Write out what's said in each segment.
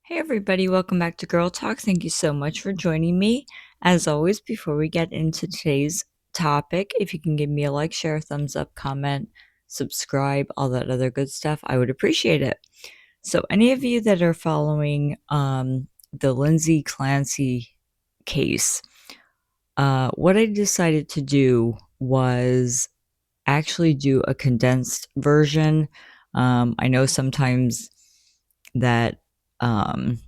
Hey everybody, welcome back to Girl Talk. Thank you so much for joining me. As always, before we get into today's topic, if you can give me a like, share, thumbs up, comment, subscribe, all that other good stuff, I would appreciate it. So any of you that are following the Lindsay Clancy case, what I decided to do was actually do a condensed version. I know sometimes that an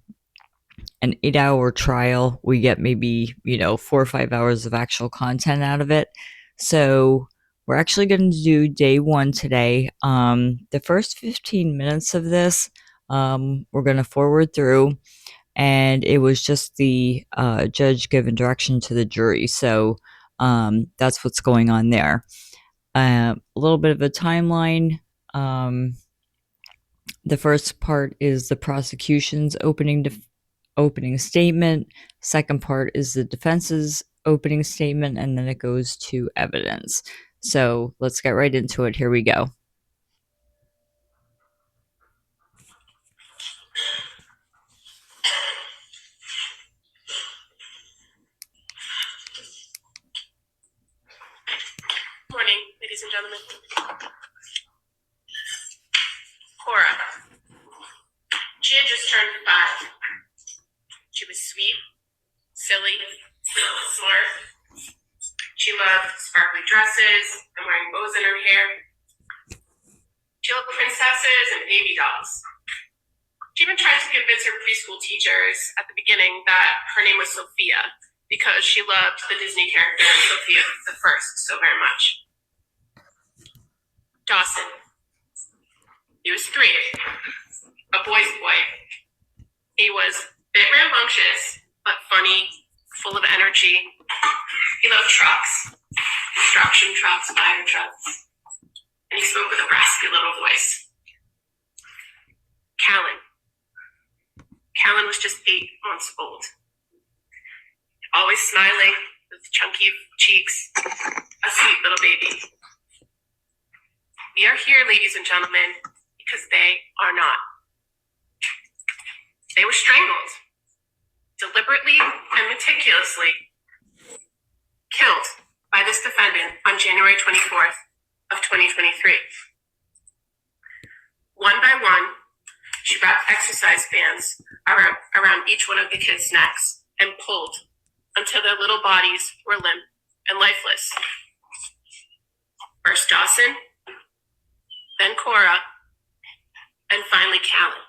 8-hour trial, we get maybe, 4 or 5 hours of actual content out of it. So we're actually going to do day one today. The first 15 minutes of this, we're going to forward through, and it was just the judge giving direction to the jury. So that's what's going on there. A little bit of a timeline. The first part is the prosecution's opening statement. Second part is the defense's opening statement, and then it goes to evidence. So let's get right into it. Here we go. Morning, ladies and gentlemen. Cora. She had just turned 5. She was sweet, silly, smart. She loved sparkly dresses and wearing bows in her hair. She loved princesses and baby dolls. She even tried to convince her preschool teachers at the beginning that her name was Sophia because she loved the Disney character Sophia the First so very much. Dawson. He was 3, a boy's boy. He was a bit rambunctious, but funny, full of energy. He loved trucks, construction trucks, fire trucks, and he spoke with a raspy little voice. Callan was just 8 months old. Always smiling, with chunky cheeks, a sweet little baby. We are here, ladies and gentlemen, because they are not. They were strangled, deliberately and meticulously killed by this defendant on January 24th of 2023. One by one, she wrapped exercise bands around each one of the kids' necks and pulled until their little bodies were limp and lifeless. First Dawson, then Cora, and finally Callan.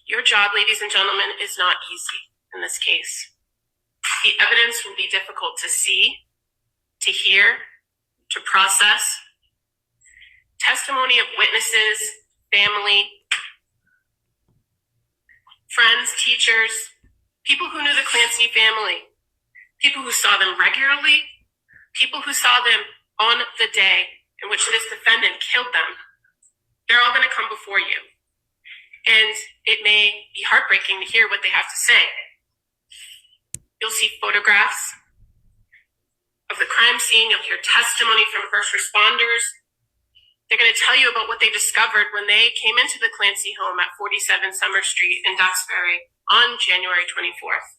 Your job, ladies and gentlemen, is not easy in this case. The evidence will be difficult to see, to hear, to process. Testimony of witnesses, family, friends, teachers, people who knew the Clancy family, people who saw them regularly, people who saw them on the day in which this defendant killed them. They're all going to come before you. And it may be heartbreaking to hear what they have to say. You'll see photographs of the crime scene. You'll hear testimony from first responders. They're going to tell you about what they discovered when they came into the Clancy home at 47 Summer Street in Duxbury on January 24th.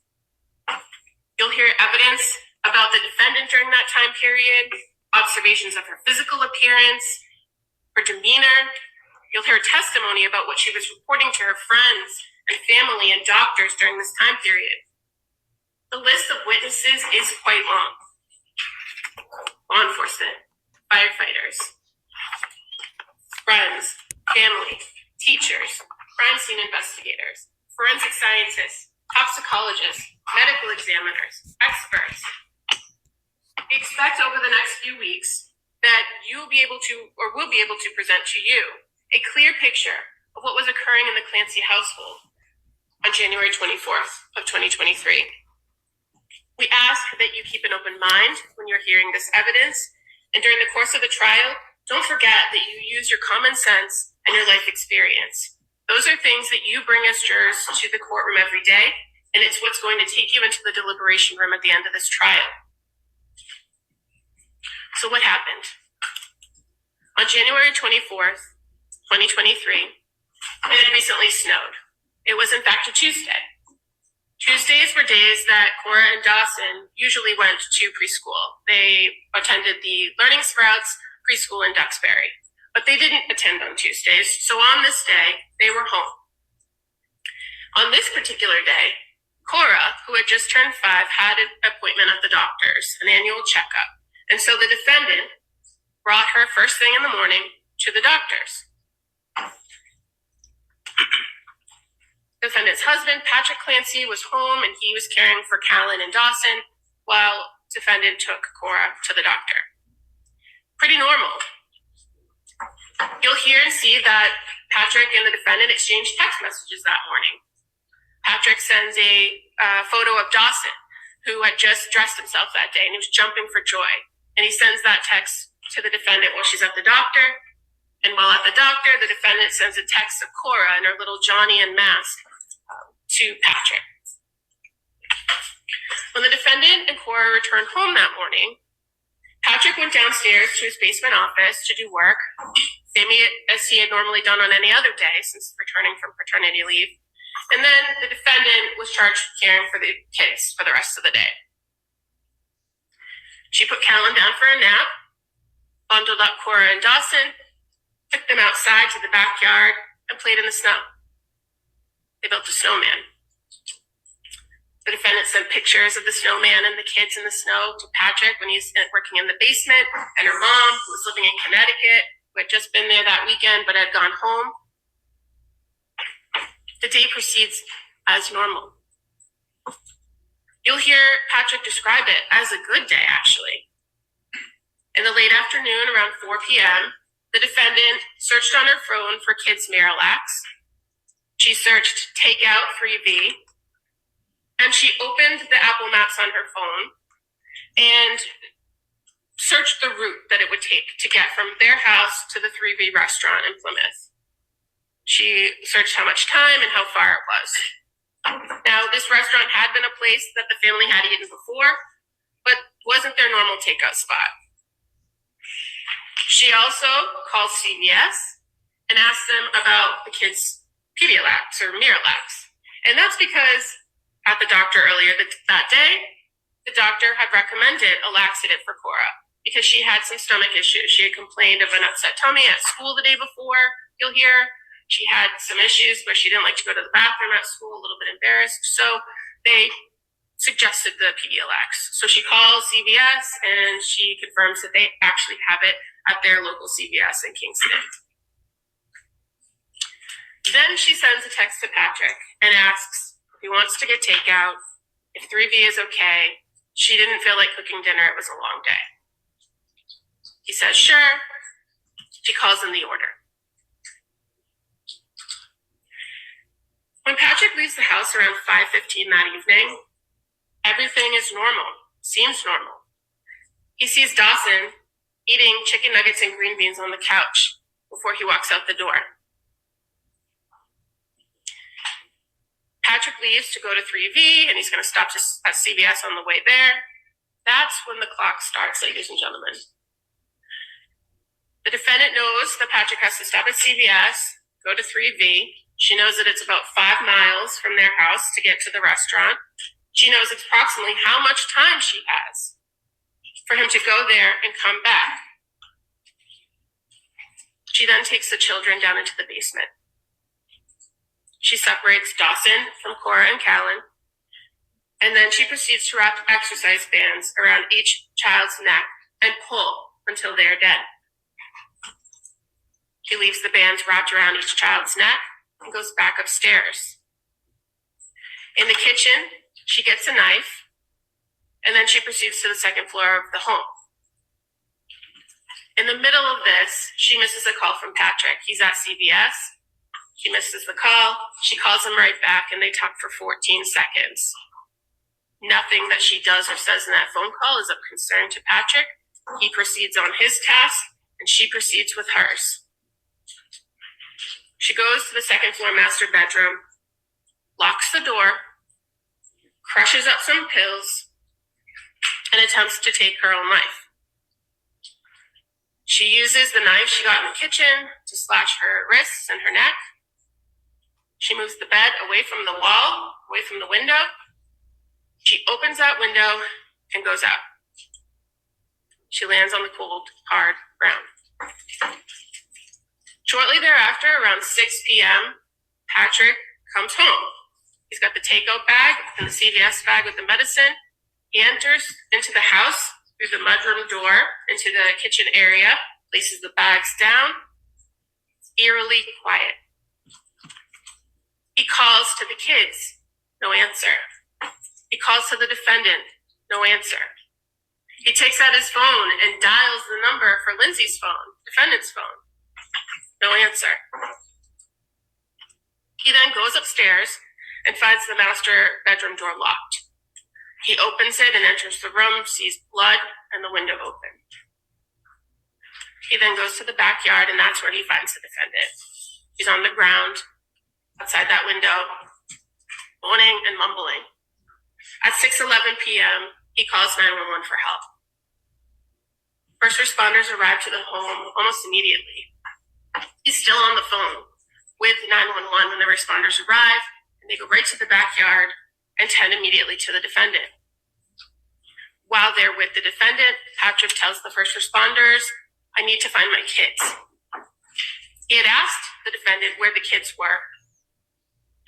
You'll hear evidence about the defendant during that time period, observations of her physical appearance, her demeanor. You'll hear testimony about what she was reporting to her friends and family and doctors during this time period. The list of witnesses is quite long. Law enforcement, firefighters, friends, family, teachers, crime scene investigators, forensic scientists, toxicologists, medical examiners, experts. We expect over the next few weeks that you will be able to, or will be able to present to you a clear picture of what was occurring in the Clancy household on January 24th of 2023. We ask that you keep an open mind when you're hearing this evidence, and during the course of the trial, don't forget that you use your common sense and your life experience. Those are things that you bring as jurors to the courtroom every day, and it's what's going to take you into the deliberation room at the end of this trial. So what happened? On January 24th, 2023, it had recently snowed. It was in fact a Tuesday. Tuesdays were days that Cora and Dawson usually went to preschool. They attended the Learning Sprouts preschool in Duxbury, but they didn't attend on Tuesdays. So on this day, they were home. On this particular day, Cora, who had just turned 5, had an appointment at the doctor's, an annual checkup. And so the defendant brought her first thing in the morning to the doctor's. The defendant's husband, Patrick Clancy, was home and he was caring for Callan and Dawson while defendant took Cora to the doctor. Pretty normal. You'll hear and see that Patrick and the defendant exchanged text messages that morning. Patrick sends a photo of Dawson, who had just dressed himself that day and he was jumping for joy. And he sends that text to the defendant while she's at the doctor. And while at the doctor, the defendant sends a text of Cora in her little Johnny and mask to Patrick. When the defendant and Cora returned home that morning, Patrick went downstairs to his basement office to do work, same as he had normally done on any other day since returning from paternity leave. And then the defendant was charged with caring for the kids for the rest of the day. She put Callan down for a nap, bundled up Cora and Dawson, took them outside to the backyard, and played in the snow. They built a snowman. The defendant sent pictures of the snowman and the kids in the snow to Patrick when he's working in the basement, and her mom, who was living in Connecticut, who had just been there that weekend but had gone home. The day proceeds as normal. You'll hear Patrick describe it as a good day, actually. In the late afternoon, around 4 p.m., the defendant searched on her phone for kids' Miralax. She searched takeout 3V, and she opened the Apple Maps on her phone and searched the route that it would take to get from their house to the 3V restaurant in Plymouth. She searched how much time and how far it was. Now, this restaurant had been a place that the family had eaten before, but wasn't their normal takeout spot. She also called CVS and asked them about the kids' Pedialax or Miralax. And that's because at the doctor earlier that day, the doctor had recommended a laxative for Cora because she had some stomach issues. She had complained of an upset tummy at school the day before, you'll hear. She had some issues where she didn't like to go to the bathroom at school, a little bit embarrassed. So they suggested the Pedialax. So she calls CVS and she confirms that they actually have it at their local CVS in Kingston. Then she sends a text to Patrick and asks if he wants to get takeout, if 3V is okay. She didn't feel like cooking dinner. It was a long day. He says, sure. She calls in the order. When Patrick leaves the house around 5:15 that evening, everything is normal, seems normal. He sees Dawson eating chicken nuggets and green beans on the couch before he walks out the door. Patrick leaves to go to 3V, and he's going to stop at CVS on the way there. That's when the clock starts, ladies and gentlemen. The defendant knows that Patrick has to stop at CVS, go to 3V. She knows that it's about 5 miles from their house to get to the restaurant. She knows approximately how much time she has for him to go there and come back. She then takes the children down into the basement. She separates Dawson from Cora and Callan, and then she proceeds to wrap exercise bands around each child's neck and pull until they are dead. She leaves the bands wrapped around each child's neck and goes back upstairs. In the kitchen, she gets a knife, and then she proceeds to the second floor of the home. In the middle of this, she misses a call from Patrick. He's at CVS. She misses the call. She calls him right back, and they talk for 14 seconds. Nothing that she does or says in that phone call is of concern to Patrick. He proceeds on his task, and she proceeds with hers. She goes to the second floor master bedroom, locks the door, crushes up some pills, and attempts to take her own life. She uses the knife she got in the kitchen to slash her wrists and her neck. She She moves the bed away from the wall, away from the window. She opens that window and goes out. She lands on the cold, hard ground. Shortly thereafter, around 6 p.m., Patrick comes home. He's got the takeout bag and the CVS bag with the medicine. He enters into the house through the mudroom door into the kitchen area, places the bags down. It's eerily quiet. He calls to the kids, no answer. He calls to the defendant, no answer. He takes out his phone and dials the number for Lindsay's phone, defendant's phone, no answer. He then goes upstairs and finds the master bedroom door locked. He opens it and enters the room, sees blood and the window open. He then goes to the backyard, and that's where he finds the defendant. He's on the ground outside that window, moaning and mumbling. At 6:11 p.m., he calls 911 for help. First responders arrive to the home almost immediately. He's still on the phone with 911 when the responders arrive, and they go right to the backyard and tend immediately to the defendant. While they're with the defendant, Patrick tells the first responders, "I need to find my kids." He had asked the defendant where the kids were,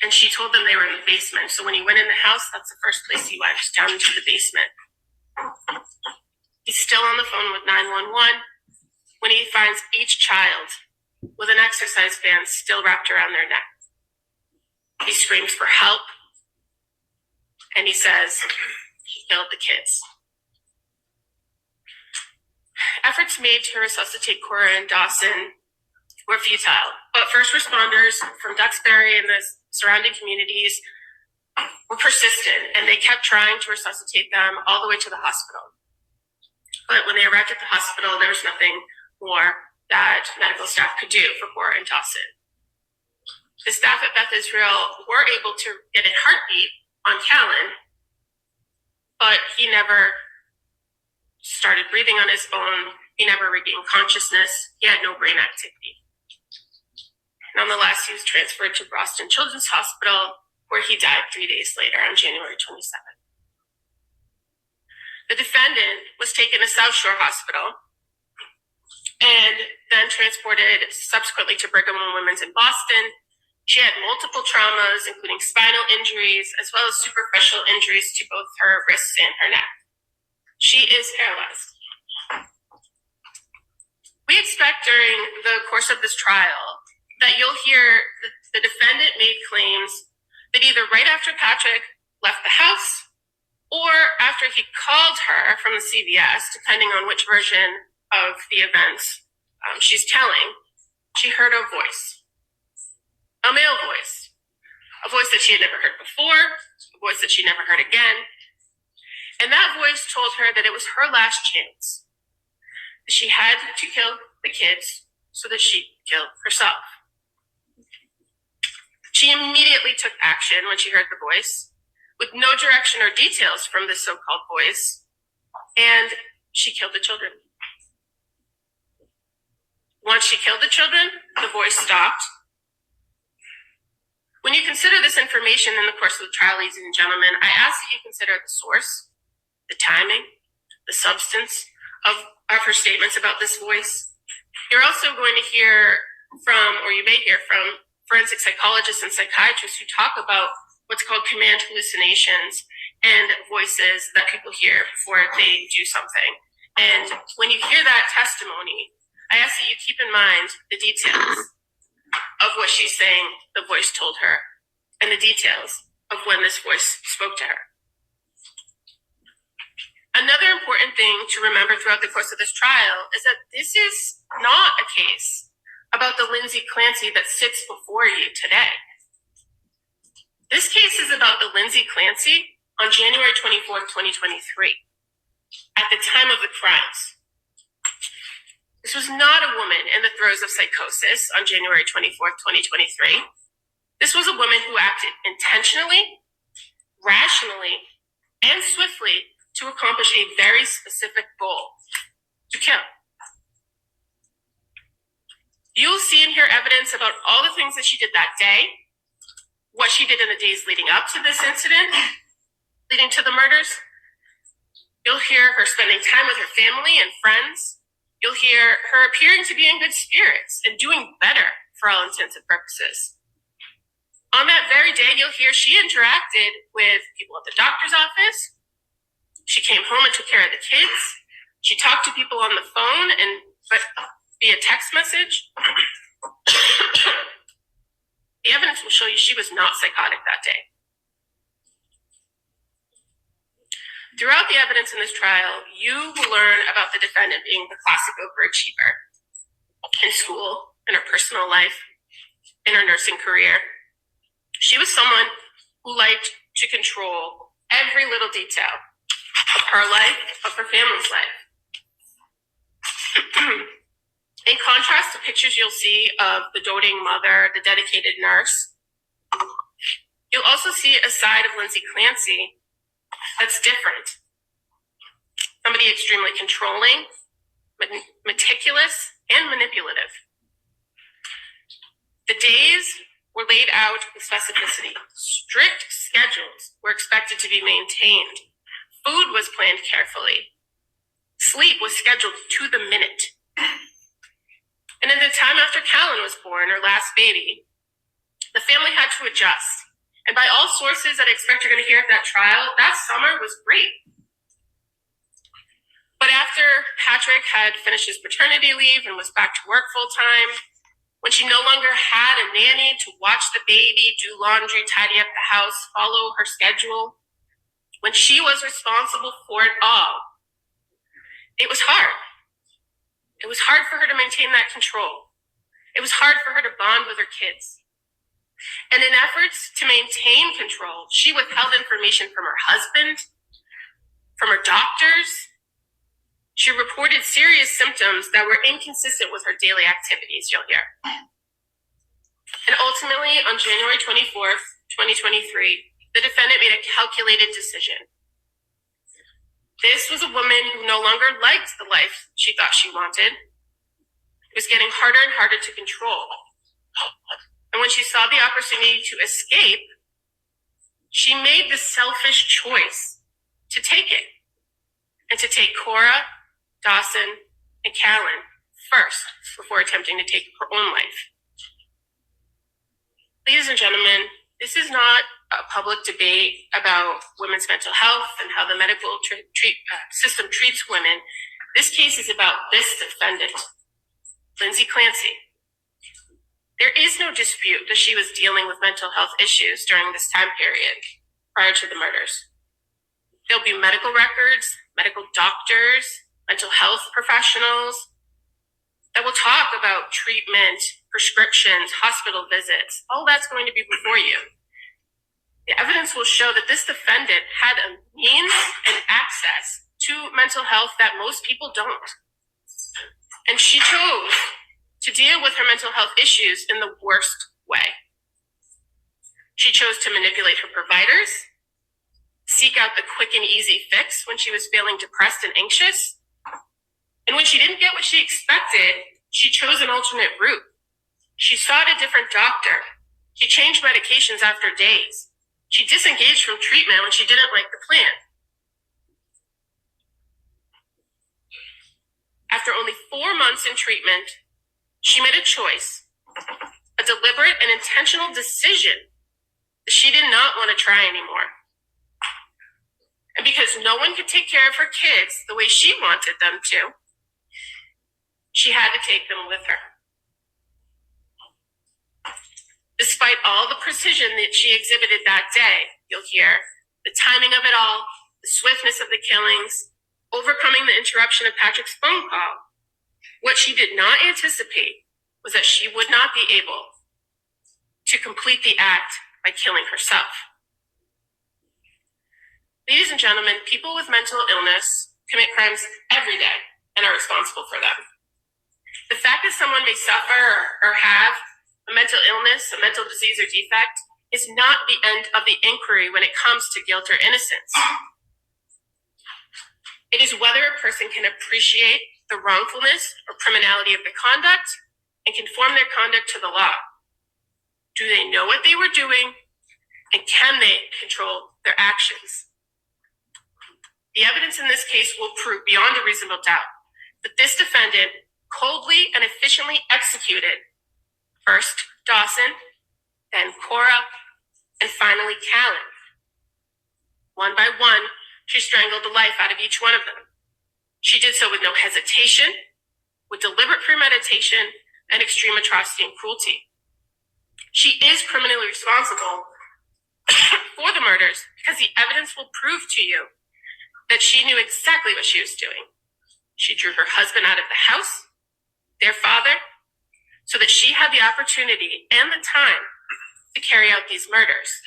and she told them they were in the basement. So when he went in the house, that's the first place he went, down into the basement. He's still on the phone with 911 when he finds each child with an exercise band still wrapped around their neck. He screams for help, and he says he killed the kids. Efforts made to resuscitate Cora and Dawson were futile, but first responders from Duxbury and the surrounding communities were persistent, and they kept trying to resuscitate them all the way to the hospital. But when they arrived at the hospital, there was nothing more that medical staff could do for Cora and Dawson. The staff at Beth Israel were able to get a heartbeat on Callan, but he never started breathing on his own. He never regained consciousness. He had no brain activity. Nonetheless, he was transferred to Boston Children's Hospital, where he died 3 days later on January 27th. The defendant was taken to South Shore Hospital and then transported subsequently to Brigham and Women's in Boston. She had multiple traumas, including spinal injuries, as well as superficial injuries to both her wrists and her neck. She is paralyzed. We expect during the course of this trial that you'll hear the defendant made claims that either right after Patrick left the house or after he called her from the CVS, depending on which version of the events she's telling, she heard a voice, a male voice, a voice that she had never heard before, a voice that she never heard again. And that voice told her that it was her last chance, that she had to kill the kids so that she could kill herself. She immediately took action when she heard the voice, with no direction or details from this so-called voice, and she killed the children. Once she killed the children, the voice stopped. When you consider this information in the course of the trial, ladies and gentlemen, I ask that you consider the source, the timing, the substance of her statements about this voice. You're also going to hear from, or you may hear from, forensic psychologists and psychiatrists who talk about what's called command hallucinations and voices that people hear before they do something. And when you hear that testimony, I ask that you keep in mind the details of what she's saying the voice told her and the details of when this voice spoke to her. Another important thing to remember throughout the course of this trial is that this is not a case about the Lindsay Clancy that sits before you today. This case is about the Lindsay Clancy on January 24th, 2023, at the time of the crimes. This was not a woman in the throes of psychosis on January 24th, 2023. This was a woman who acted intentionally, rationally, and swiftly to accomplish a very specific goal: to kill. You'll see and hear evidence about all the things that she did that day, what she did in the days leading up to this incident, leading to the murders. You'll hear her spending time with her family and friends. You'll hear her appearing to be in good spirits and doing better for all intents and purposes. On that very day, you'll hear she interacted with people at the doctor's office. She came home and took care of the kids. She talked to people on the phone and via text message. The evidence will show you she was not psychotic that day. Throughout the evidence in this trial, you will learn about the defendant being the classic overachiever in school, in her personal life, in her nursing career. She was someone who liked to control every little detail of her life, of her family's life. In contrast to pictures you'll see of the doting mother, the dedicated nurse, you'll also see a side of Lindsay Clancy that's different. Somebody extremely controlling, meticulous, and manipulative. The days were laid out with specificity. Strict schedules were expected to be maintained. Food was planned carefully. Sleep was scheduled to the minute. And in the time after Callan was born, her last baby, the family had to adjust. And by all sources that I expect you're going to hear at that trial, that summer was great. But after Patrick had finished his paternity leave and was back to work full time, when she no longer had a nanny to watch the baby, do laundry, tidy up the house, follow her schedule, when she was responsible for it all, it was hard. It was hard for her to maintain that control. It was hard for her to bond with her kids. And in efforts to maintain control, she withheld information from her husband, from her doctors. She reported serious symptoms that were inconsistent with her daily activities, you'll hear. And ultimately, on January 24th, 2023, the defendant made a calculated decision. This was a woman who no longer liked the life she thought she wanted. It was getting harder and harder to control. And when she saw the opportunity to escape, she made the selfish choice to take it and to take Cora, Dawson, and Callan first before attempting to take her own life. Ladies and gentlemen, this is not a public debate about women's mental health and how the medical system treats women. This case is about this defendant, Lindsay Clancy. There is no dispute that she was dealing with mental health issues during this time period prior to the murders. There'll be medical records, medical doctors, mental health professionals that will talk about treatment, prescriptions, hospital visits. All that's going to be before you. The evidence will show that this defendant had a means and access to mental health that most people don't. And she chose to deal with her mental health issues in the worst way. She chose to manipulate her providers, seek out the quick and easy fix when she was feeling depressed and anxious. And when she didn't get what she expected, she chose an alternate route. She sought a different doctor. She changed medications after days. She disengaged from treatment when she didn't like the plan. After only 4 months in treatment, she made a choice, a deliberate and intentional decision that she did not want to try anymore. And because no one could take care of her kids the way she wanted them to, she had to take them with her. Despite all the precision that she exhibited that day, you'll hear the timing of it all, the swiftness of the killings, overcoming the interruption of Patrick's phone call, what she did not anticipate was that she would not be able to complete the act by killing herself. Ladies and gentlemen, people with mental illness commit crimes every day and are responsible for them. The fact that someone may suffer or have a mental illness, a mental disease or defect is not the end of the inquiry when it comes to guilt or innocence. It is whether a person can appreciate the wrongfulness or criminality of the conduct and conform their conduct to the law. Do they know what they were doing? And can they control their actions? The evidence in this case will prove beyond a reasonable doubt that this defendant coldly and efficiently executed first Dawson, then Cora, and finally Callan. One by one, she strangled the life out of each one of them. She did so with no hesitation, with deliberate premeditation, and extreme atrocity and cruelty. She is criminally responsible for the murders because the evidence will prove to you that she knew exactly what she was doing. She drew her husband out of the house, their father, so that she had the opportunity and the time to carry out these murders.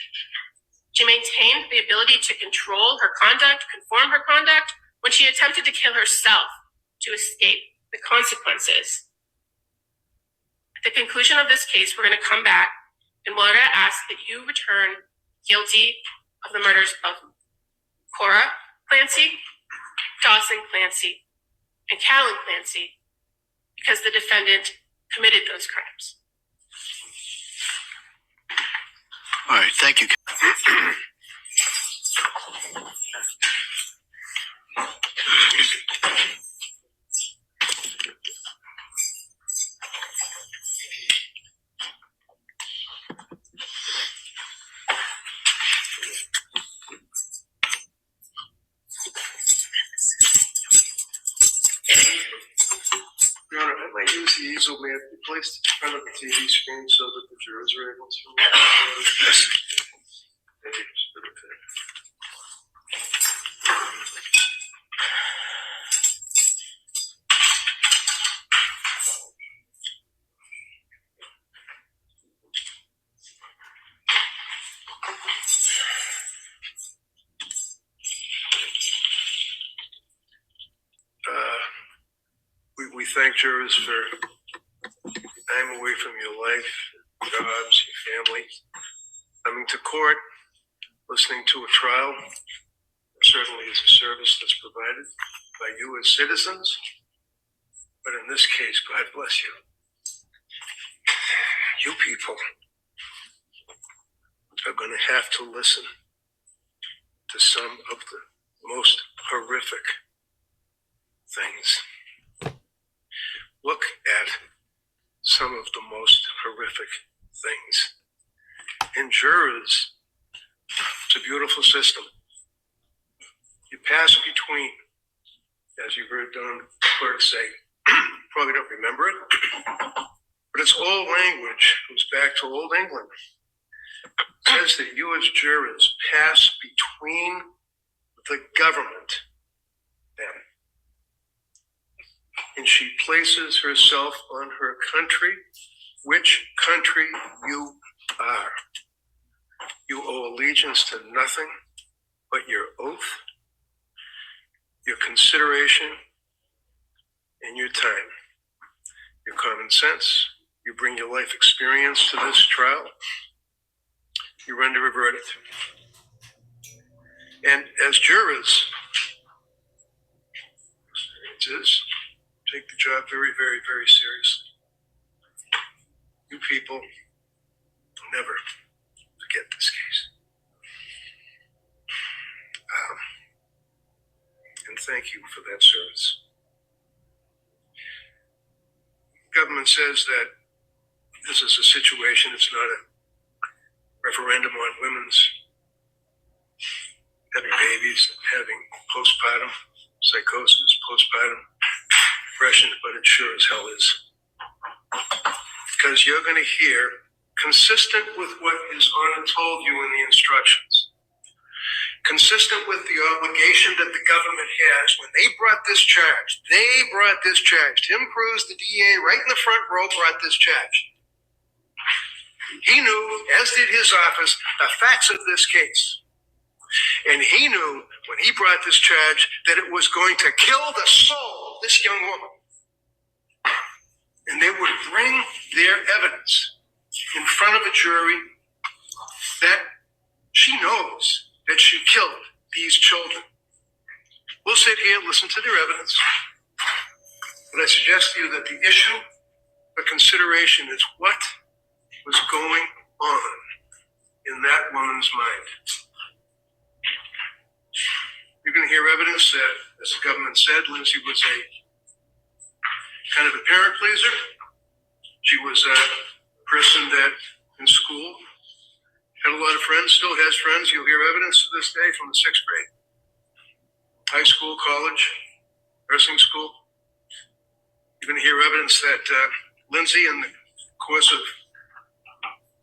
She maintained the ability to control her conduct, conform her conduct, when she attempted to kill herself to escape the consequences. At the conclusion of this case, we're going to come back and we're going to ask that you return guilty of the murders of Cora Clancy, Dawson Clancy, and Callan Clancy because the defendant committed those crimes. All right, thank you. Your Honor, I might use the easel. May it be placed in front of the TV screen so that the jurors are able to. Yes. Thank you. We thank jurors for time away from your life, jobs, your family, coming to court, listening to a trial. Certainly is a service that's provided by you as citizens, but in this case, God bless you. You people are going to have to listen to some of the most horrific things. Look at some of the most horrific things. And jurors, it's a beautiful system. You pass between, as you heard Don Clerk say, probably don't remember it, but it's old language, it goes back to Old England. It says that you as jurors pass between the government, them, and she places herself on her country, which country you are. You owe allegiance to nothing but your oath, your consideration, and your time, your common sense. You bring your life experience to this trial. You render a verdict. And as jurors, it is, take the job very, very, very seriously. You people will never forget this case. And thank you for that service. Government says that this is a situation, it's not a referendum on women's having babies, having postpartum psychosis, postpartum depression, but it sure as hell is. Because you're going to hear, consistent with what His Honor told you in the instructions, consistent with the obligation that the government has when they brought this charge. Tim Cruz, the DA, right in the front row, brought this charge. He knew, as did his office, the facts of this case. And he knew when he brought this charge that it was going to kill the soul of this young woman. And they would bring their evidence in front of a jury that she knows that she killed these children. We'll sit here, listen to their evidence, but I suggest to you that the issue for consideration is what was going on in that woman's mind. You're going to hear evidence that, as the government said, Lindsay was a kind of a parent pleaser. She was a person that in school had a lot of friends, still has friends. You'll hear evidence to this day from the 6th grade, high school, college, nursing school. You're going to hear evidence that Lindsay, in the course of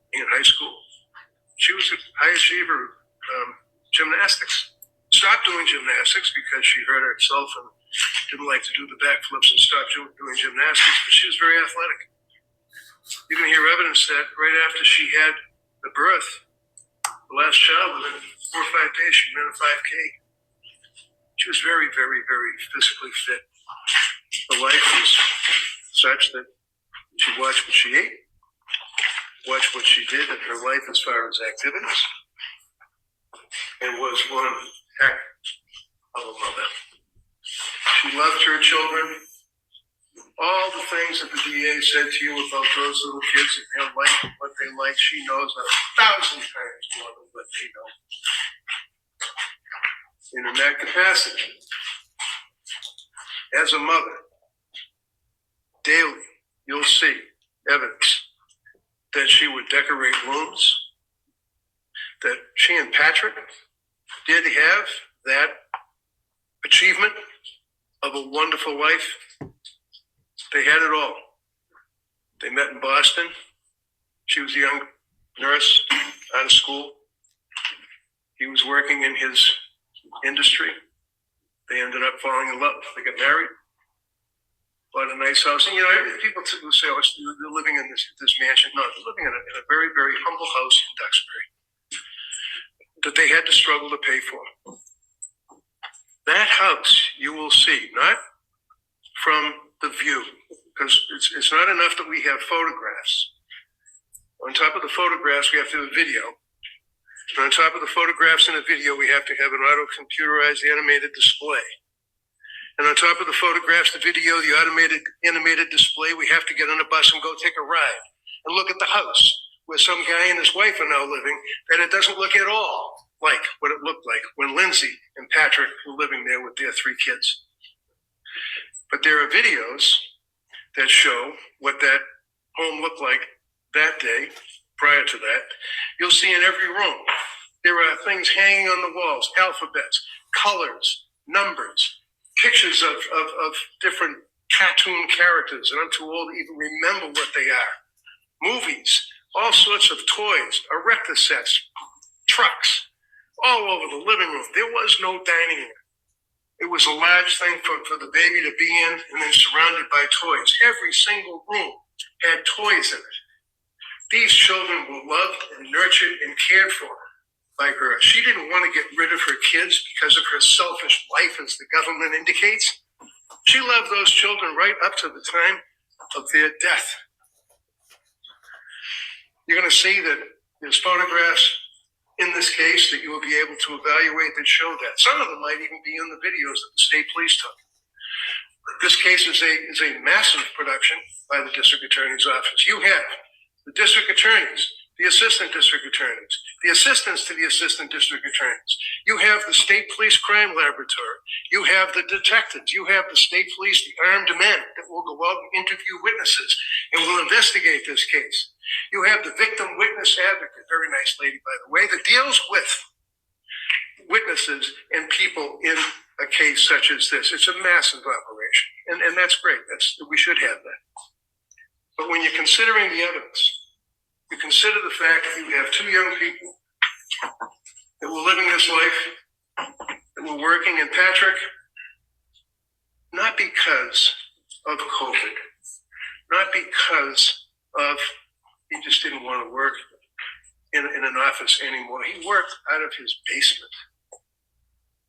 being in high school, she was a high achiever, gymnastics. Stopped doing gymnastics because she hurt herself and didn't like to do the backflips and stopped doing gymnastics, but she was very athletic. You're going to hear evidence that right after she had the birth, the last child, within 4 or 5 days, she ran a 5K. She was very, very, very physically fit. Her life was such that she watched what she ate, watched what she did in her life as far as activities, and was one heck of a mother. She loved her children. All the things that the DA said to you about those little kids and they like what they like, she knows 1,000 times more than what they know. And in that capacity, as a mother, daily you'll see evidence that she would decorate rooms, that she and Patrick did have that achievement of a wonderful life. They had it all. They met in Boston. She was a young nurse out of school. He was working in his industry. They ended up falling in love. They got married, bought a nice house. And, people who say, oh, they're living in this mansion. No, they're living in a very, very humble house in Duxbury that they had to struggle to pay for. That house you will see, not from the view, because it's not enough that we have photographs. On top of the photographs, we have to have a video. And on top of the photographs and a video, we have to have an auto-computerized animated display. And on top of the photographs, the video, the animated display, we have to get on a bus and go take a ride and look at the house where some guy and his wife are now living, and it doesn't look at all like what it looked like when Lindsay and Patrick were living there with their 3 kids. But there are videos that show what that home looked like that day. Prior to that, you'll see in every room, there are things hanging on the walls, alphabets, colors, numbers, pictures of different cartoon characters, and I'm too old to even remember what they are. Movies, all sorts of toys, erector sets, trucks, all over the living room. There was no dining room. It was a large thing for the baby to be in and then surrounded by toys. Every single room had toys in it. These children were loved and nurtured and cared for by her. She didn't want to get rid of her kids because of her selfish life, as the government indicates. She loved those children right up to the time of their death. You're going to see that there's photographs in this case that you will be able to evaluate that show that. Some of them might even be in the videos that the state police took. This case is a massive production by the district attorney's office. You have the district attorneys, the assistant district attorneys, the assistants to the assistant district attorneys. You have the state police crime laboratory. You have the detectives. You have the state police, the armed men that will go out and interview witnesses and will investigate this case. You have the victim witness advocate, very nice lady, by the way, that deals with witnesses and people in a case such as this. It's a massive operation, and that's great. We should have that. But when you're considering the evidence, you consider the fact that you have 2 young people that were living this life, that were working, and Patrick, not because of COVID, not because of he just didn't want to work in an office anymore. He worked out of his basement.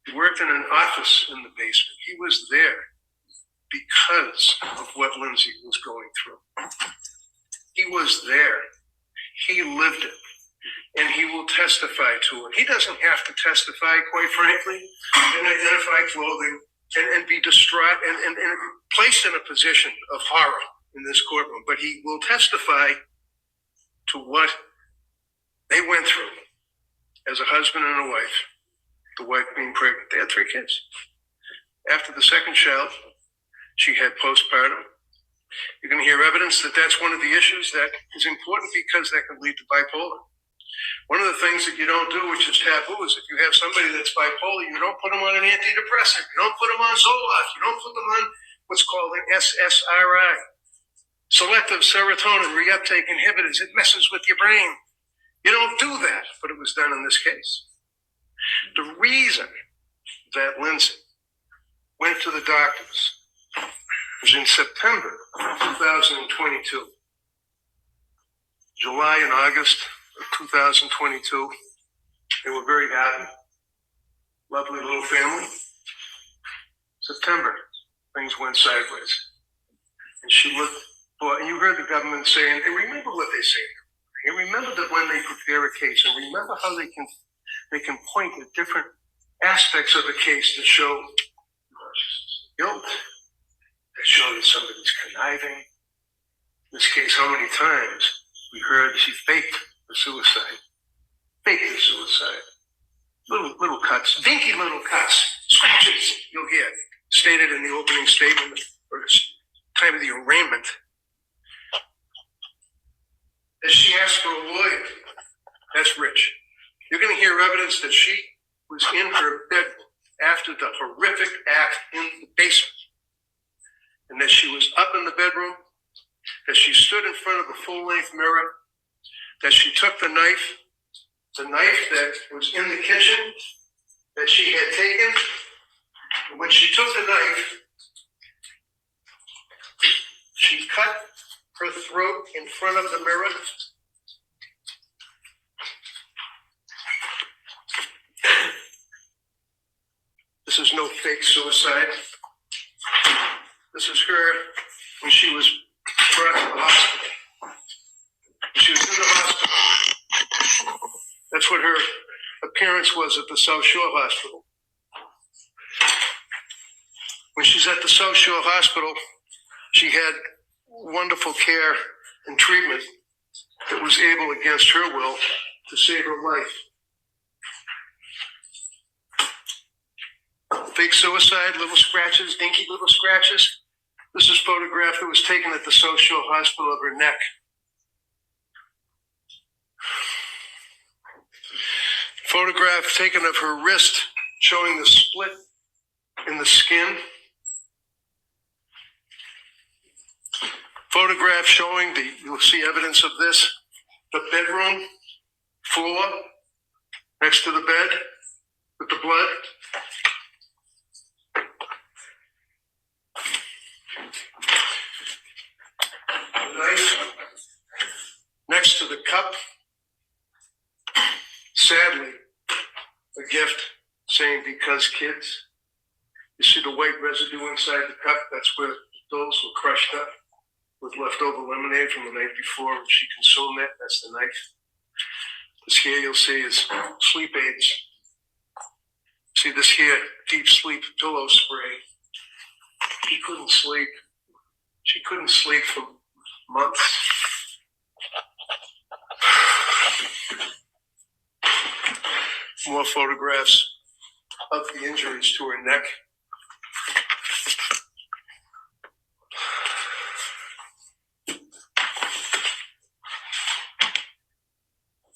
He worked in an office in the basement. He was there because of what Lindsay was going through. He was there. He lived it. And he will testify to it. He doesn't have to testify, quite frankly, and identify clothing and be distraught and placed in a position of horror in this courtroom. But he will testify to what they went through as a husband and a wife, the wife being pregnant. They had 3 kids. After the second child, she had postpartum. You're going to hear evidence that that's one of the issues that is important because that can lead to bipolar. One of the things that you don't do, which is taboo, is if you have somebody that's bipolar, you don't put them on an antidepressant. You don't put them on Zoloft. You don't put them on what's called an SSRI, selective serotonin reuptake inhibitors. It messes with your brain. You don't do that, but it was done in this case. The reason that Lindsay went to the doctors was in September 2022. July and August of 2022, they were very happy. Lovely little family. September, things went sideways. And she looked for, and you heard the government saying, and remember what they say. And remember that when they prepare a case, and remember how they can point at different aspects of a case that show guilt, that show that somebody's conniving. In this case, how many times we heard she faked the suicide. Faked the suicide. Little cuts, dinky little cuts, scratches, you'll hear, stated in the opening statement or time of the arraignment. As she asked for a lawyer, that's rich. You're going to hear evidence that she was in her bed after the horrific act in the basement, and that she was up in the bedroom, that she stood in front of the full-length mirror, that she took the knife that was in the kitchen that she had taken, and when she took the knife, she cut her throat in front of the mirror. This is no fake suicide. This is her when she was brought to the hospital. She was in the hospital. That's what her appearance was at the South Shore Hospital. When she's at the South Shore Hospital, she had wonderful care and treatment that was able, against her will, to save her life. Fake suicide, little scratches, dinky little scratches. This is a photograph that was taken at the South Shore Hospital of her neck. Photograph taken of her wrist showing the split in the skin. Photograph showing you'll see evidence of this, the bedroom floor next to the bed with the blood. The knife next to the cup. Sadly, a gift saying because kids. You see the white residue inside the cup, that's where those were crushed up with leftover lemonade from the night before. When she consumed that, that's the knife. This here you'll see is sleep aids. See this here, deep sleep pillow spray. He couldn't sleep. She couldn't sleep for months. More photographs of the injuries to her neck.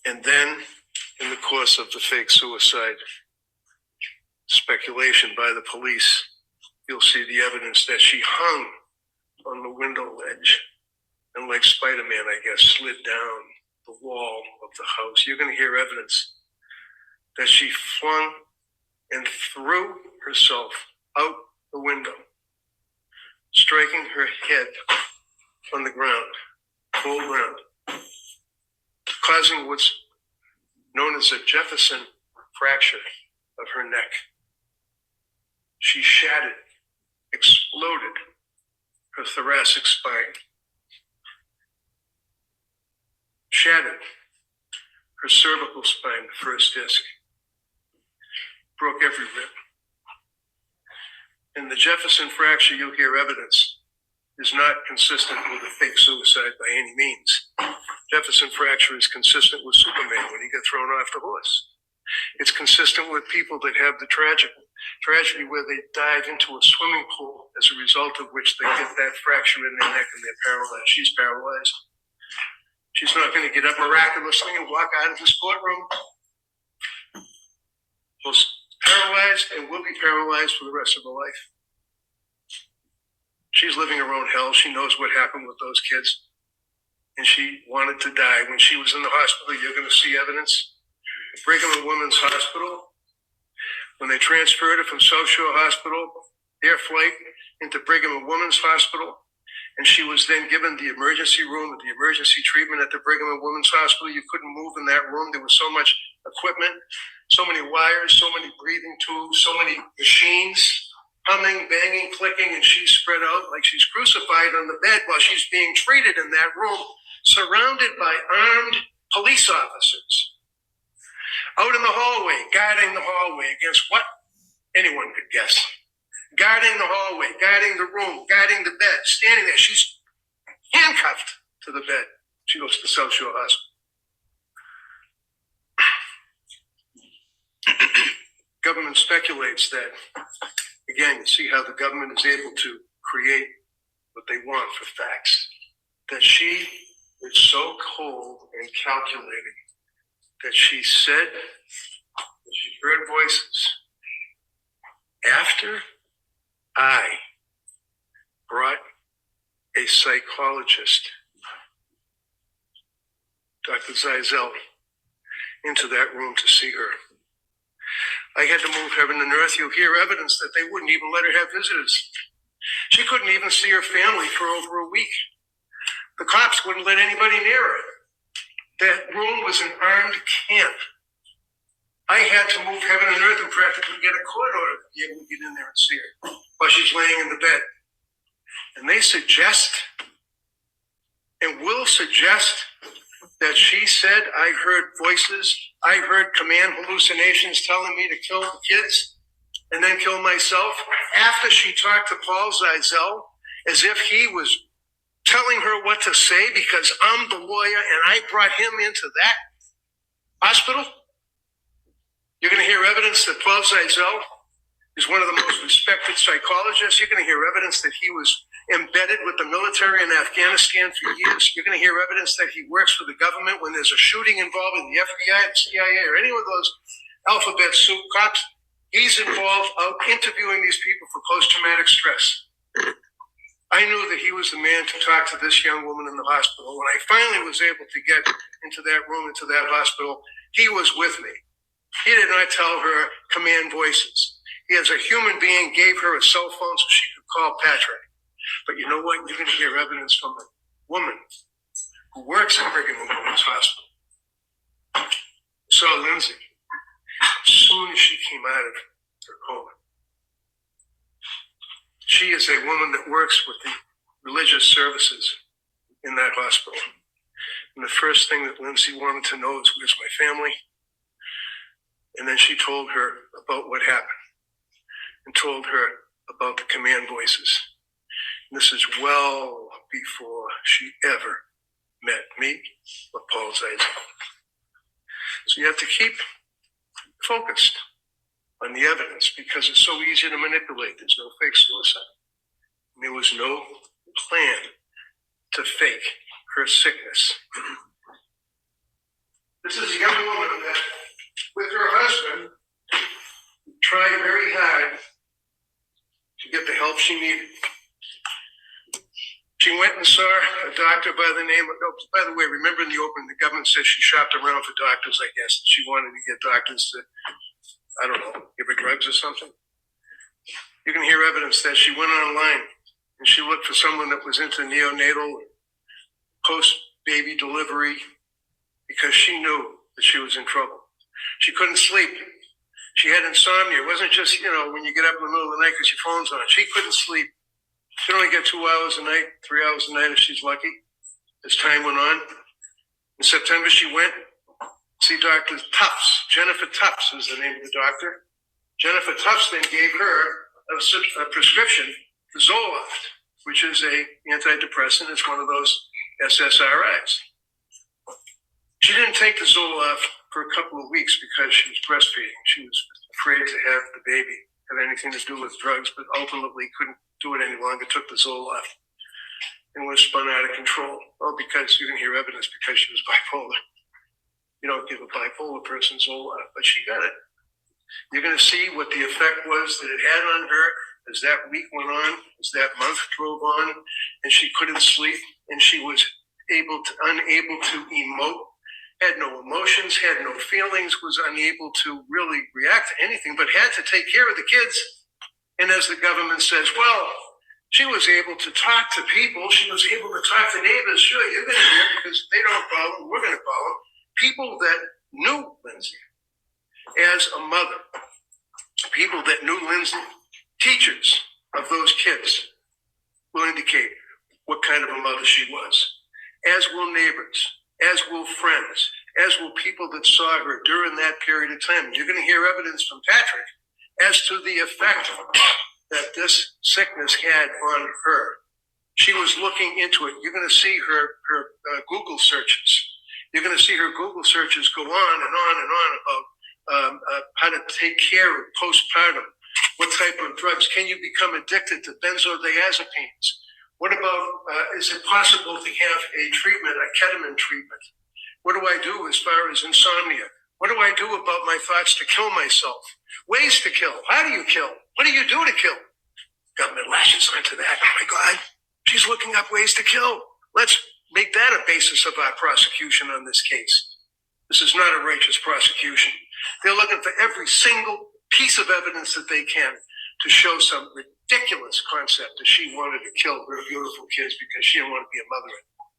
And then, in the course of the fake suicide speculation by the police, you'll see the evidence that she hung on the window ledge and, like Spider-Man, I guess, slid down the wall of the house. You're going to hear evidence that she flung and threw herself out the window, striking her head on the ground, full ground, causing what's known as a Jefferson fracture of her neck. She shattered, exploded her thoracic spine, shattered her cervical spine, the first disc, broke every rib. And the Jefferson fracture, you'll hear evidence, is not consistent with a fake suicide by any means. Jefferson fracture is consistent with Superman when he got thrown off the horse. It's consistent with people that have the tragedy where they dive into a swimming pool, as a result of which they get that fracture in their neck and they're paralyzed. She's paralyzed. She's not going to get up miraculously and walk out of this courtroom. She's paralyzed and will be paralyzed for the rest of her life. She's living her own hell. She knows what happened with those kids. And she wanted to die. When she was in the hospital, you're going to see evidence. Brigham and Women's Hospital, when they transferred her from South Shore Hospital, air flight, into Brigham and Women's Hospital, and she was then given the emergency room with the emergency treatment at the Brigham and Women's Hospital. You couldn't move in that room. There was so much equipment, so many wires, so many breathing tubes, so many machines, humming, banging, clicking, and she's spread out like she's crucified on the bed while she's being treated in that room, surrounded by armed police officers. Out in the hallway, guarding the hallway against what? Anyone could guess. Guarding the hallway, guarding the room, guarding the bed, standing there. She's handcuffed to the bed. She goes to South Shore Hospital. Government speculates that, again, you see how the government is able to create what they want for facts, that she is so cold and calculating that she said that she heard voices after I brought a psychologist, Dr. Zeisel, into that room to see her. I had to move heaven and earth. You'll hear evidence that they wouldn't even let her have visitors. She couldn't even see her family for over a week. The cops wouldn't let anybody near her. That room was an armed camp. I had to move heaven and earth and practically get a court order to be able to get in there and see her while she's laying in the bed. And they suggest, and will suggest, that she said, I heard voices, I heard command hallucinations telling me to kill the kids and then kill myself, after she talked to Paul Zeisel as if he was telling her what to say because I'm the lawyer and I brought him into that hospital. You're going to hear evidence that Paul Zeisel is one of the most respected psychologists. You're going to hear evidence that he was embedded with the military in Afghanistan for years. You're going to hear evidence that he works for the government when there's a shooting involving the FBI, the CIA, or any of those alphabet soup cops. He's involved out interviewing these people for post-traumatic stress. I knew that he was the man to talk to this young woman in the hospital. When I finally was able to get into that room, into that hospital, he was with me. He did not tell her command voices. He, as a human being, gave her a cell phone so she could call Patrick. But you know what? You're going to hear evidence from a woman who works at Brigham and Women's Hospital. So Lindsay, as soon as she came out of her coma, she is a woman that works with the religious services in that hospital. And the first thing that Lindsay wanted to know is, where's my family? And then she told her about what happened and told her about the command voices. And this is well before she ever met me or Paul Zeisel. So you have to keep focused on the evidence because it's so easy to manipulate. There's no fake suicide. And there was no plan to fake her sickness. This is a young woman that, with her husband, tried very hard to get the help she needed. She went and saw a doctor by the name of, by the way, remember in the opening, the government says she shopped around for doctors, I guess. She wanted to get doctors to, I don't know, give her drugs or something. You can hear evidence that she went online and she looked for someone that was into neonatal, post-baby delivery, because she knew that she was in trouble. She couldn't sleep. She had insomnia. It wasn't just, when you get up in the middle of the night because your phone's on. She couldn't sleep. She'd only get 2 hours a night, 3 hours a night if she's lucky, as time went on. In September, she went to see Dr. Tufts. Jennifer Tufts is the name of the doctor. Jennifer Tufts then gave her a prescription for Zoloft, which is an antidepressant. It's one of those SSRIs. She didn't take the Zoloft for a couple of weeks because she was breastfeeding. She was afraid to have the baby have anything to do with drugs, but ultimately couldn't do it any longer, took the Zoloft, and was spun out of control. Well, because you didn't hear evidence because she was bipolar. You don't give a bipolar person Zoloft, but she got it. You're going to see what the effect was that it had on her as that week went on, as that month drove on, and she couldn't sleep, and she was unable to emote, had no emotions, had no feelings, was unable to really react to anything, but had to take care of the kids. And as the government says, well, she was able to talk to people. She was able to talk to neighbors. Sure, you're going to hear because they don't call them. We're going to call them. People that knew Lindsay as a mother, people that knew Lindsay, teachers of those kids will indicate what kind of a mother she was, as will neighbors, as will friends, as will people that saw her during that period of time. You're going to hear evidence from Patrick as to the effect that this sickness had on her. She was looking into it. You're going to see her Google searches. You're going to see her Google searches go on and on and on about how to take care of postpartum. What type of drugs? Can you become addicted to benzodiazepines? What about, is it possible to have a treatment, a ketamine treatment? What do I do as far as insomnia? What do I do about my thoughts to kill myself? Ways to kill. How do you kill? What do you do to kill? Government lashes onto that. Oh my God, she's looking up ways to kill. Let's make that a basis of our prosecution on this case. This is not a righteous prosecution. They're looking for every single piece of evidence that they can to show some ridiculous concept that she wanted to kill her beautiful kids because she didn't want to be a mother anymore.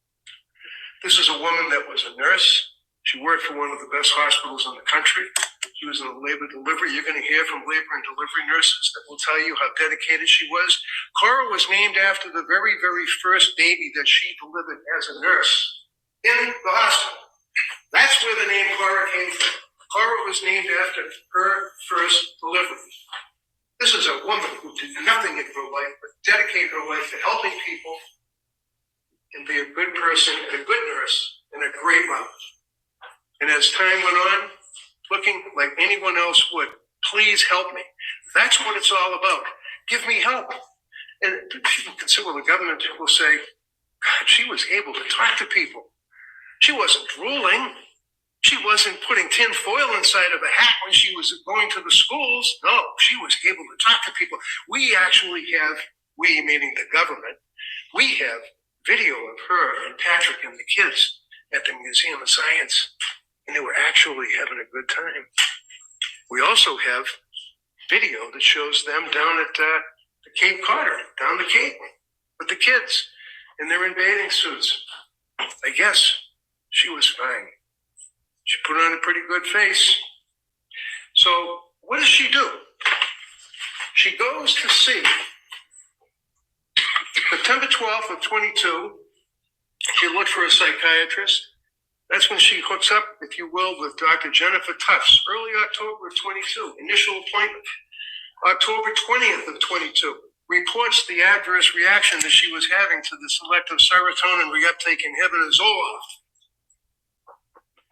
This is a woman that was a nurse. She worked for one of the best hospitals in the country. She was in labor delivery. You're going to hear from labor and delivery nurses that will tell you how dedicated she was. Cora was named after the very, very first baby that she delivered as a nurse in the hospital. That's where the name Cora came from. Cora was named after her first delivery. This is a woman who did nothing in her life but dedicate her life to helping people and be a good person and a good nurse and a great mother. And as time went on, looking like anyone else would, please help me. That's what it's all about. Give me help. And people consider the government will say, God, she was able to talk to people. She wasn't drooling. She wasn't putting tin foil inside of a hat when she was going to the schools. No, she was able to talk to people. We actually have, we meaning the government, we have video of her and Patrick and the kids at the Museum of Science, and they were actually having a good time. We also have video that shows them down at the Cape Cod, down the Cape, with the kids, and they're in bathing suits. I guess she was fine. She put on a pretty good face. So what does she do? She goes to see, September 12th of 22, she looked for a psychiatrist. That's when she hooks up, if you will, with Dr. Jennifer Tufts, early October of 22, initial appointment. October 20th of 22, reports the adverse reaction that she was having to the selective serotonin reuptake inhibitor Zoloft.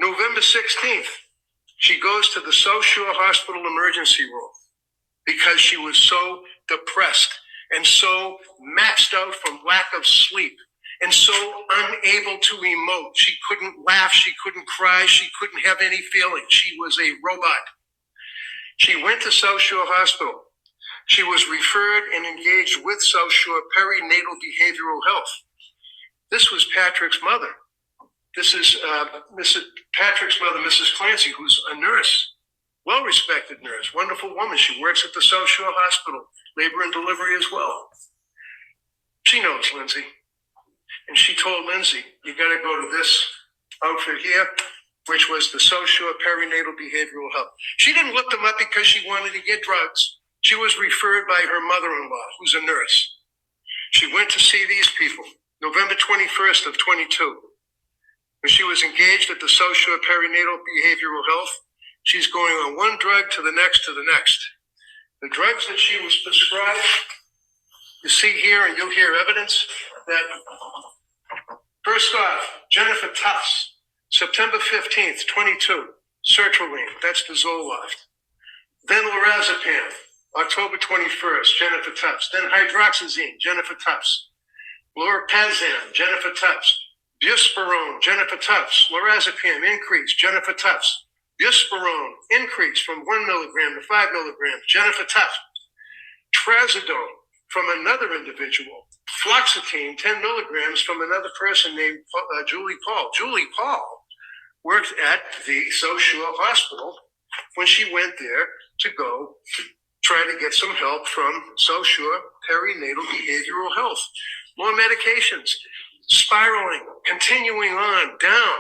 November 16th, she goes to the South Shore Hospital emergency room because she was so depressed and so maxed out from lack of sleep and so unable to emote. She couldn't laugh, she couldn't cry, she couldn't have any feeling. She was a robot. She went to South Shore Hospital. She was referred and engaged with South Shore Perinatal Behavioral Health. This was Patrick's mother. This is Patrick's mother, Mrs. Clancy, who's a nurse, well-respected nurse, wonderful woman. She works at the South Shore Hospital, labor and delivery as well. She knows Lindsay. And she told Lindsay, you got to go to this outfit here, which was the South Shore Perinatal Behavioral Health. She didn't look them up because she wanted to get drugs. She was referred by her mother-in-law, who's a nurse. She went to see these people, November 21st of 22. When she was engaged at the South Shore Perinatal Behavioral Health, she's going on one drug to the next to the next. The drugs that she was prescribed, you see here, and you'll hear evidence that, first off, Jennifer Tufts, September 15th, 22, sertraline, that's the Zoloft. Then lorazepam, October 21st, Jennifer Tufts. Then hydroxyzine, Jennifer Tufts. Lorpazan, Jennifer Tufts. Buspirone, Jennifer Tufts. Lorazepam, increase, Jennifer Tufts. Buspirone, increase from 1 milligram to 5 milligrams, Jennifer Tufts. Trazodone from another individual. Fluoxetine, 10 milligrams from another person named Julie Paul. Julie Paul worked at the South Shore Hospital when she went there to go to try to get some help from South Shore Perinatal Behavioral Health. More medications, spiraling, continuing on, down.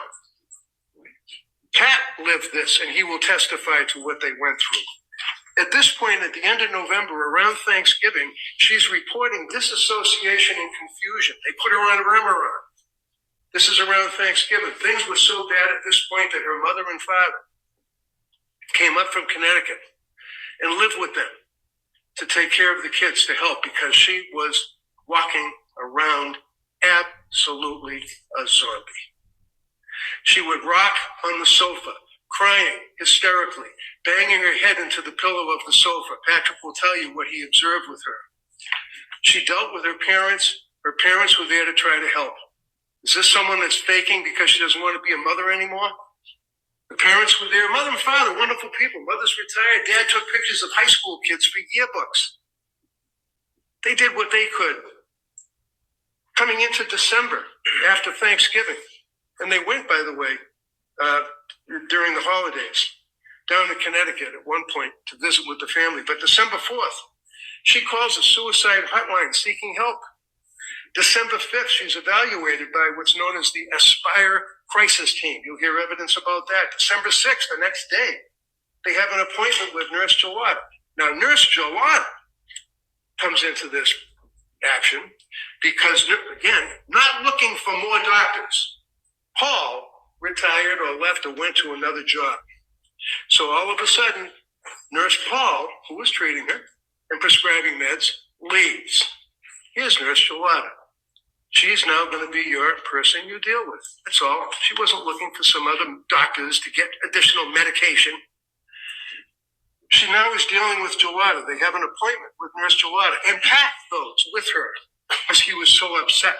Pat lived this, and he will testify to what they went through. At this point, at the end of November, around Thanksgiving, she's reporting disassociation and confusion. They put her on Remeron. This is around Thanksgiving. Things were so bad at this point that her mother and father came up from Connecticut and lived with them to take care of the kids, to help, because she was walking around absolutely a zombie. She would rock on the sofa, crying hysterically, banging her head into the pillow of the sofa. Patrick will tell you what he observed with her. She dealt with her parents. Her parents were there to try to help. Is this someone that's faking because she doesn't want to be a mother anymore? The parents were there. Mother and father, wonderful people. Mother's retired. Dad took pictures of high school kids for yearbooks. They did what they could. Coming into December, after Thanksgiving, and they went, by the way, during the holidays, down to Connecticut at one point to visit with the family. But December 4th, she calls a suicide hotline seeking help. December 5th, she's evaluated by what's known as the Aspire Crisis Team. You'll hear evidence about that. December 6th, the next day, they have an appointment with Nurse Gelada. Now, Nurse Gelada comes into this action because, again, not looking for more doctors. Paul retired or left or went to another job. So all of a sudden, Nurse Paul, who was treating her and prescribing meds, leaves. Here's Nurse Gelada. She's now going to be your person you deal with. That's all. She wasn't looking for some other doctors to get additional medication. She now is dealing with Gelada. They have an appointment with Nurse Gelada. And Pat goes with her because he was so upset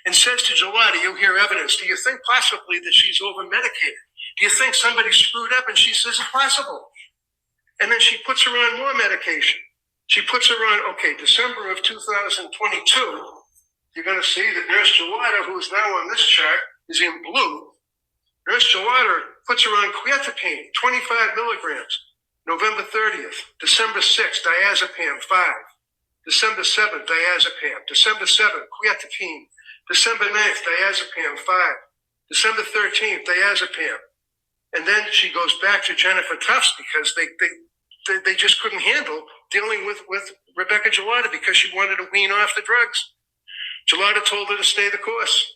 and says to Gelada, you'll hear evidence. Do you think possibly that she's over-medicated? Do you think somebody screwed up? And she says it's possible. And then she puts her on more medication. She puts her on, December of 2022, you're going to see that Nurse Gelada, who is now on this chart, is in blue. Nurse Gelada puts her on quetiapine, 25 milligrams, November 30th. December 6th, diazepam, 5. December 7th, diazepam. December 7th, quetiapine. December 9th, diazepam, 5. December 13th, diazepam. And then she goes back to Jennifer Tufts because they just couldn't handle dealing with Rebecca Gelada because she wanted to wean off the drugs. Gelada told her to stay the course.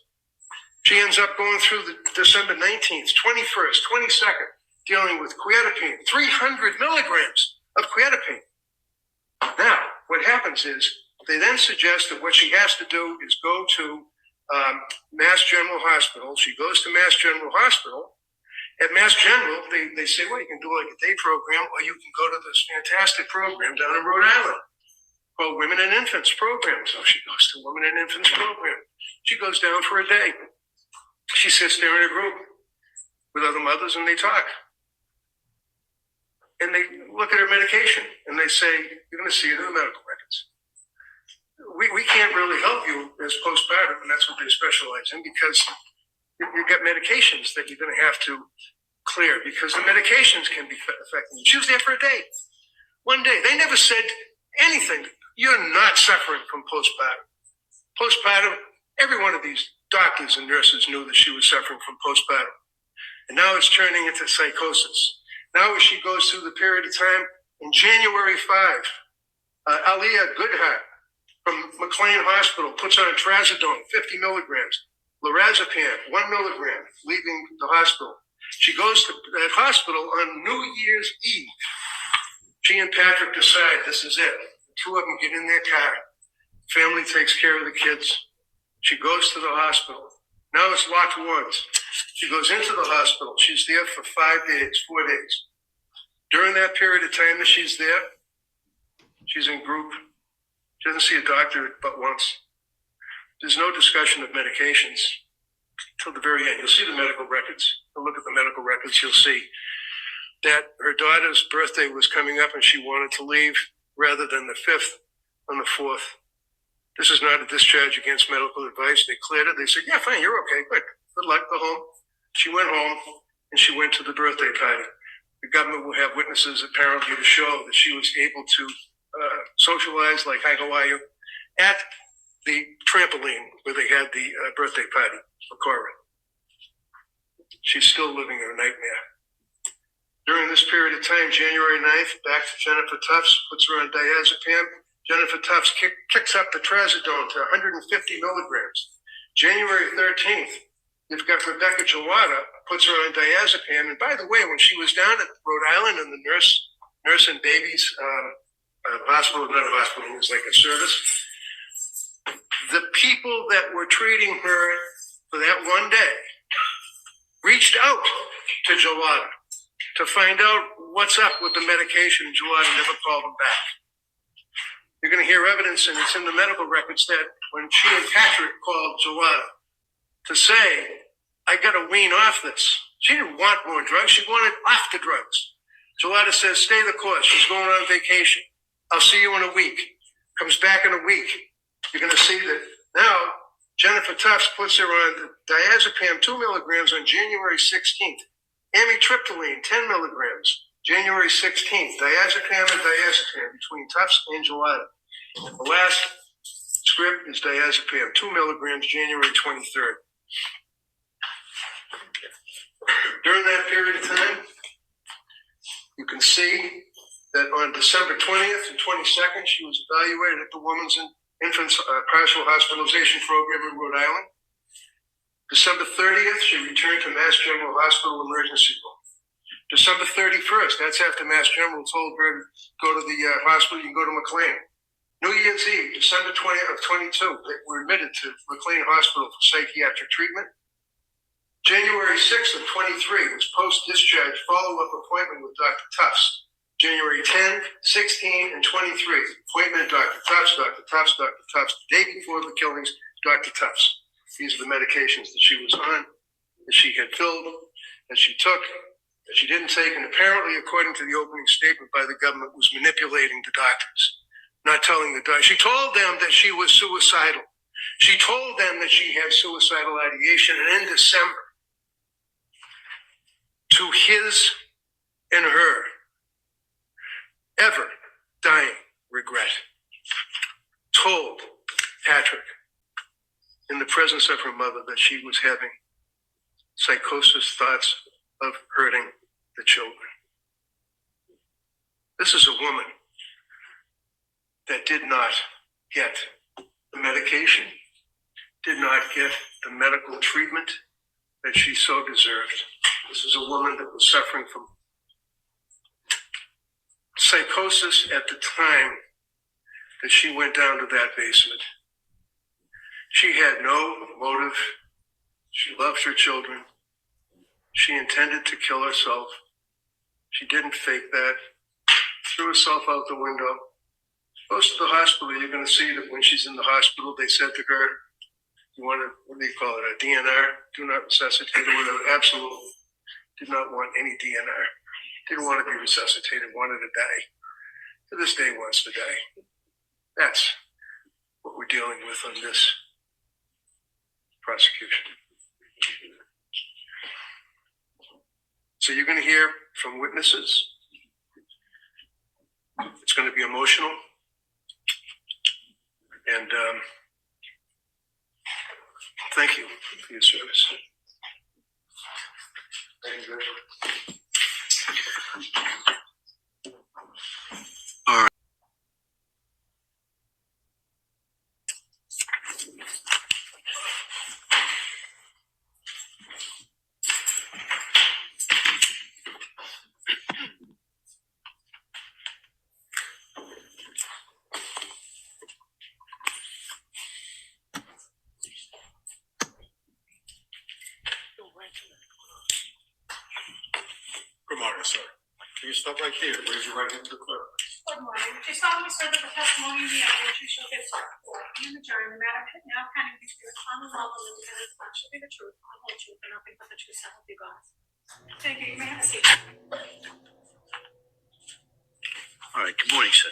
She ends up going through the December 19th, 21st, 22nd, dealing with quetiapine, 300 milligrams of quetiapine. Now, what happens is they then suggest that what she has to do is go to Mass General Hospital. She goes to Mass General Hospital. At Mass General, they say, well, you can do like a day program, or you can go to this fantastic program down in Rhode Island called Women and Infants Program. So she goes to Women and Infants Program. She goes down for a day. She sits there in a group with other mothers, and they talk. And they look at her medication, and they say, you're going to see it in the medical records. We can't really help you as postpartum, and that's what they specialize in, because you've got medications that you're going to have to clear, because the medications can be affecting you. She was there for a day. One day. They never said anything. You're not suffering from postpartum. Postpartum, every one of these doctors and nurses knew that she was suffering from postpartum. And now it's turning into psychosis. Now as she goes through the period of time, in January 5, Aliyah Goodhart from McLean Hospital puts on trazodone, 50 milligrams, lorazepam, 1 milligram, leaving the hospital. She goes to that hospital on New Year's Eve. She and Patrick decide this is it. The two of them get in their car. Family takes care of the kids. She goes to the hospital. Now it's locked wards. She goes into the hospital. She's there for 4 days. During that period of time that she's there, she's in group. She doesn't see a doctor but once. There's no discussion of medications till the very end. You'll see the medical records. You'll look at the medical records. You'll see that her daughter's birthday was coming up and she wanted to leave rather than the 5th on the 4th. This is not a discharge against medical advice. They cleared it. They said, yeah, fine, you're okay. Good luck, go home. She went home and she went to the birthday party. The government will have witnesses apparently to show that she was able to socialize, like, hi, how are you, at the trampoline where they had the birthday party for Cora. She's still living her nightmare. During this period of time, January 9th, back to Jennifer Tufts, puts her on diazepam. Jennifer Tufts kicks up the trazodone to 150 milligrams. January 13th, you've got Rebecca Jawada, puts her on diazepam. And by the way, when she was down at Rhode Island in the nurse and babies hospital, not a hospital, it was like a service, the people that were treating her for that one day reached out to Jawada to find out what's up with the medication, and Jawada never called them back. You're going to hear evidence, and it's in the medical records, that when she and Patrick called Jawada to say, I got to wean off this. She didn't want more drugs. She wanted off the drugs. Jawada says, stay the course. She's going on vacation. I'll see you in a week. Comes back in a week. You're going to see that now Jennifer Tufts puts her on diazepam 2 milligrams on January 16th. Amitriptyline 10 milligrams, January 16th. Diazepam and diazepam between Tufts and Jawada. The last script is diazepam 2 milligrams, January 23rd. During that period of time, you can see that on December 20th and 22nd, she was evaluated at the Women's and Infants Partial Hospitalization Program in Rhode Island. December 30th, she returned to Mass General Hospital emergency room. December 31st, that's after Mass General told her to go to the hospital, you can go to McLean. New Year's Eve, December 20th of 22, they were admitted to McLean Hospital for psychiatric treatment. January 6th of 23 was post-discharge follow-up appointment with Dr. Tufts. January 10, 16, and 23, appointment Dr. Tufts, Dr. Tufts, Dr. Tufts. The day before the killings, Dr. Tufts. These are the medications that she was on, that she had filled, that she took, that she didn't take, and apparently, according to the opening statement by the government, was manipulating the doctors, not telling the doctors. She told them that she was suicidal. She told them that she had suicidal ideation, and in December, to his and her ever dying regret, told Patrick in the presence of her mother that she was having psychosis thoughts of hurting the children. This is a woman that did not get the medication, did not get the medical treatment that she so deserved. This is a woman that was suffering from psychosis at the time that she went down to that basement. She had no motive. She loved her children. She intended to kill herself. She didn't fake that. Threw herself out the window. Goes to the hospital. You're going to see that when she's in the hospital, they said to her, you want to, what do you call it, a DNR? Do not resuscitate her. Absolutely did not want any DNR. Didn't want to be resuscitated, wanted to die. To this day wants to die. That's what we're dealing with on this prosecution. So you're going to hear from witnesses. It's going to be emotional. And thank you for your service. Thank you. All right. stop right there. Raise your right hand to the clerk. Good morning. Do you solemnly swear that the testimony in the evidence you shall give before you and the jury, the matter now pending before the Commonwealth of the defendant's court shall be the truth, the whole truth, and nothing but the truth, so help you God? Thank you. You may have a seat. All right, good morning, sir.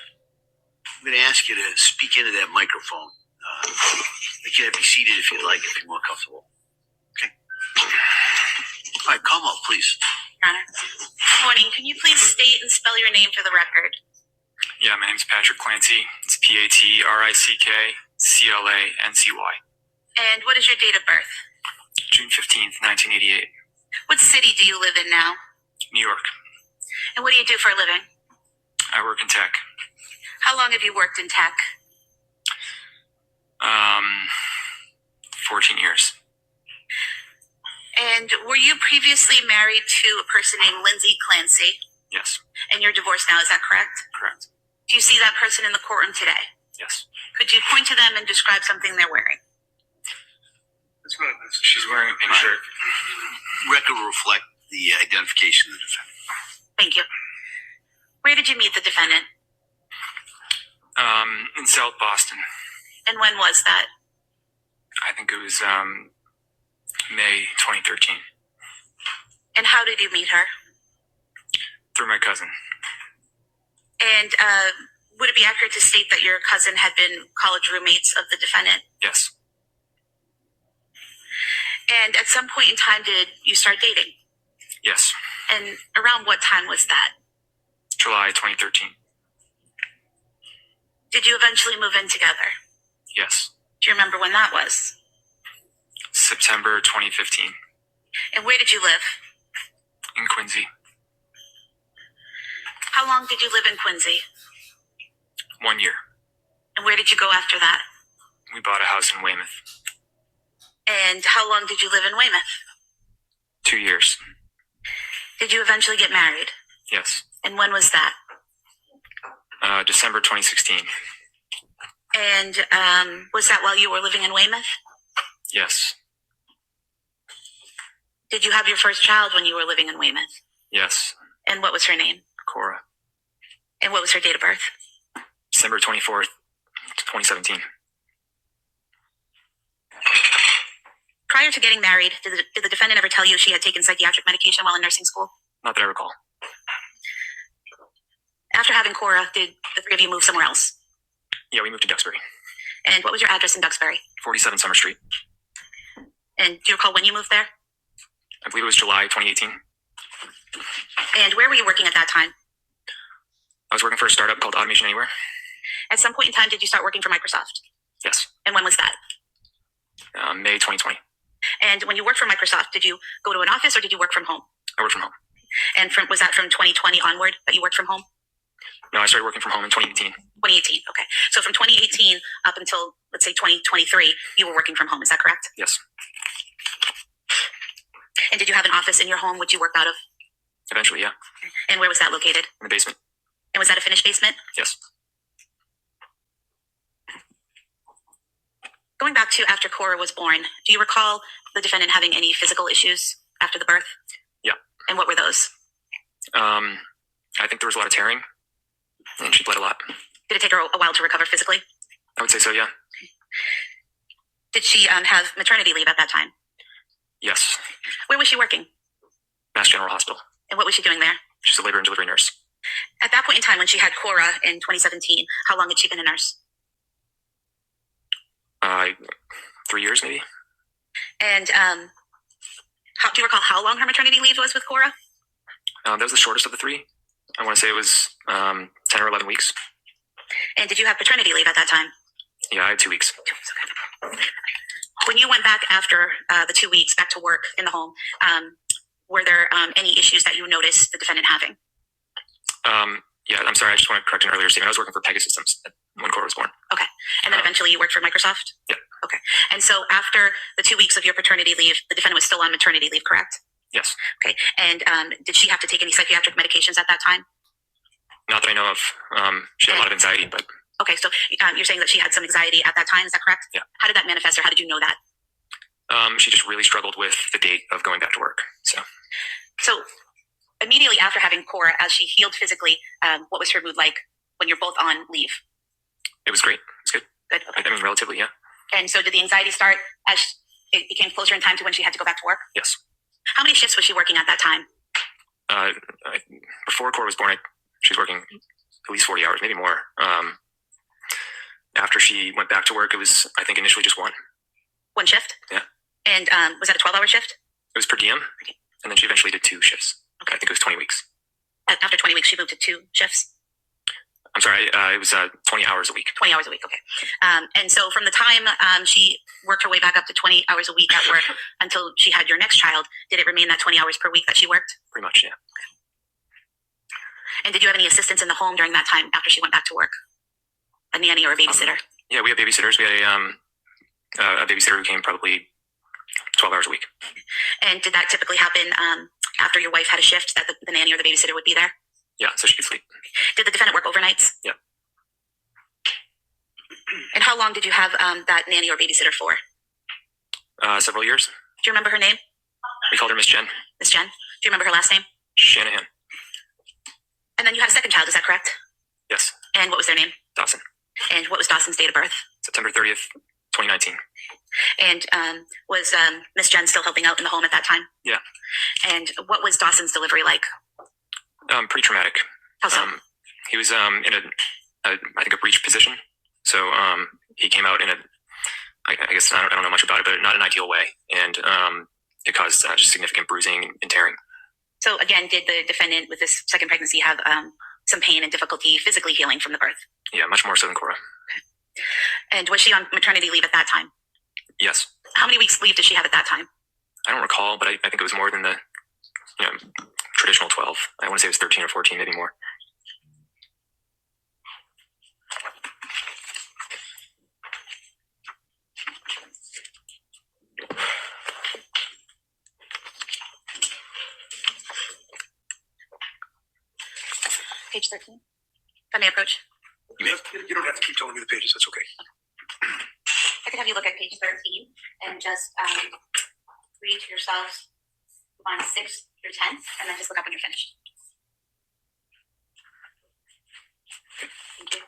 I'm going to ask you to speak into that microphone. You can be seated if you'd like, if you're more comfortable. Okay. All right, come up, please. Your Honor. Good morning. Can you please state and spell your name for the record? Yeah, my name's Patrick Clancy. It's PATRICKCLANCY. And what is your date of birth? June 15th, 1988. What city do you live in now? New York. And what do you do for a living? I work in tech. How long have you worked in tech? 14 years. And were you previously married to a person named Lindsay Clancy? Yes, And you're divorced now, is that correct? correct. Do you see that person in the courtroom today? Yes. Could you point to them and describe something they're wearing? It's not necessary. She's wearing a pink shirt. Record will reflect the identification of the defendant. Thank you. Where did you meet the defendant? In South Boston. And when was that? I think it was May 2013. And how did you meet her? Through my cousin. And would it be accurate to state that your cousin had been college roommates of the defendant? Yes. And at some point in time, did you start dating? Yes. And around what time was that? July 2013. Did you eventually move in together? Yes. Do you remember when that was? September 2015. And where did you live? In Quincy. How long did you live in Quincy? 1 year. And where did you go after that? We bought a house in Weymouth. And how long did you live in Weymouth? 2 years. Did you eventually get married? Yes. And when was that? December 2016. And was that while you were living in Weymouth? Yes. Did you have your first child when you were living in Weymouth? Yes. And what was her name? Cora. And what was her date of birth? December 24th, 2017. Prior to getting married, did the defendant ever tell you she had taken psychiatric medication while in nursing school? Not that I recall. After having Cora, did the three of you move somewhere else? Yeah, we moved to Duxbury. And what was your address in Duxbury? 47 Summer Street. And do you recall when you moved there? I believe it was July 2018. And where were you working at that time? I was working for a startup called Automation Anywhere. At some point in time, did you start working for Microsoft? Yes. And when was that? May 2020. And when you worked for Microsoft, did you go to an office or did you work from home? I worked from home. And was that from 2020 onward that you worked from home? No, I started working from home in 2018. 2018, okay. So from 2018 up until, let's say, 2023, you were working from home, is that correct? Yes. And did you have an office in your home which you worked out of? Eventually, yeah. And where was that located? In the basement. And was that a finished basement? Yes. Going back to after Cora was born, do you recall the defendant having any physical issues after the birth? Yeah. And what were those? I think there was a lot of tearing, and she bled a lot. Did it take her a while to recover physically? I would say so, yeah. Did she have maternity leave at that time? Yes. Where was she working? Mass General Hospital. And what was she doing there? She's a labor and delivery nurse. At that point in time when she had Cora in 2017, how long had she been a nurse? 3 years, maybe. And do you recall how long her maternity leave was with Cora? That was the shortest of the three. I want to say it was 10 or 11 weeks. And did you have paternity leave at that time? Yeah, I had 2 weeks. 2 weeks, okay. When you went back after the 2 weeks back to work in the home, were there any issues that you noticed the defendant having? Yeah, I'm sorry. I just want to correct an earlier statement. I was working for Pegasus Systems when Cora was born. Okay. And then eventually you worked for Microsoft? Yeah. Okay. And so after the 2 weeks of your paternity leave, the defendant was still on maternity leave, correct? Yes. Okay. And did she have to take any psychiatric medications at that time? Not that I know of. She had a lot of anxiety, but Okay. So you're saying that she had some anxiety at that time. Is that correct? Yeah. How did that manifest, or how did you know that? she just really struggled with the date of going back to work. So So immediately after having Cora, as she healed physically, what was her mood like when you're both on leave? It was great. It's good. Good. Okay. I mean, relatively, yeah. And so did the anxiety start as it became closer in time to when she had to go back to work? Yes. How many shifts was she working at that time? Before Cora was born, she was working at least 40 hours, maybe more. After she went back to work, it was, I think, initially just one. One shift? Yeah. And was that a 12-hour shift? It was per diem, and then she eventually did 2 shifts. Okay. I think it was 20 weeks. After 20 weeks, she moved to 2 shifts? I'm sorry, it was 20 hours a week. 20 hours a week, okay. And so from the time she worked her way back up to 20 hours a week at work until she had your next child, did it remain that 20 hours per week that she worked? Pretty much, yeah. Okay. And did you have any assistance in the home during that time after she went back to work? A nanny or a babysitter? Yeah, we had babysitters. We had a babysitter who came probably 12 hours a week. And did that typically happen after your wife had a shift that the nanny or the babysitter would be there? Yeah, so she could sleep. Did the defendant work overnights? Yeah. And how long did you have that nanny or babysitter for? Several years. Do you remember her name? We called her Miss Jen. Miss Jen? Do you remember her last name? Shanahan. And then you had a second child, is that correct? Yes. And what was their name? Dawson. And what was Dawson's date of birth? September 30th, 2019. And was Miss Jen still helping out in the home at that time? Yeah. And what was Dawson's delivery like? Pretty traumatic. How so? He was in I think a breech position. So he came out in I guess I don't know much about it, but not an ideal way, and it caused just significant bruising and tearing. So again, did the defendant with this second pregnancy have some pain and difficulty physically healing from the birth? Yeah, much more so than Cora. Okay. And was she on maternity leave at that time? Yes. How many weeks leave did she have at that time? I don't recall, but I think it was more than the traditional 12. I want to say it was 13 or 14, maybe more. Page 13. If I may approach. You don't have to keep telling me the pages. That's okay. I could have you look at page 13 and just read to yourselves lines 6 through 10, and then just look up when you're finished. Thank you.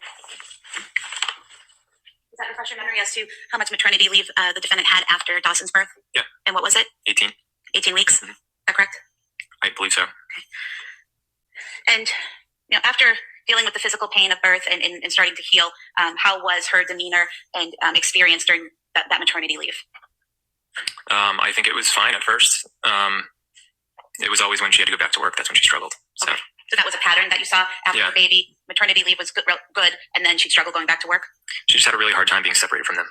Does that refresh your memory as to how much maternity leave the defendant had after Dawson's birth? Yeah. And what was it? 18. 18 weeks? Mm-hmm. Is that correct? I believe so. Okay. And after dealing with the physical pain of birth and starting to heal, how was her demeanor and experience during that maternity leave? I think it was fine at first. It was always when she had to go back to work, that's when she struggled. So, okay. So that was a pattern that you saw after the baby. Maternity leave was good, and then she struggled going back to work? She just had a really hard time being separated from them.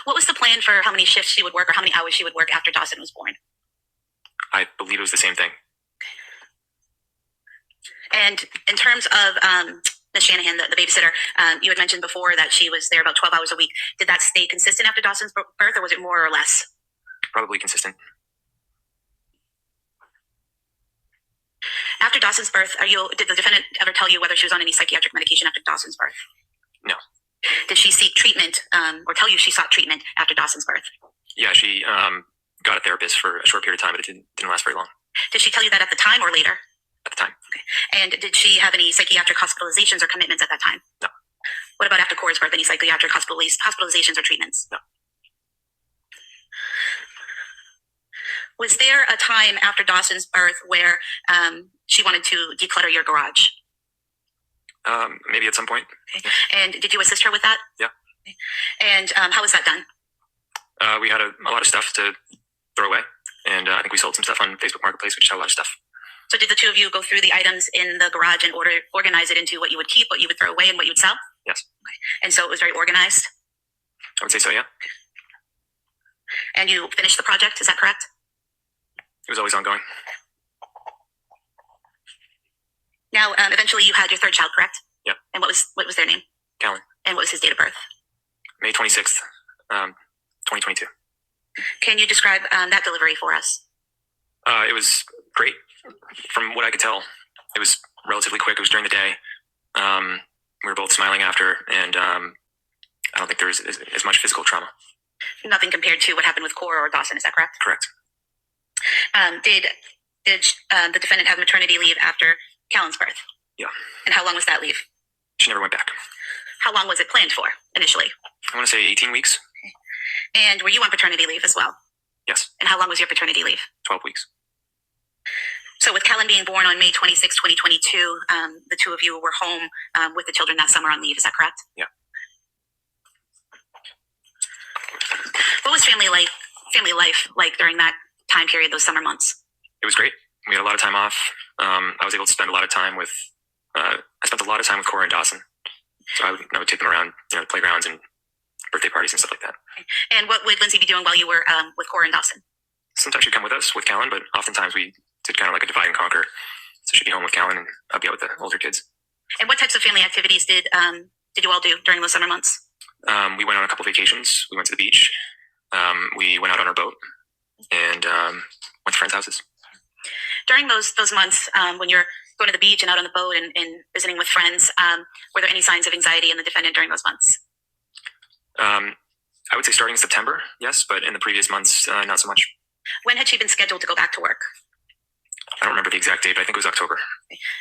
What was the plan for how many shifts she would work or how many hours she would work after Dawson was born? I believe it was the same thing. And in terms of Ms. Shanahan, the babysitter, you had mentioned before that she was there about 12 hours a week. Did that stay consistent after Dawson's birth, or was it more or less? Probably consistent. After Dawson's birth, did the defendant ever tell you whether she was on any psychiatric medication after Dawson's birth? No. Did she seek treatment or tell you she sought treatment after Dawson's birth? Yeah, she got a therapist for a short period of time, but it didn't last very long. Did she tell you that at the time or later? At the time. Okay. And did she have any psychiatric hospitalizations or commitments at that time? No. What about after Cora's birth? Any psychiatric hospitalizations or treatments? No. Was there a time after Dawson's birth where she wanted to declutter your garage? Maybe at some point. Okay. And did you assist her with that? Yeah. Okay. And how was that done? We had a lot of stuff to throw away, and I think we sold some stuff on Facebook Marketplace. We just had a lot of stuff. So did the two of you go through the items in the garage and organize it into what you would keep, what you would throw away, and what you would sell? Yes. Okay. And so it was very organized? I would say so, yeah. Okay. And you finished the project, is that correct? It was always ongoing. Now, eventually you had your third child, correct? Yeah. And what was their name? Callan. And what was his date of birth? May 26th, 2022. Can you describe that delivery for us? It was great. From what I could tell, it was relatively quick. It was during the day. We were both smiling after, and I don't think there was as much physical trauma. Nothing compared to what happened with Cora or Dawson, is that correct? Correct. Did Did the defendant have maternity leave after Callan's birth? Yeah. And how long was that leave? She never went back. How long was it planned for initially? I want to say 18 weeks. And were you on paternity leave as well? Yes. And how long was your paternity leave? 12 weeks. So with Callan being born on May 26, 2022, the two of you were home with the children that summer on leave. Is that correct? Yeah. What was family life like during that time period, those summer months? It was great. We had a lot of time off. I was able to spend a lot of time with, I spent a lot of time with Cora and Dawson. So I would take them around, playgrounds and birthday parties and stuff like that. And what would Lindsay be doing while you were with Cora and Dawson? Sometimes she'd come with us with Callan, but oftentimes we did kind of like a divide and conquer. So she'd be home with Callan and I'd be out with the older kids. And what types of family activities did you all do during those summer months? We went on a couple vacations. We went to the beach. We went out on our boat and went to friends' houses. During those months, when you're going to the beach and out on the boat and visiting with friends, were there any signs of anxiety in the defendant during those months? I would say starting in September, yes, but in the previous months, not so much. When had she been scheduled to go back to work? I don't remember the exact date, but I think it was October.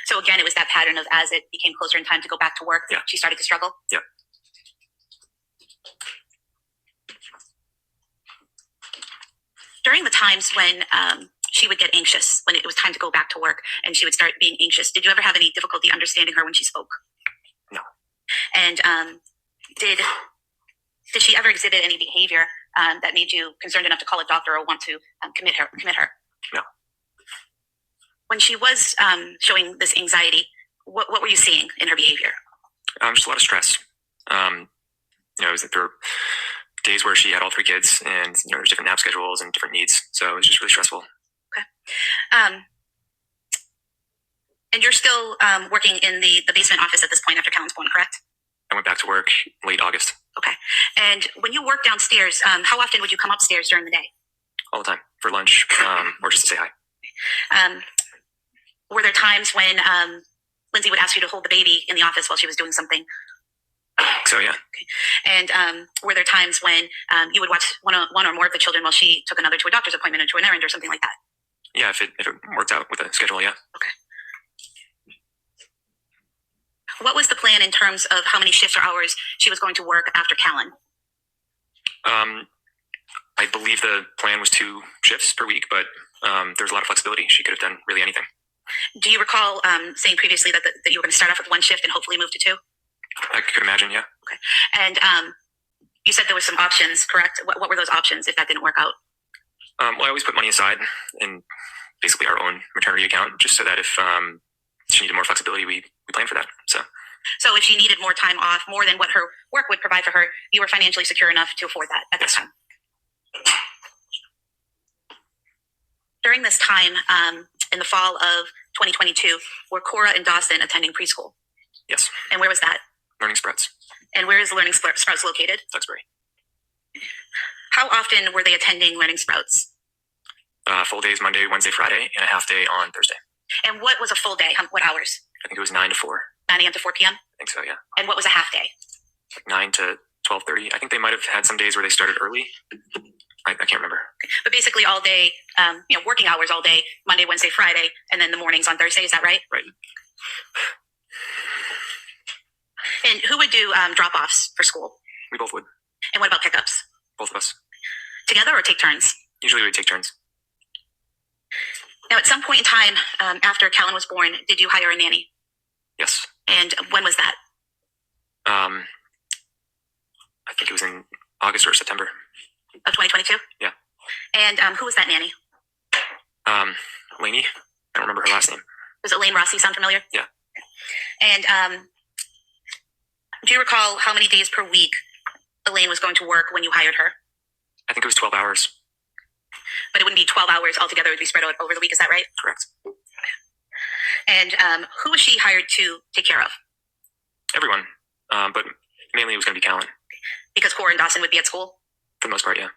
So again, it was that pattern of as it became closer in time to go back to work, Yeah. She started to struggle? Yeah. During the times when she would get anxious, when it was time to go back to work and she would start being anxious, did you ever have any difficulty understanding her when she spoke? No. And did she ever exhibit any behavior that made you concerned enough to call a doctor or want to commit her? No. When she was showing this anxiety, what were you seeing in her behavior? Just a lot of stress. It was that there were days where she had all three kids and there's different nap schedules and different needs. So it was just really stressful. And you're still working in the basement office at this point after Callan's born, correct? I went back to work late August. Okay. And when you work downstairs, how often would you come upstairs during the day? All the time for lunch or just to say hi. Were there times when Lindsay would ask you to hold the baby in the office while she was doing something? So yeah. Okay. And were there times when you would watch one or more of the children while she took another to a doctor's appointment or to an errand or something like that? Yeah, if it worked out with the schedule, yeah. Okay. What was the plan in terms of how many shifts or hours she was going to work after Callan? I believe the plan was 2 shifts per week, but there's a lot of flexibility. She could have done really anything. Do you recall saying previously that you were going to start off with 1 shift and hopefully move to 2? I could imagine, yeah. Okay. And you said there were some options, correct? What were those options if that didn't work out? Well, I always put money aside in basically our own maternity account, just so that if she needed more flexibility, we planned for that. So if she needed more time off, more than what her work would provide for her, you were financially secure enough to afford that at this time. During this time, in the fall of 2022, were Cora and Dawson attending preschool? Yes. And where was that? Learning Sprouts. And where is Learning Sprouts located? Duxbury. How often were they attending Learning Sprouts? Full days Monday, Wednesday, Friday, and a half day on Thursday. And what was a full day? What hours? I think it was 9 to 4. 9 a.m. to 4 p.m.? I think so, yeah. And what was a half day? Like 9 to 12:30. I think they might have had some days where they started early. I can't remember. Okay. But basically all day, working hours all day, Monday, Wednesday, Friday, and then the mornings on Thursday. Is that right? Right. And who would do drop-offs for school? We both would. And what about pickups? Both of us. Together or take turns? Usually we would take turns. Now, at some point in time after Callan was born, did you hire a nanny? Yes. And when was that? I think it was in August or September. Of 2022? Yeah. And who was that nanny? Lainey. I don't remember her last name. Does Elaine Rossi sound familiar? Yeah. And do you recall how many days per week Elaine was going to work when you hired her? I think it was 12 hours. But it wouldn't be 12 hours altogether. It would be spread out over the week. Is that right? Correct. And who was she hired to take care of? Everyone. But mainly it was going to be Callan. Because Cora and Dawson would be at school? For the most part, yeah.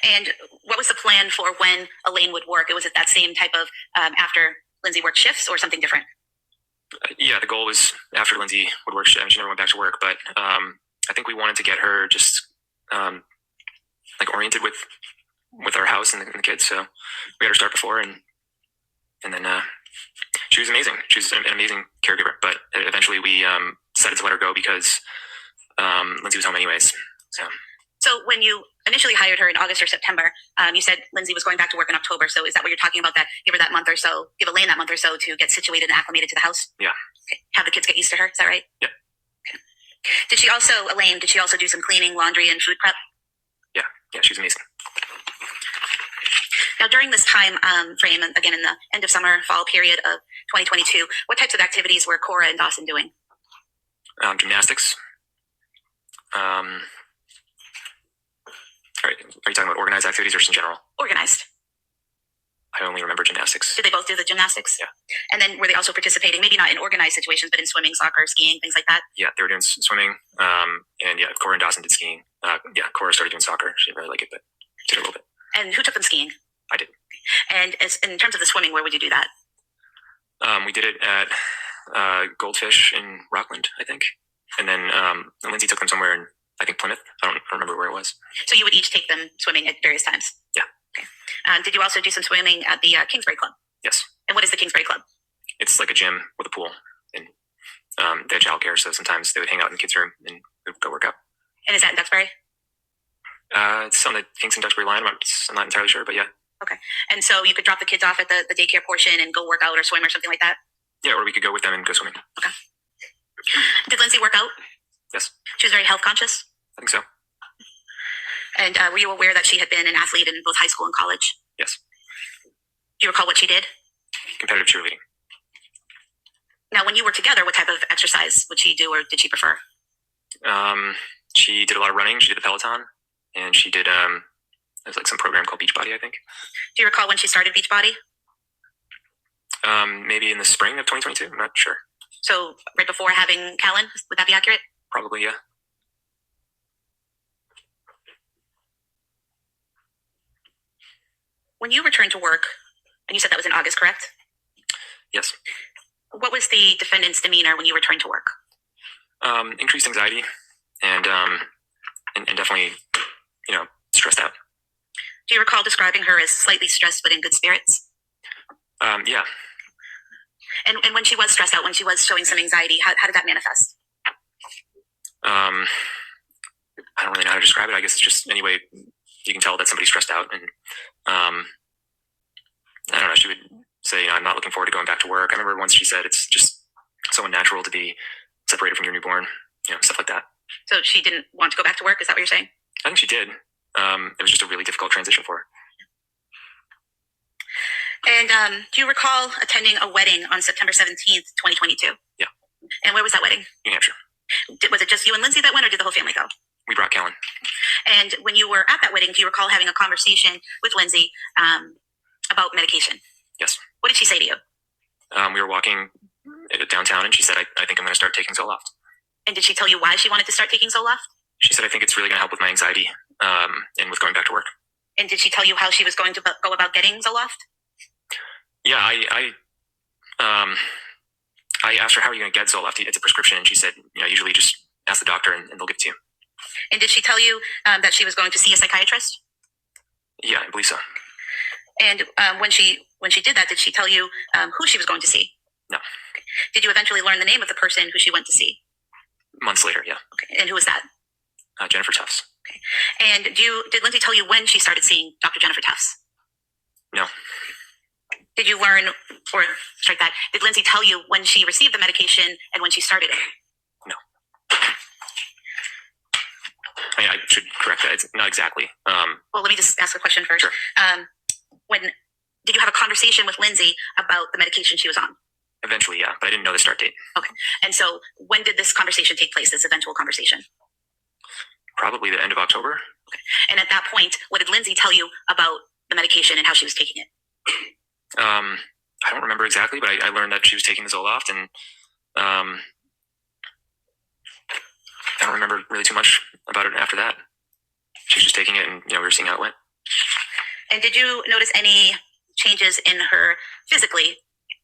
And what was the plan for when Elaine would work? Was it that same type of after Lindsay worked shifts or something different? Yeah, the goal was after Lindsay would work shifts. She never went back to work, but I think we wanted to get her just oriented with our house and the kids. So we had her start before, and And then she was amazing. She was an amazing caregiver. But eventually we decided to let her go because Lindsay was home anyways. So when you initially hired her in August or September, you said Lindsay was going back to work in October. So is that what you're talking about? That give her that month or so, give Elaine that month or so to get situated and acclimated to the house? Yeah. Okay. Have the kids get used to her. Is that right? Yep. Okay. Did she also do some cleaning, laundry, and food prep? Yeah, she's amazing. Now, during this time frame, and again in the end of summer, fall period of 2022, what types of activities were Cora and Dawson doing? Gymnastics. Are you talking about organized activities or just in general? Organized. I only remember gymnastics. Did they both do the gymnastics? Yeah. And then were they also participating, maybe not in organized situations, but in swimming, soccer, skiing, things like that? Yeah, they were doing swimming. And yeah, Cora and Dawson did skiing. Cora started doing soccer. She didn't really like it, but did a little bit. And who took them skiing? I did. And in terms of the swimming, where would you do that? We did it at Goldfish in Rockland, I think. And then Lindsay took them somewhere in, I think, Plymouth. I don't remember where it was. So you would each take them swimming at various times? Yeah. Okay. Did you also do some swimming at the Kingsbury Club? Yes. And what is the Kingsbury Club? It's like a gym with a pool. And they had childcare, so sometimes they would hang out in the kids' room and go work out. And is that in Duxbury? It's on the Kingston Duxbury line. I'm not entirely sure, but yeah. Okay. And so you could drop the kids off at the daycare portion and go work out or swim or something like that? Yeah, or we could go with them and go swimming. Okay. Did Lindsay work out? Yes. She was very health conscious? I think so. And were you aware that she had been an athlete in both high school and college? Yes. Do you recall what she did? Competitive cheerleading. Now, when you were together, what type of exercise would she do or did she prefer? She did a lot of running. She did the Peloton. And she did, there's like some program called Beachbody, I think. Do you recall when she started Beachbody? Maybe in the spring of 2022. I'm not sure. So right before having Callan, would that be accurate? Probably, yeah. When you returned to work, and you said that was in August, correct? Yes. What was the defendant's demeanor when you returned to work? Increased anxiety and definitely, stressed out. Do you recall describing her as slightly stressed but in good spirits? Yeah. And when she was stressed out, when she was showing some anxiety, how did that manifest? I don't really know how to describe it. I guess it's just any way you can tell that somebody's stressed out. And I don't know, she would say, I'm not looking forward to going back to work. I remember once she said it's just so unnatural to be separated from your newborn, stuff like that. So she didn't want to go back to work? Is that what you're saying? I think she did. It was just a really difficult transition for her. And do you recall attending a wedding on September 17th, 2022? Yeah. And where was that wedding? New Hampshire. Was it just you and Lindsay that went, or did the whole family go? We brought Callan. And when you were at that wedding, do you recall having a conversation with Lindsay about medication? Yes. What did she say to you? We were walking downtown, and she said, I think I'm going to start taking Zoloft. And did she tell you why she wanted to start taking Zoloft? She said, I think it's really going to help with my anxiety and with going back to work. And did she tell you how she was going to go about getting Zoloft? Yeah, I asked her, how are you going to get Zoloft? It's a prescription. And she said, usually just ask the doctor and they'll give it to you. And did she tell you that she was going to see a psychiatrist? Yeah, I believe so. And when she did that, did she tell you who she was going to see? No. Okay. Did you eventually learn the name of the person who she went to see? Months later, yeah. Okay. And who was that? Jennifer Tufts. Okay. And did Lindsay tell you when she started seeing Dr. Jennifer Tufts? No. Did you learn, or strike that, did Lindsay tell you when she received the medication and when she started it? No. I should correct that. It's not exactly. Well, let me just ask a question first. Sure. Did you have a conversation with Lindsay about the medication she was on? Eventually, yeah, but I didn't know the start date. Okay. And so when did this conversation take place, this eventual conversation? Probably the end of October. Okay. And at that point, what did Lindsay tell you about the medication and how she was taking it? I don't remember exactly, but I learned that she was taking the Zoloft, and I don't remember really too much about it after that. She was just taking it, and we were seeing how it went. And did you notice any changes in her physically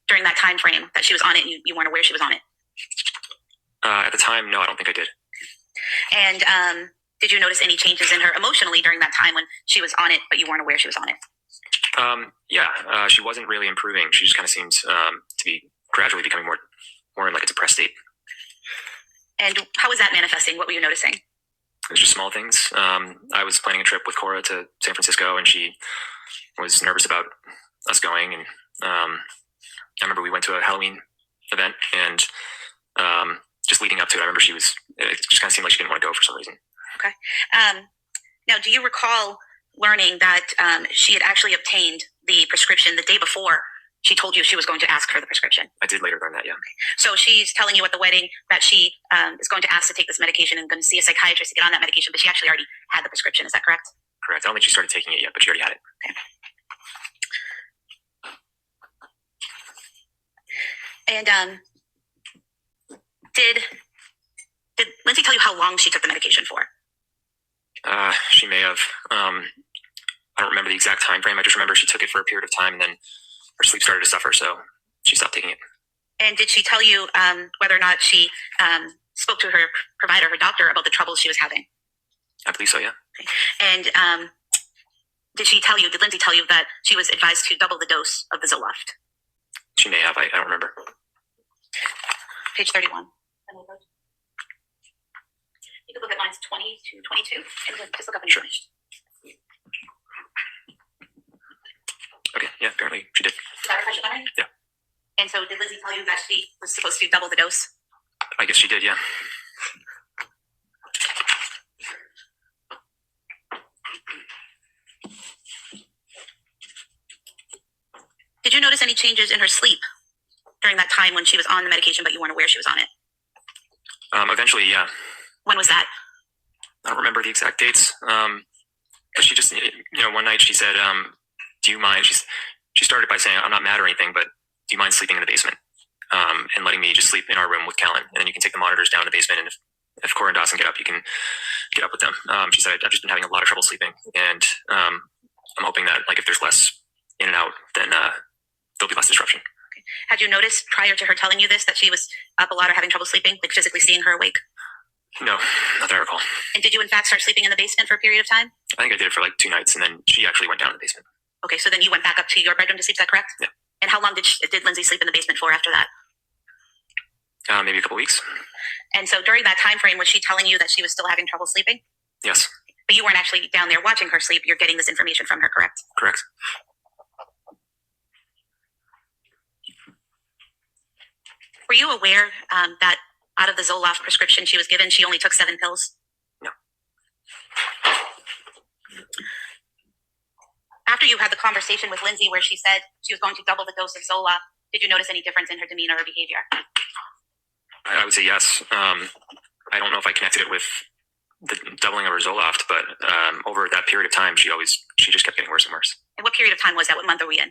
during that time frame that she was on it and you weren't aware she was on it? At the time, no, I don't think I did. And did you notice any changes in her emotionally during that time when she was on it, but you weren't aware she was on it? She wasn't really improving. She just kind of seemed to be gradually becoming more in like a depressed state. And how was that manifesting? What were you noticing? It was just small things. I was planning a trip with Cora to San Francisco, and she was nervous about us going. And I remember we went to a Halloween event, and just leading up to it, I remember it just kind of seemed like she didn't want to go for some reason. Okay. Now, do you recall learning that she had actually obtained the prescription the day before she told you she was going to ask for the prescription? I did later learn that, yeah. So she's telling you at the wedding that she is going to ask to take this medication and going to see a psychiatrist to get on that medication, but she actually already had the prescription. Is that correct? Correct. I don't think she started taking it yet, but she already had it. Okay. And did Lindsay tell you how long she took the medication for? She may have. I don't remember the exact time frame. I just remember she took it for a period of time, and then her sleep started to suffer, so she stopped taking it. And did she tell you whether or not she spoke to her provider, her doctor, about the troubles she was having? I believe so, yeah. Okay. And did Lindsay tell you that she was advised to double the dose of the Zoloft? She may have. I don't remember. Page 31. You could look at lines 20 to 22 and just look up when you're finished. Okay, yeah, apparently she did. Is that refresh your memory? Yeah. And so did Lindsay tell you that she was supposed to double the dose? I guess she did, yeah. Did you notice any changes in her sleep during that time when she was on the medication but you weren't aware she was on it? Eventually, yeah. When was that? I don't remember the exact dates. But she just, one night she said, do you mind? She started by saying, I'm not mad or anything, but do you mind sleeping in the basement? And letting me just sleep in our room with Callan. And then you can take the monitors down in the basement. And if Cora doesn't get up, you can get up with them. She said, I've just been having a lot of trouble sleeping. And I'm hoping that like if there's less in and out, then there'll be less disruption. Okay. Had you noticed prior to her telling you this that she was up a lot or having trouble sleeping, like physically seeing her awake? No, not that I recall. And did you in fact start sleeping in the basement for a period of time? I think I did it for like 2 nights, and then she actually went down to the basement. Okay, so then you went back up to your bedroom to sleep, is that correct? Yeah. And how long did Lindsay sleep in the basement for after that? Maybe a couple weeks. And so during that time frame, was she telling you that she was still having trouble sleeping? Yes. But you weren't actually down there watching her sleep. You're getting this information from her, correct? Correct. Were you aware that out of the Zoloft prescription she was given, she only took 7 pills? No. After you had the conversation with Lindsay where she said she was going to double the dose of Zoloft, did you notice any difference in her demeanor or behavior? I would say yes. I don't know if I connected it with the doubling of her Zoloft, but over that period of time, she just kept getting worse and worse. And what period of time was that? What month are we in?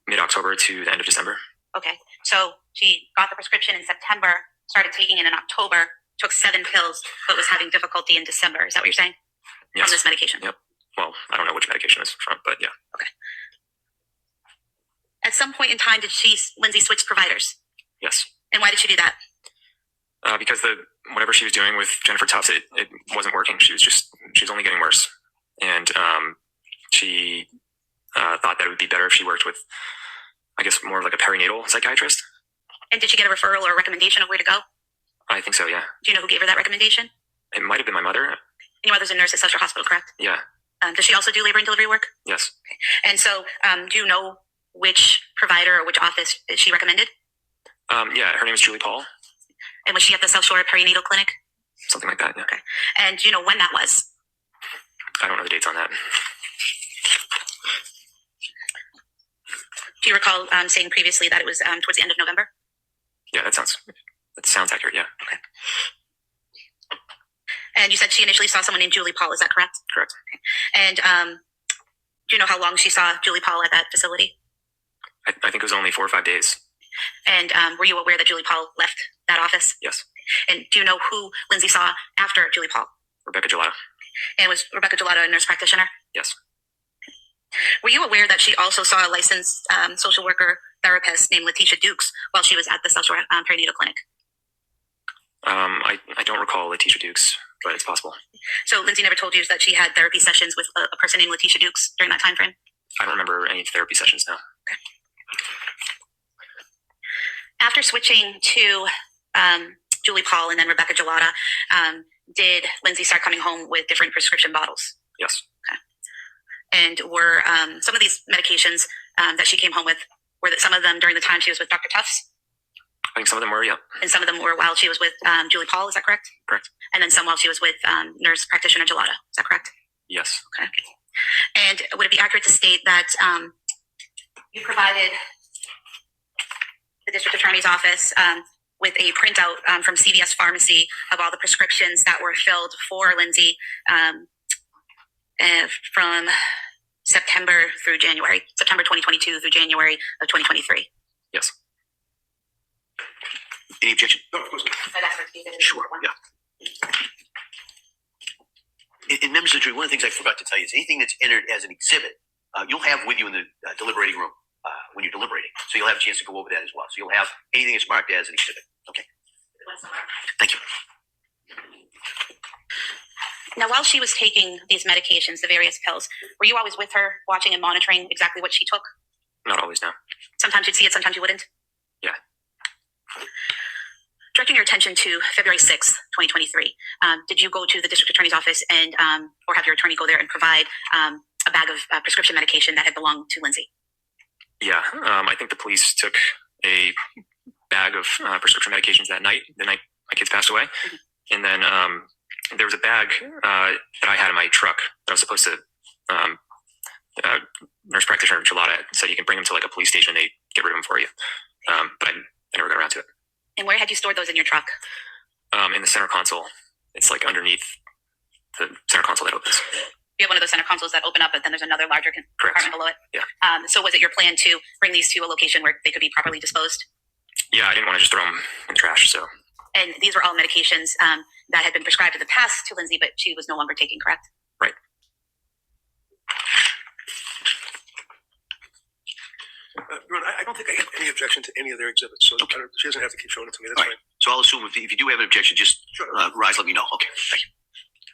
Mid-October to the end of December. Okay, so she got the prescription in September, started taking it in October, took 7 pills, but was having difficulty in December. Is that what you're saying? Yes. From this medication? Yep. Well, I don't know which medication it's from, but yeah. Okay. At some point in time, did Lindsay switch providers? Yes. And why did she do that? Because whatever she was doing with Jennifer Tufts, it wasn't working. She was only getting worse. And she thought that it would be better if she worked with, I guess, more of like a perinatal psychiatrist. And did she get a referral or a recommendation of where to go? I think so, yeah. Do you know who gave her that recommendation? It might have been my mother. And your mother's a nurse at South Shore Hospital, correct? Yeah. Does she also do labor and delivery work? Yes. Okay. And so do you know which provider or which office she recommended? Yeah, her name is Julie Paul. And was she at the South Shore Perinatal Clinic? Something like that, yeah. Okay. And do you know when that was? I don't know the dates on that. Do you recall saying previously that it was towards the end of November? Yeah, that sounds accurate, yeah. Okay. And you said she initially saw someone named Julie Paul, is that correct? Correct. Okay. And do you know how long she saw Julie Paul at that facility? I think it was only 4 or 5 days. And were you aware that Julie Paul left that office? Yes. And do you know who Lindsay saw after Julie Paul? Rebecca Gelato. And was Rebecca Gelato a nurse practitioner? Yes. Were you aware that she also saw a licensed social worker therapist named Letitia Dukes while she was at the South Shore Perinatal Clinic? I don't recall Letitia Dukes, but it's possible. So Lindsay never told you that she had therapy sessions with a person named Letitia Dukes during that time frame? I don't remember any therapy sessions now. After switching to Julie Paul and then Rebecca Gelada, did Lindsay start coming home with different prescription bottles? Yes. And were some of these medications that she came home with, were that some of them during the time she was with Dr. Tufts? I think some of them were, yeah. And some of them were while she was with Julie Paul, is that correct? Correct. And then some while she was with nurse practitioner Gelada, is that correct? Yes. Okay. And would it be accurate to state that you provided the district attorney's office with a printout from CVS Pharmacy of all the prescriptions that were filled for Lindsay from September 2022 through January of 2023? Yes. Any objection? No, of course not. Sure, yeah. And members of the jury, one of the things I forgot to tell you is anything that's entered as an exhibit, you'll have with you in the deliberating room when you're deliberating. So you'll have a chance to go over that as well. So you'll have anything that's marked as an exhibit. Okay. Thank you. Now, while she was taking these medications, the various pills, were you always with her, watching and monitoring exactly what she took? Not always, no. Sometimes you'd see it, sometimes you wouldn't? Yeah. Directing your attention to February 6th, 2023, did you go to the district attorney's office and or have your attorney go there and provide a bag of prescription medication that had belonged to Lindsay? Yeah. I think the police took a bag of prescription medications that night, the night my kids passed away. Mm-hmm. And then there was a bag that I had in my truck that I was supposed to, nurse practitioner Gelada said you can bring them to like a police station and they get rid of them for you. But I never got around to it. And where had you stored those in your truck? In the center console. It's like underneath the center console that opens. You have one of those center consoles that open up, but then there's another larger compartment below it? Yeah. So was it your plan to bring these to a location where they could be properly disposed? Yeah, I didn't want to just throw them in the trash, so. And these were all medications that had been prescribed in the past to Lindsay, but she was no longer taking, correct? Right. Ron, I don't think I have any objection to any of their exhibits, so she doesn't have to keep showing it to me. That's All fine. right. So I'll assume if you do have an objection, just rise, let me know. Okay, thank you.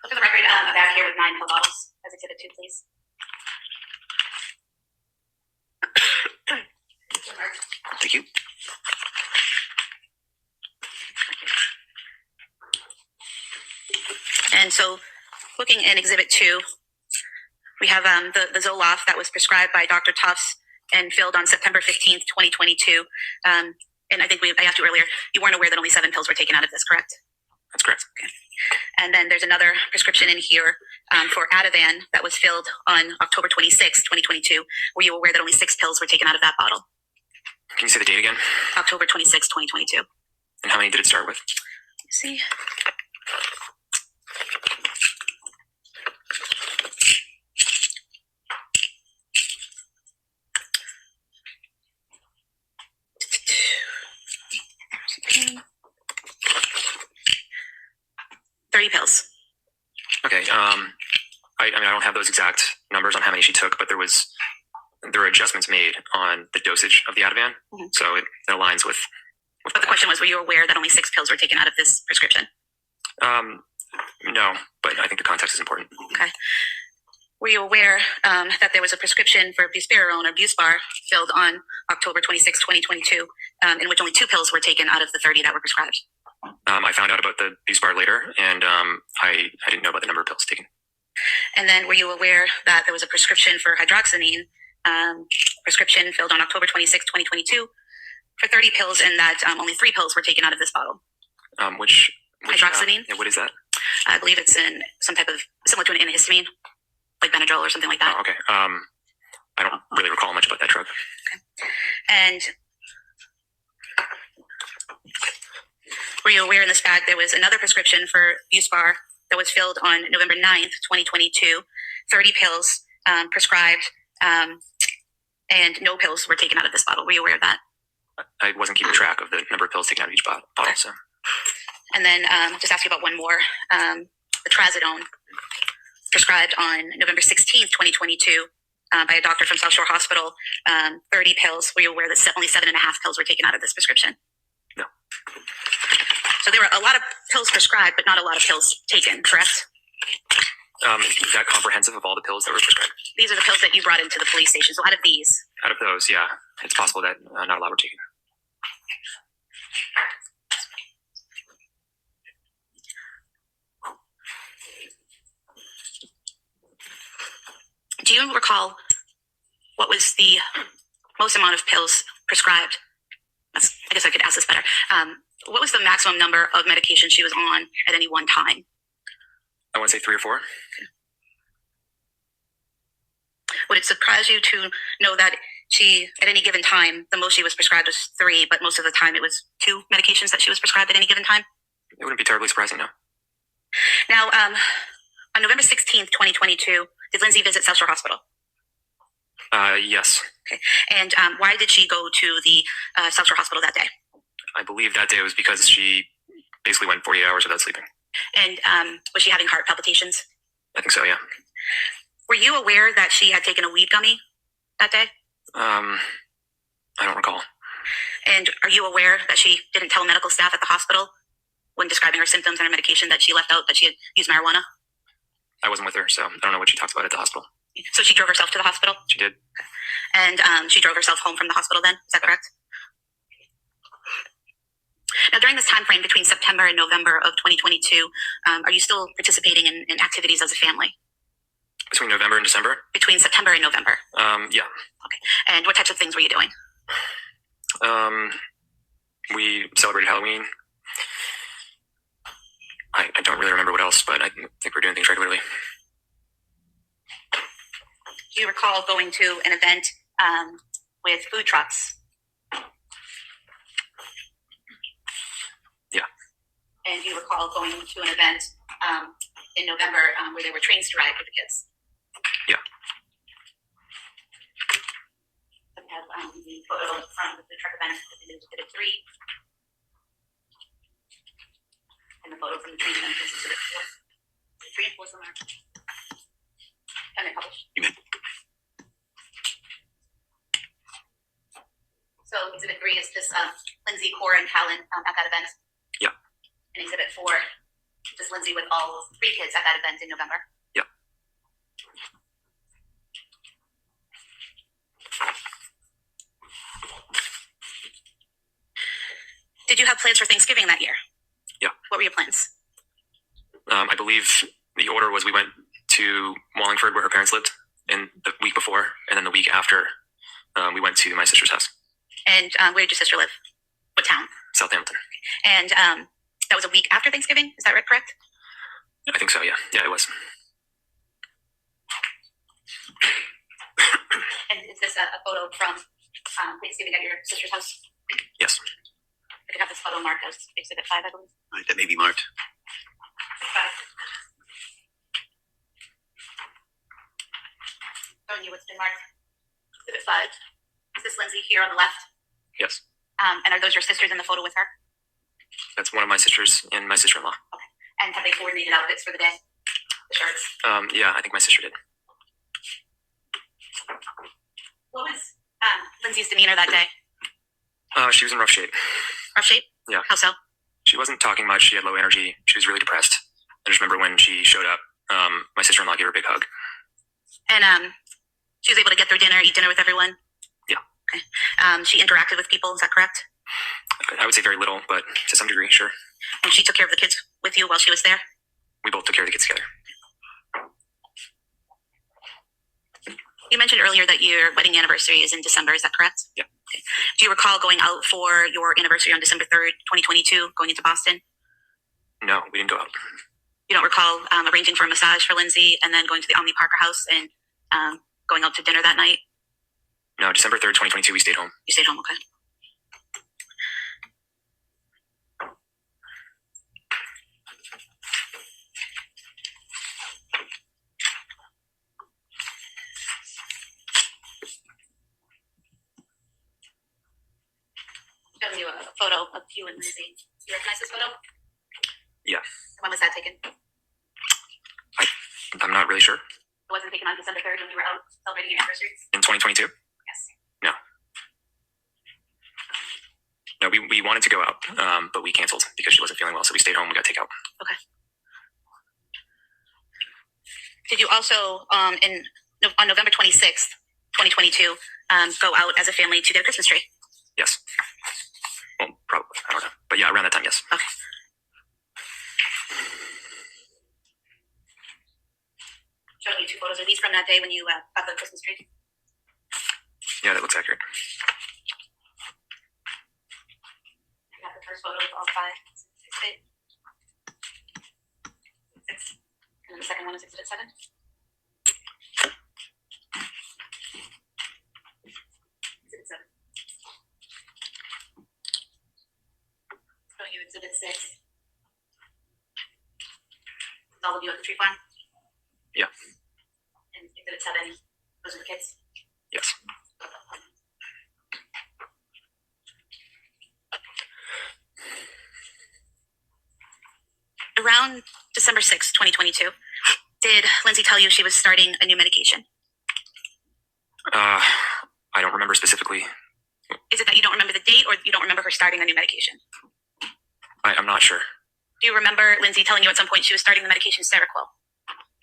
For the record, a bag here with 9 pill bottles as exhibit 2, please. Thank you. And so looking in exhibit 2, we have the Zoloft that was prescribed by Dr. Tufts and filled on September 15th, 2022. And I think I asked you earlier, you weren't aware that only 7 pills were taken out of this, correct? That's correct. Okay. And then there's another prescription in here for Ativan that was filled on October 26th, 2022. Were you aware that only 6 pills were taken out of that bottle? Can you say the date again? October 26th, 2022. And how many did it start with? Let's see. Pills. Okay. I mean, I don't have those exact numbers on how many she took, but there were adjustments made on the dosage of the Ativan, so it aligns with. But the question was, were you aware that only 6 pills were taken out of this prescription? No, but I think the context is important. Okay. Were you aware that there was a prescription for buspirone or Buspar filled on October 26, 2022, in which only 2 pills were taken out of the 30 that were prescribed? I found out about the Buspar later, and I didn't know about the number of pills taken. And then were you aware that there was a prescription for hydroxyzine, prescription filled on October 26, 2022, for 30 pills, and that only 3 pills were taken out of this bottle? Which hydroxyzine? Yeah, what is that? I believe it's in some type of, similar to an antihistamine, like Benadryl or something like that. Oh, okay. I don't really recall much about that drug. Okay. And were you aware in this bag there was another prescription for Buspar that was filled on November 9th, 2022, 30 pills prescribed, and no pills were taken out of this bottle? Were you aware of that? I wasn't keeping track of the number of pills taken out of each bottle, so. And then just ask you about one more, the trazodone, prescribed on November 16th, 2022, by a doctor from South Shore Hospital, 30 pills. Were you aware that only 7.5 pills were taken out of this prescription? No. So there were a lot of pills prescribed, but not a lot of pills taken, correct? Is that comprehensive of all the pills that were prescribed? These are the pills that you brought into the police station. So out of these, Out of those, yeah, it's possible that not a lot were taken. do you recall what was the most amount of pills prescribed? I guess I could ask this better. What was the maximum number of medications she was on at any one time? I want to say 3 or 4. Would it surprise you to know that she, at any given time, the most she was prescribed was 3, but most of the time it was 2 medications that she was prescribed at any given time? It wouldn't be terribly surprising, no. Now, on November 16th, 2022, did Lindsay visit South Shore Hospital? Yes. Okay. And why did she go to the South Shore Hospital that day? I believe that day was because she basically went 48 hours without sleeping. And was she having heart palpitations? I think so, yeah. Were you aware that she had taken a weed gummy that day? I don't recall. And are you aware that she didn't tell medical staff at the hospital when describing her symptoms and her medication that she left out that she had used marijuana? I wasn't with her, so I don't know what she talks about at the hospital. So she drove herself to the hospital? She did. And she drove herself home from the hospital then? Is that correct? Now, during this time frame between September and November of 2022, are you still participating in activities as a family? Between November and December? Between September and November? Yeah. Okay. And what types of things were you doing? We celebrated Halloween. I don't really remember what else, but I think we're doing things regularly. Do you recall going to an event with food trucks? Yeah. And do you recall going to an event in November where there were trains to ride for the kids? Yeah. So we have the photo from the food truck event at Exhibit 3. And the photo from the train event is Exhibit 4. The 3 and 4 somewhere. And they published. You may. So Exhibit 3 is this Lindsay, Cora, and Callan at that event. Yeah. And Exhibit 4 is Lindsay with all 3 kids at that event in November. Yeah. Did you have plans for Thanksgiving that year? Yeah. What were your plans? I believe the order was we went to Wallingford where her parents lived in the week before, and then the week after we went to my sister's house. And where did your sister live? What town? Southampton. And that was a week after Thanksgiving, is that right, correct? I think so, yeah. Yeah, it was. And is this a photo from Thanksgiving at your sister's house? Yes. I could have this photo marked as Exhibit 5, I believe. All right, that may be marked. 5. Showing you what's been marked. Exhibit 5. Is this Lindsay here on the left? Yes. And are those your sisters in the photo with her? That's one of my sisters and my sister-in-law. And have they coordinated outfits for the day? The shirts? Yeah, I think my sister did. What was Lindsay's demeanor that day? She was in rough shape. Rough shape? Yeah. How so? She wasn't talking much. She had low energy. She was really depressed. I just remember when she showed up, my sister-in-law gave her a big hug. And she was able to get through dinner, eat dinner with everyone? Yeah. Okay. She interacted with people, is that correct? I would say very little, but to some degree, sure. And she took care of the kids with you while she was there? We both took care of the kids together. You mentioned earlier that your wedding anniversary is in December, is that correct? Yeah. Okay. Do you recall going out for your anniversary on December 3rd, 2022, going into Boston? No, we didn't go out. You don't recall arranging for a massage for Lindsay and then going to the Omni Parker house and going out to dinner that night? No, December 3rd, 2022, we stayed home. You stayed home, okay. Showing you a photo of you and Lindsay. You recognize this photo? Yeah. When was that taken? I'm not really sure. It wasn't taken on December 3rd when you were out celebrating your anniversary? In 2022? Yes. No. No, we wanted to go out, but we canceled because she wasn't feeling well, so we stayed home. We got takeout. Okay. Did you also, on November 26th, 2022, go out as a family to get a Christmas tree? Yes. Well, probably. I don't know. But yeah, around that time, yes. Okay. Showing you 2 photos. Are these from that day when you got the Christmas tree? Yeah, that looks accurate. You got the first photo with all 5, 6, 8. 6. And then the second one is exhibit 7. Exhibit 7. Showing you exhibit 6. With all of you at the tree farm? Yeah. And exhibit 7, those are the kids? Yes. Around December 6th, 2022, did Lindsay tell you she was starting a new medication? I don't remember specifically. Is it that you don't remember the date or you don't remember her starting a new medication? I'm not sure. Do you remember Lindsay telling you at some point she was starting the medication Seroquel?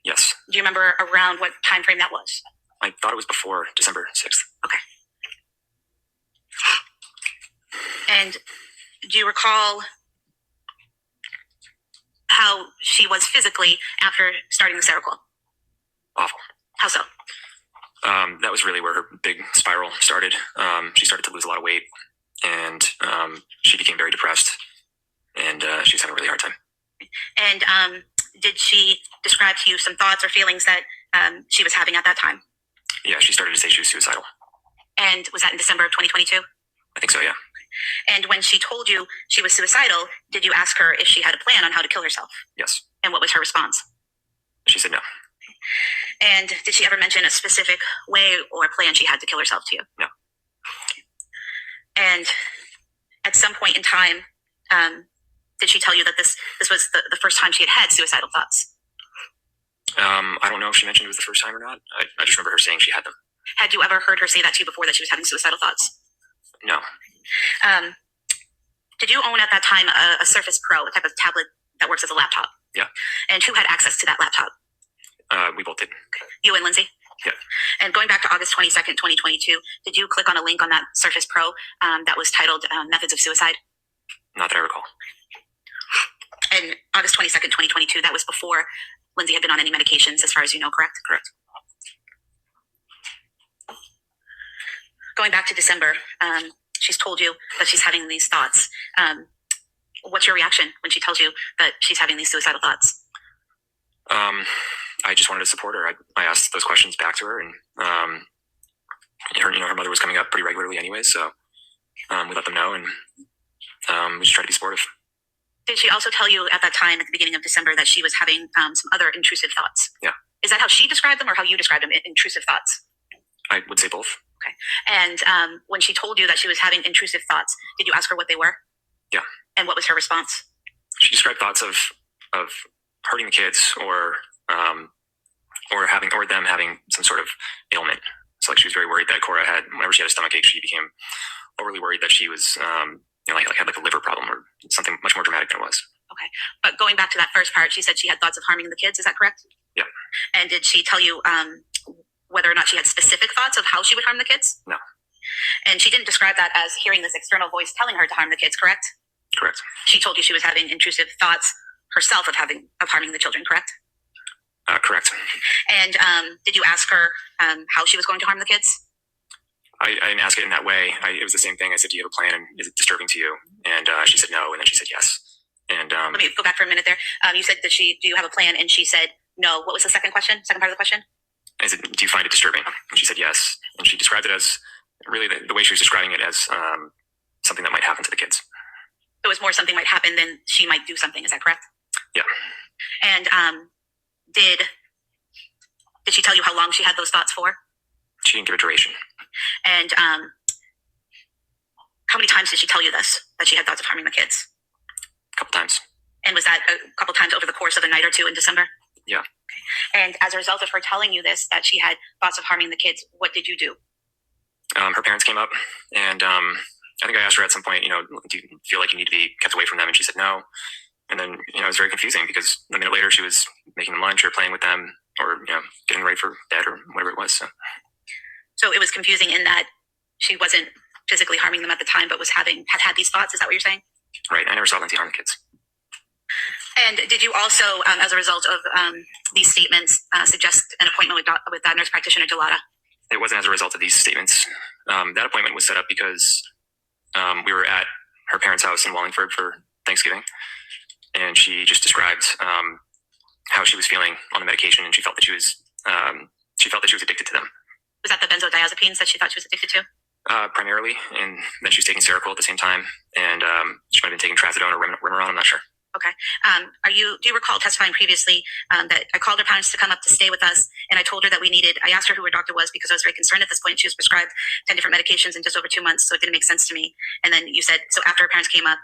Yes. Do you remember around what time frame that was? I thought it was before December 6th. Okay. And do you recall how she was physically after starting the Seroquel? Awful. How so? That was really where her big spiral started. She started to lose a lot of weight, and she became very depressed, and she was having a really hard time. And did she describe to you some thoughts or feelings that she was having at that time? Yeah, she started to say she was suicidal. And was that in December of 2022? I think so, yeah. And when she told you she was suicidal, did you ask her if she had a plan on how to kill herself? Yes. And what was her response? She said no. And did she ever mention a specific way or plan she had to kill herself to you? No. And at some point in time, did she tell you that this was the first time she had suicidal thoughts? I don't know if she mentioned it was the first time or not. I just remember her saying she had them. Had you ever heard her say that to you before, that she was having suicidal thoughts? No. Did you own at that time a Surface Pro, a type of tablet that works as a laptop? Yeah. And who had access to that laptop? We both did. You and Lindsay? Yeah. And going back to August 22nd, 2022, did you click on a link on that Surface Pro that was titled Methods of Suicide? Not that I recall. And August 22nd, 2022, that was before Lindsay had been on any medications, as far as you know, correct? Correct. Going back to December, she's told you that she's having these thoughts. What's your reaction when she tells you that she's having these suicidal thoughts? I just wanted to support her. I asked those questions back to her, and her mother was coming up pretty regularly anyway, so we let them know, and we just tried to be supportive. Did she also tell you at that time, at the beginning of December, that she was having some other intrusive thoughts? Yeah. Is that how she described them or how you described them, intrusive thoughts? I would say both. Okay. And when she told you that she was having intrusive thoughts, did you ask her what they were? Yeah. And what was her response? She described thoughts of hurting the kids or them having some sort of ailment. So like she was very worried that Cora had, whenever she had a stomachache, she became overly worried that she was had like a liver problem or something much more dramatic than it was. Okay. But going back to that first part, she said she had thoughts of harming the kids. Is that correct? Yeah. And did she tell you whether or not she had specific thoughts of how she would harm the kids? No. And she didn't describe that as hearing this external voice telling her to harm the kids, correct? Correct. She told you she was having intrusive thoughts herself of harming the children, correct? Correct. And did you ask her how she was going to harm the kids? I didn't ask it in that way. It was the same thing. I said, do you have a plan? And is it disturbing to you? And she said no. And then she said yes. And let me go back for a minute there. You said that do you have a plan? And she said no. What was the second question? Second part of the question? I said, do you find it disturbing? And she said yes. And she described it as really the way she was describing it as something that might happen to the kids. It was more something might happen than she might do something. Is that correct? Yeah. And did she tell you how long she had those thoughts for? She didn't give a duration. And how many times did she tell you this, that she had thoughts of harming the kids? A couple times. And was that a couple times over the course of a night or two in December? Yeah. Okay. And as a result of her telling you this, that she had thoughts of harming the kids, what did you do? Her parents came up, and I think I asked her at some point, do you feel like you need to be kept away from them? And she said no. And then, it was very confusing because a minute later she was making them lunch or playing with them. or getting ready for bed or whatever it was. So it was confusing in that she wasn't physically harming them at the time, but had these thoughts. Is that what you're saying? Right. I never saw Lindsay harm the kids. And did you also, as a result of these statements, suggest an appointment with nurse practitioner Gelada? It wasn't as a result of these statements. That appointment was set up because we were at her parents' house in Wallingford for Thanksgiving, and she just described how she was feeling on the medication, and she felt that she was addicted to them. Was that the benzodiazepines that she thought she was addicted to? Primarily, and then she was taking Seroquel at the same time, and she might have been taking Trazodone or Remeron. I'm not sure. Okay. Do you recall testifying previously that I called her parents to come up to stay with us, and I told her that I asked her who her doctor was because I was very concerned at this point. She was prescribed 10 different medications in just over 2 months, so it didn't make sense to me. And then you said, so after her parents came up,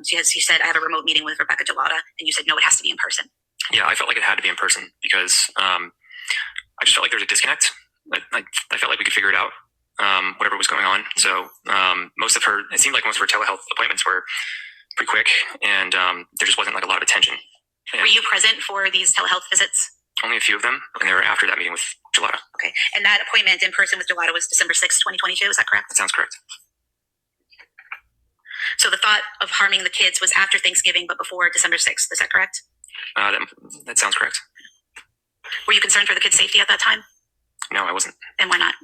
she said, I have a remote meeting with Rebecca Gelada, and you said, no, it has to be in person. Yeah, I felt like it had to be in person because I just felt like there was a disconnect. I felt like we could figure it out, whatever was going on. So it seemed like most of her telehealth appointments were pretty quick, and there just wasn't like a lot of attention. And were you present for these telehealth visits? Only a few of them, and they were after that meeting with Gelada. Okay, and that appointment in person with Gelada was December 6th, 2022, is that correct? That sounds correct. So the thought of harming the kids was after Thanksgiving, but before December 6th, is that correct? That sounds correct. Were you concerned for the kids' safety at that time? No, I wasn't. And why not?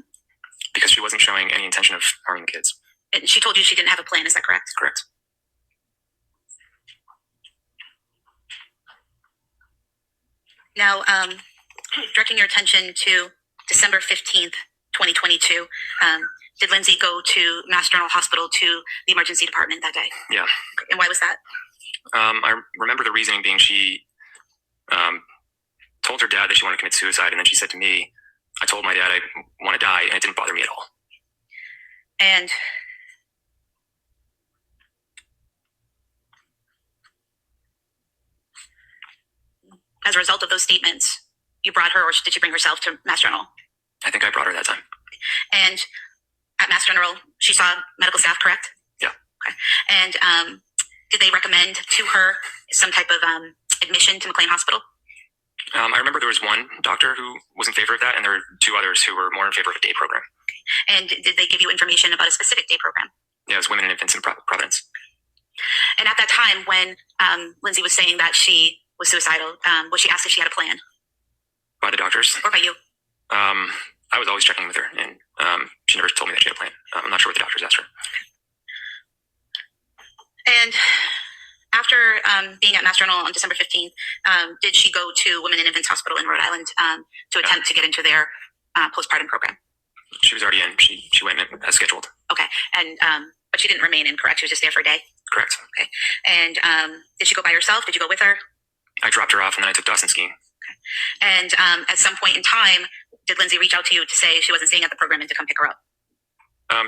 Because she wasn't showing any intention of harming the kids. And she told you she didn't have a plan, is that correct? Correct. Now, directing your attention to December 15th, 2022, did Lindsay go to Mass General Hospital to the emergency department that day? Yeah. Okay. And why was that? I remember the reasoning being she told her dad that she wanted to commit suicide, and then she said to me, I told my dad I want to die, and it didn't bother me at all. And as a result of those statements, you brought her, or did she bring herself to Mass General? I think I brought her that time. And at Mass General, she saw medical staff, correct? Yeah. Okay. And did they recommend to her some type of admission to McLean Hospital? I remember there was one doctor who was in favor of that, and there were two others who were more in favor of a day program. Okay. And did they give you information about a specific day program? Yeah, it was Women and Infants in Providence. And at that time, when Lindsay was saying that she was suicidal, was she asked if she had a plan? By the doctors? Or by you? I was always checking with her, and she never told me that she had a plan. I'm not sure what the doctors asked her. And after being at Mass General on December 15th, did she go to Women and Infants Hospital in Rhode Island to attempt to get into their postpartum program? She was already in. She went in as scheduled. Okay. And but she didn't remain in, correct? She was just there for a day? Correct. Okay. And did she go by herself? Did you go with her? I dropped her off, and then I took Dawson skiing. Okay. And at some point in time, did Lindsay reach out to you to say she wasn't staying at the program and to come pick her up?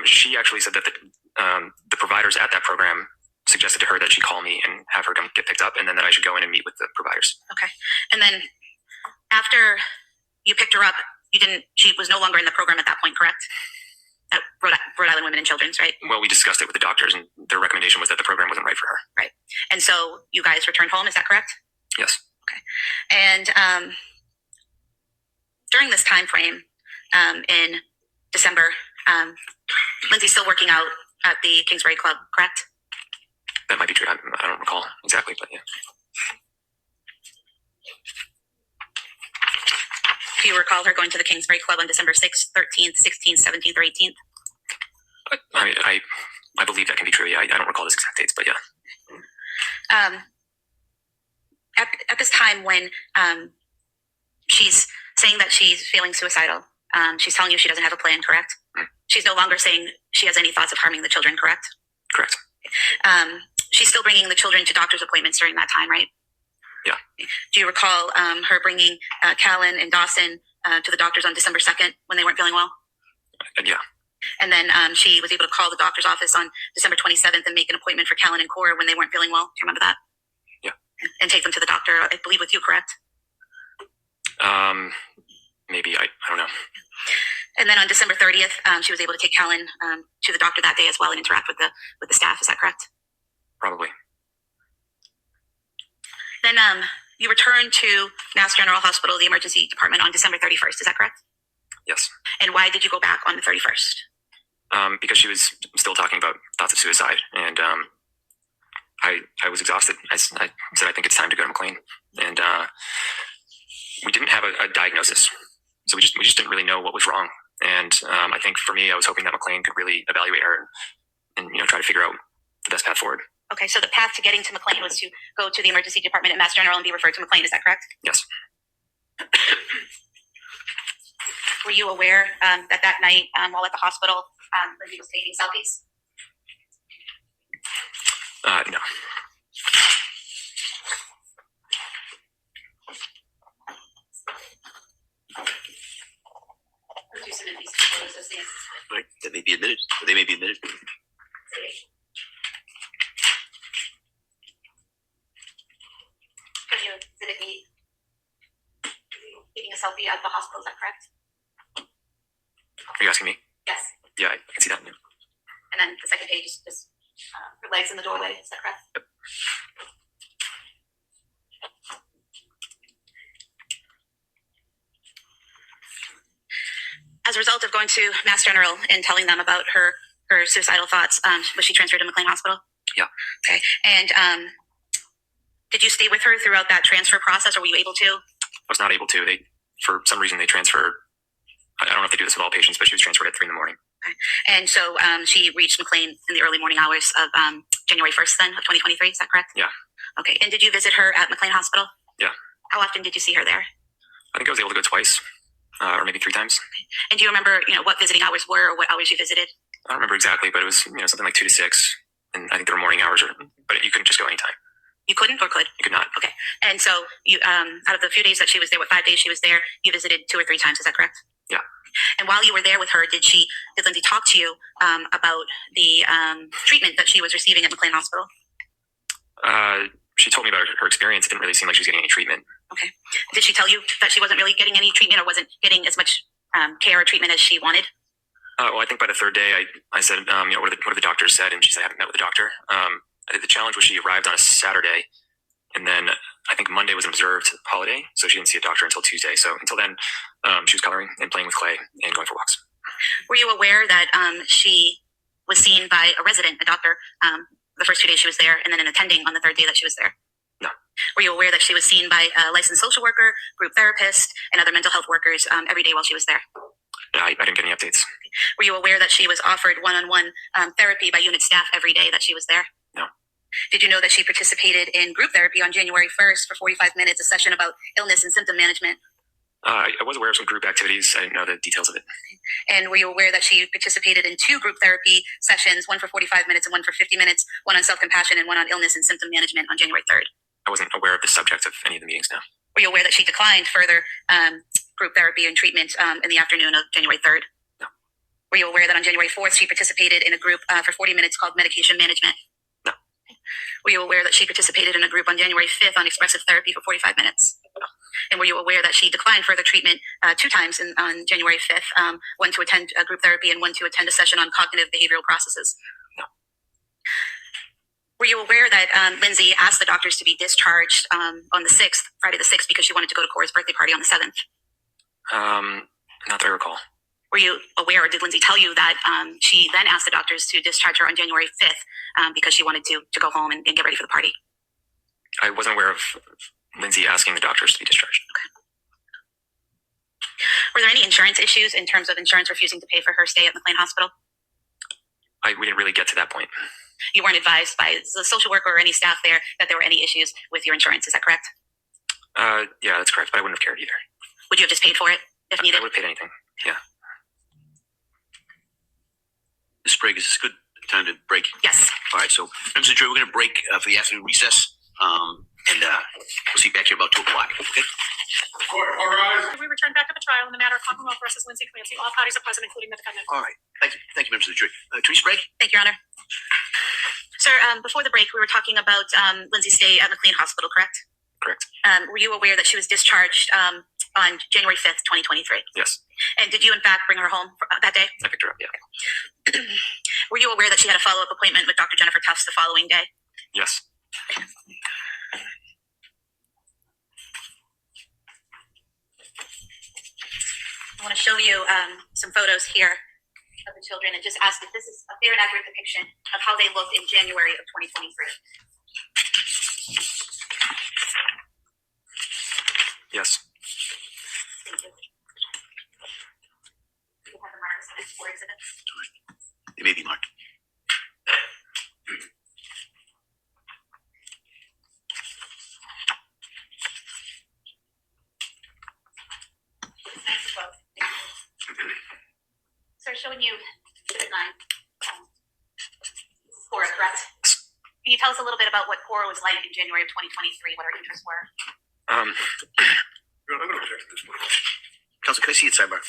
She actually said that the providers at that program suggested to her that she call me and have her come get picked up, and then that I should go in and meet with the providers. Okay. And then after you picked her up, she was no longer in the program at that point, correct? At Rhode Island Women and Children's, right? Well, we discussed it with the doctors, and their recommendation was that the program wasn't right for her. Right. And so you guys returned home, is that correct? Yes. Okay. And during this time frame in December, Lindsay's still working out at the Kingsbury Club, correct? That might be true. I don't recall exactly, but yeah. Do you recall her going to the Kingsbury Club on December 6th, 13th, 16th, 17th, or 18th? I believe that can be true. Yeah, I don't recall those exact dates, but yeah. At this time when she's saying that she's feeling suicidal, she's telling you she doesn't have a plan, correct? Mm-hmm. She's no longer saying she has any thoughts of harming the children, correct? Correct. She's still bringing the children to doctor's appointments during that time, right? Yeah. Do you recall her bringing Callan and Dawson to the doctors on December 2nd when they weren't feeling well? Yeah. And then she was able to call the doctor's office on December 27th and make an appointment for Callan and Cora when they weren't feeling well. Do you remember that? Yeah. And take them to the doctor, I believe with you, correct? Maybe. I don't know. And then on December 30th, she was able to take Callan to the doctor that day as well and interact with the staff. Is that correct? Probably. Then You returned to Mass General Hospital, the emergency department, on December 31st. Is that correct? Yes. And why did you go back on the 31st? Because she was still talking about thoughts of suicide, and I was exhausted. I said I think it's time to go to McLean, and we didn't have a diagnosis, so we just didn't really know what was wrong. And I think for me, I was hoping that McLean could really evaluate her and try to figure out the best path forward. Okay, so the path to getting to McLean was to go to the emergency department at Mass General and be referred to McLean. Is that correct? Yes. Were you aware that night while at the hospital, Lindsay was taking selfies? No. Would you submit these photos as the Right. That may be admitted. Or they may be admitted. Can you exhibit me taking a selfie at the hospital? Is that correct? Are you asking me? Yes. Yeah, I can see that. Yeah. And then the second page is just her legs in the doorway. Is that correct? Yep. As a result of going to Mass General and telling them about her suicidal thoughts, was she transferred to McLean Hospital? Yeah. Okay. And did you stay with her throughout that transfer process, or were you able to? I was not able to. For some reason, they transfer. I don't know if they do this with all patients, but she was transferred at 3 a.m. Okay. And so she reached McLean in the early morning hours of January 1st, then, of 2023. Is that correct? Yeah. Okay. And did you visit her at McLean Hospital? Yeah. How often did you see her there? I think I was able to go twice, or maybe 3 times. Okay. And do you remember, what visiting hours were, or what hours you visited? I don't remember exactly, but it was something like 2 to 6, and I think there were morning hours, but you couldn't just go anytime. You couldn't, or could? You could not. Okay. And so you, out of the few days that she was there, 5 days she was there, you visited 2 or 3 times. Is that correct? Yeah. And while you were there with her, did Lindsay talk to you about the treatment that she was receiving at McLean Hospital? She told me about her experience. It didn't really seem like she was getting any treatment. Okay. Did she tell you that she wasn't really getting any treatment, or wasn't getting as much care or treatment as she wanted? Well, I think by the 3rd day, I said, what have the doctors said? And she said, I haven't met with the doctor. I think the challenge was she arrived on a Saturday, and then I think Monday was an observed holiday, so she didn't see a doctor until Tuesday. So until then, she was coloring and playing with clay and going for walks. Were you aware that she was seen by a resident, a doctor, the first 2 days she was there, and then an attending on the 3rd day that she was there? No. Were you aware that she was seen by a licensed social worker, group therapist, and other mental health workers every day while she was there? No, I didn't get any updates. Were you aware that she was offered one-on-one therapy by unit staff every day that she was there? No. Did you know that she participated in group therapy on January 1st for 45 minutes, a session about illness and symptom management? I was aware of some group activities. I didn't know the details of it. And were you aware that she participated in 2 group therapy sessions, one for 45 minutes and one for 50 minutes, one on self-compassion and one on illness and symptom management on January 3rd? I wasn't aware of the subject of any of the meetings now. Were you aware that she declined further group therapy and treatment in the afternoon of January 3rd? No. Were you aware that on January 4th she participated in a group for 40 minutes called medication management? No. Were you aware that she participated in a group on January 5th on expressive therapy for 45 minutes? No. And were you aware that she declined further treatment 2 times on January 5th, one to attend group therapy and one to attend a session on cognitive behavioral processes? No. Were you aware that Lindsay asked the doctors to be discharged on the 6th, Friday the 6th, because she wanted to go to Cora's birthday party on the 7th? Not that I recall. Were you aware, or did Lindsay tell you that she then asked the doctors to discharge her on January 5th because she wanted to go home and get ready for the party? I wasn't aware of Lindsay asking the doctors to be discharged. Okay. Were there any insurance issues in terms of insurance refusing to pay for her stay at McLean Hospital? We didn't really get to that point. You weren't advised by the social worker or any staff there that there were any issues with your insurance, is that correct? Yeah, that's correct, but I wouldn't have cared either. Would you have just paid for it if needed? I would have paid anything, yeah. Ms. Sprague, is this a good time to break? Yes. All right, so members of the jury, we're going to break for the afternoon recess, and we'll see you back here about 2 o'clock. Okay. We return back to the trial in the matter of Commonwealth versus Lindsay Clancy. All parties are present, including the defendant. All right. Thank you, members of the jury. Attorney Sprague. Thank you, Your Honor. Sir, before the break, we were talking about Lindsay's stay at McLean Hospital, correct? Correct. Were you aware that she was discharged on January 5th, 2023? Yes. And did you, in fact, bring her home that day? I picked her up, yeah. Were you aware that she had a follow-up appointment with Dr. Jennifer Tufts the following day? Yes. want to show you some photos here of the children and just ask if this is a fair and accurate depiction of how they looked in January of 2023. Yes. Thank you. You have the markers for exhibits. They may be marked. Nice as well. So showing you exhibit 9. This is Cora, correct? Can you tell us a little bit about what Cora was like in January of 2023, what her interests were? Um, Your Honor, I'm going to object to this point. Counsel, can I see it sidebar?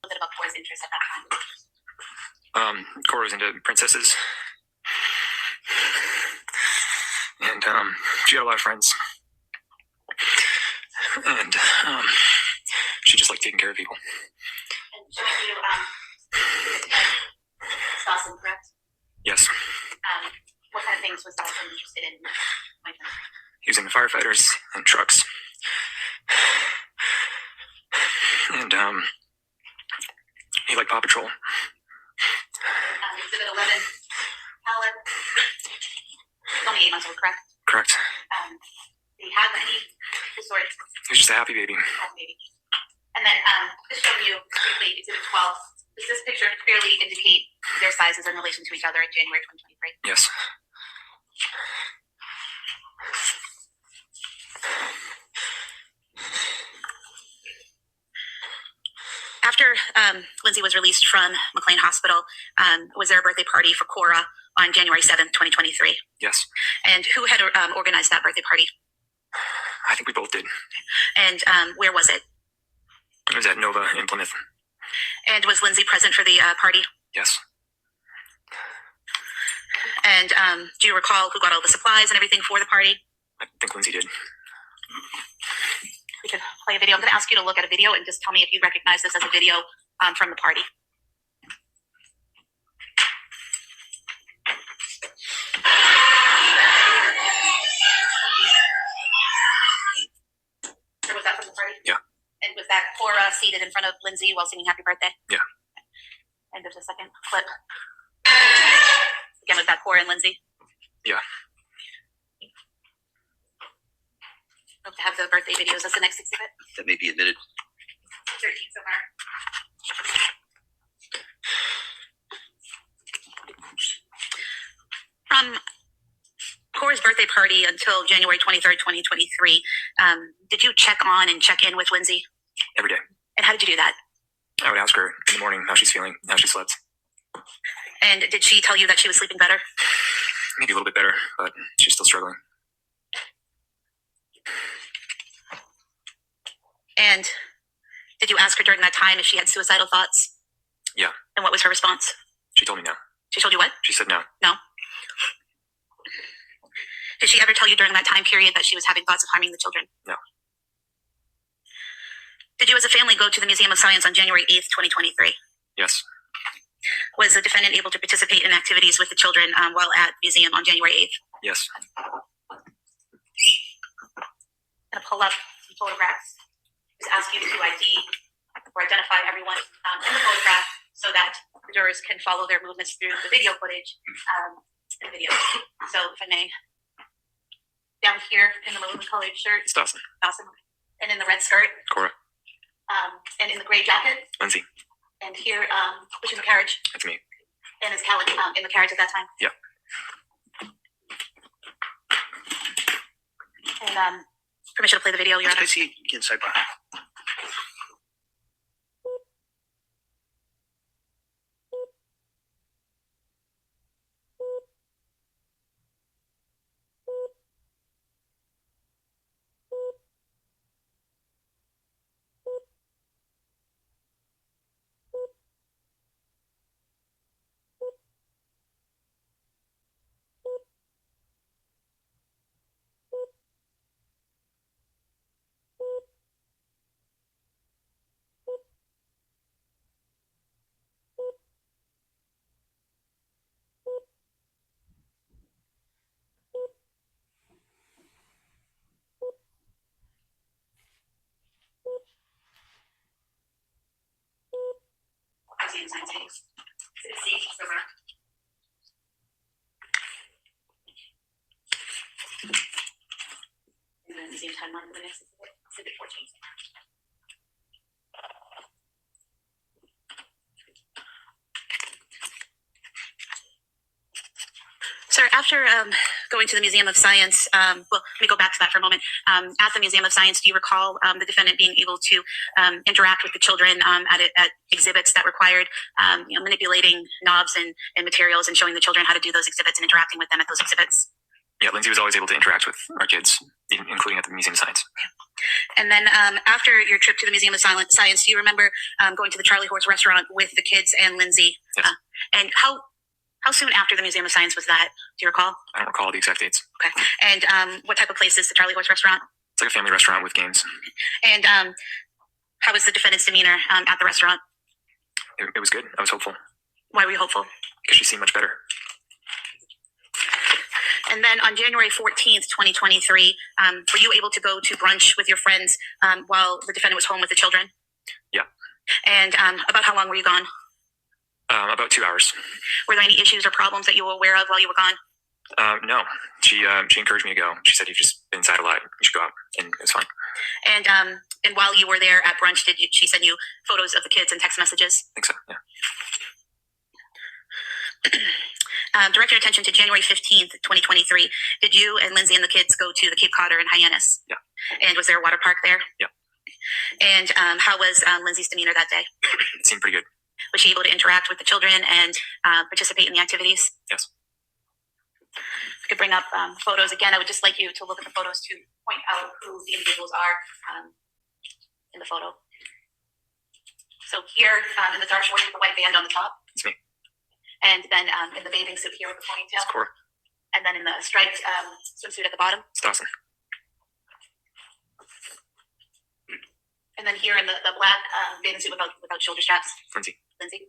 A little bit about Cora's interests at that time. Cora was into princesses. And she had a lot of friends. And she just liked taking care of people. And showing you Dawson, correct? Yes. What kind of things was Dawson interested in? He was into firefighters and trucks. And he liked Paw Patrol. Exhibit 11, Helen. He's only 8 months old, correct? Correct. Did he have any sort of He was just a happy baby. baby? And then just showing you quickly exhibit 12. Does this picture clearly indicate their sizes in relation to each other in January 2023? Yes. After Lindsay was released from McLean Hospital, was there a birthday party for Cora on January 7th, 2023? Yes. And who had organized that birthday party? I think we both did. And where was it? It was at Nova in Plymouth. And was Lindsay present for the party? Yes. And do you recall who got all the supplies and everything for the party? I think Lindsay did. We can play a video. I'm going to ask you to look at a video and just tell me if you recognize this as a video from the party. Or was that from the party? Yeah. And was that Cora seated in front of Lindsay while singing Happy Birthday? Yeah. End of the second clip. Again, was that Cora and Lindsay? Yeah. Hope to have the birthday videos as the next exhibit. That may be admitted. 13 so far. From Cora's birthday party until January 23rd, 2023, did you check on and check in with Lindsay? Every day. And how did you do that? I would ask her in the morning how she's feeling, how she slept. And did she tell you that she was sleeping better? Maybe a little bit better, but she's still struggling. And did you ask her during that time if she had suicidal thoughts? Yeah. And what was her response? She told me no. She told you what? She said no. No. Did she ever tell you during that time period that she was having thoughts of harming the children? No. Did you as a family go to the Museum of Science on January 8th, 2023? Yes. Was the defendant able to participate in activities with the children while at the museum on January 8th? Yes. I'm going to pull up some photographs. Just ask you to ID or identify everyone in the photograph so that the jurors can follow their movements through the video footage in the video. So if I may, down here in the maroon colored shirt, It's Dawson. Dawson, and in the red skirt, Cora. and in the gray jacket, Lindsay. and here, which is the carriage, That's me. and is Callie in the carriage at that time? Yeah. And permission to play the video, Your Can Honor. I see it again sidebar? museum science meetings. See, summer. And then museum timeline for the next exhibit 14. Sir, after going to the Museum of Science, well, let me go back to that for a moment. At the Museum of Science, do you recall the defendant being able to interact with the children at exhibits that required manipulating knobs and materials and showing the children how to do those exhibits and interacting with them at those exhibits? Yeah, Lindsay was always able to interact with our kids, including at the Museum of Science. And then after your trip to the Museum of Science, do you remember going to the Charlie Horse restaurant with the kids and Lindsay? Yes. And how soon after the Museum of Science was that? Do you recall? I don't recall the exact dates. Okay. And what type of place is the Charlie Horse restaurant? It's like a family restaurant with games. And how was the defendant's demeanor at the restaurant? It was good. I was hopeful Why were you hopeful? because she seemed much better. And then on January 14th, 2023, were you able to go to brunch with your friends while the defendant was home with the children? Yeah. And about how long were you gone? About 2 hours. Were there any issues or problems that you were aware of while you were gone? No, she encouraged me to go. She said, "You've just been inside a lot. You should go out," and it was fine. And while you were there at brunch, she send you photos of the kids and text messages? I think so. Yeah. Direct your attention to January 15th, 2023. Did you and Lindsay and the kids go to the Cape Codder in Hyannis? Yeah. And was there a water park there? Yeah. And how was Lindsay's demeanor that day? It seemed pretty good. Was she able to interact with the children and participate in the activities? Yes. I could bring up photos again. I would just like you to look at the photos to point out who the individuals are in the photo. So here in the dark shorts with the white band on the top. It's me. And then in the bathing suit here with the ponytail. It's Cora. And then in the striped swimsuit at the bottom. It's Dawson. And then here in the black bathing suit without shoulder straps. Lindsay. Lindsay.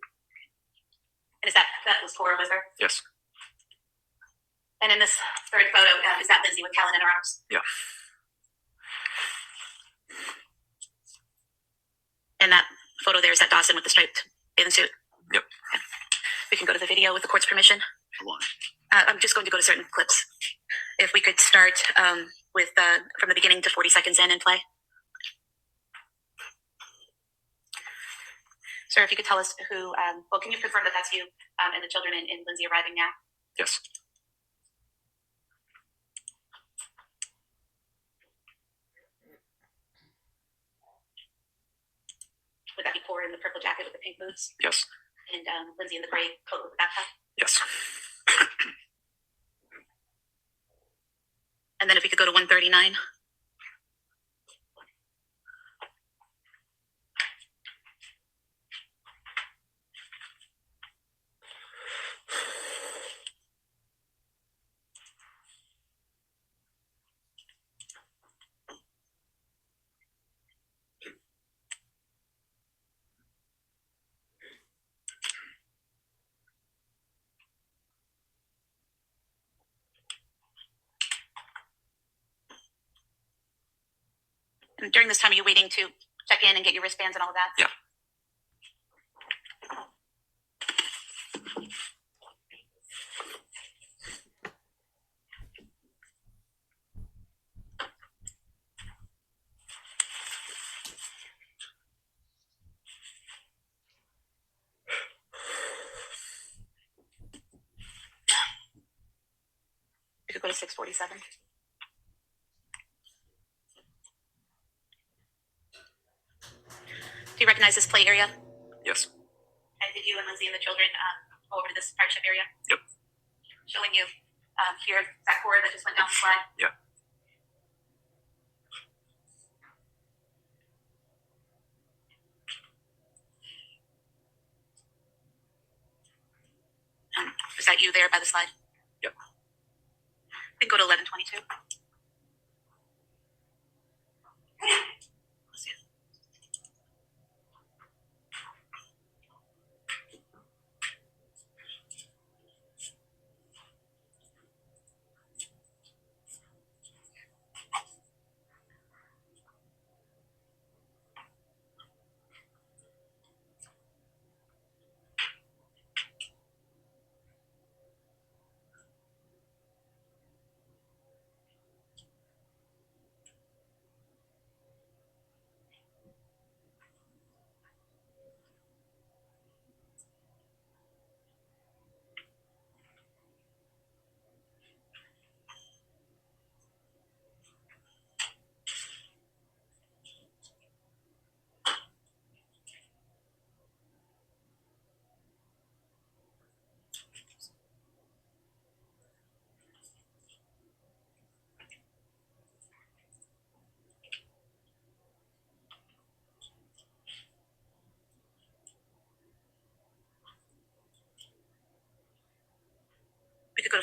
And is that was Cora with her? Yes. And in this third photo, is that Lindsay with Callan in her arms? Yeah. And that photo there, is that Dawson with the striped bathing suit? Yep. Okay. We can go to the video with the court's permission. Come on. I'm just going to go to certain clips. If we could start with from the beginning to 40 seconds in and play. Sir, if you could tell us who, well, can you confirm that that's you and the children and Lindsay arriving now? Yes. Would that be Cora in the purple jacket with the pink boots? Yes. And Lindsay in the gray coat with the backpack? Yes. And then if we could go to 139. And during this time, are you waiting to check in and get your wristbands and all of that? Yeah. We could go to 647. Do you recognize this play area? Yes. And did you and Lindsay and the children go over to this hardship area? Yep. Showing you here that Cora that just went down the slide? Yeah. Is that you there by the slide? Yep. We can go to 1122. Let's see.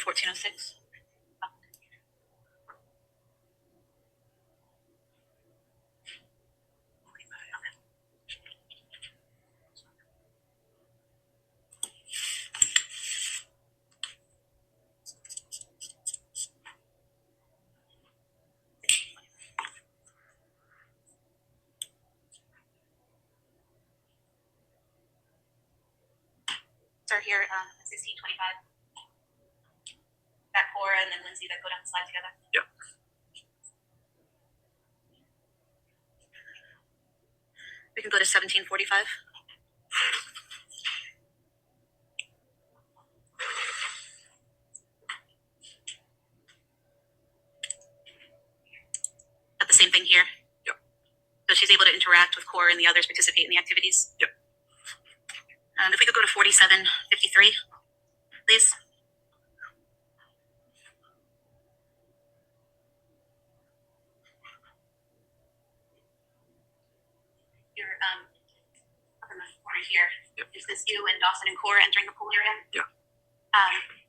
1406. Start here, 1625. That Cora and then Lindsay that go down the slide together. Yeah. We can go to 1745. Got the same thing here. Yep. So she's able to interact with Cora and the others, participate in the activities. Yep. If we could go to 4753, please. You're up in the corner here. Yep. Is this you and Dawson and Cora entering the pool area? Yeah.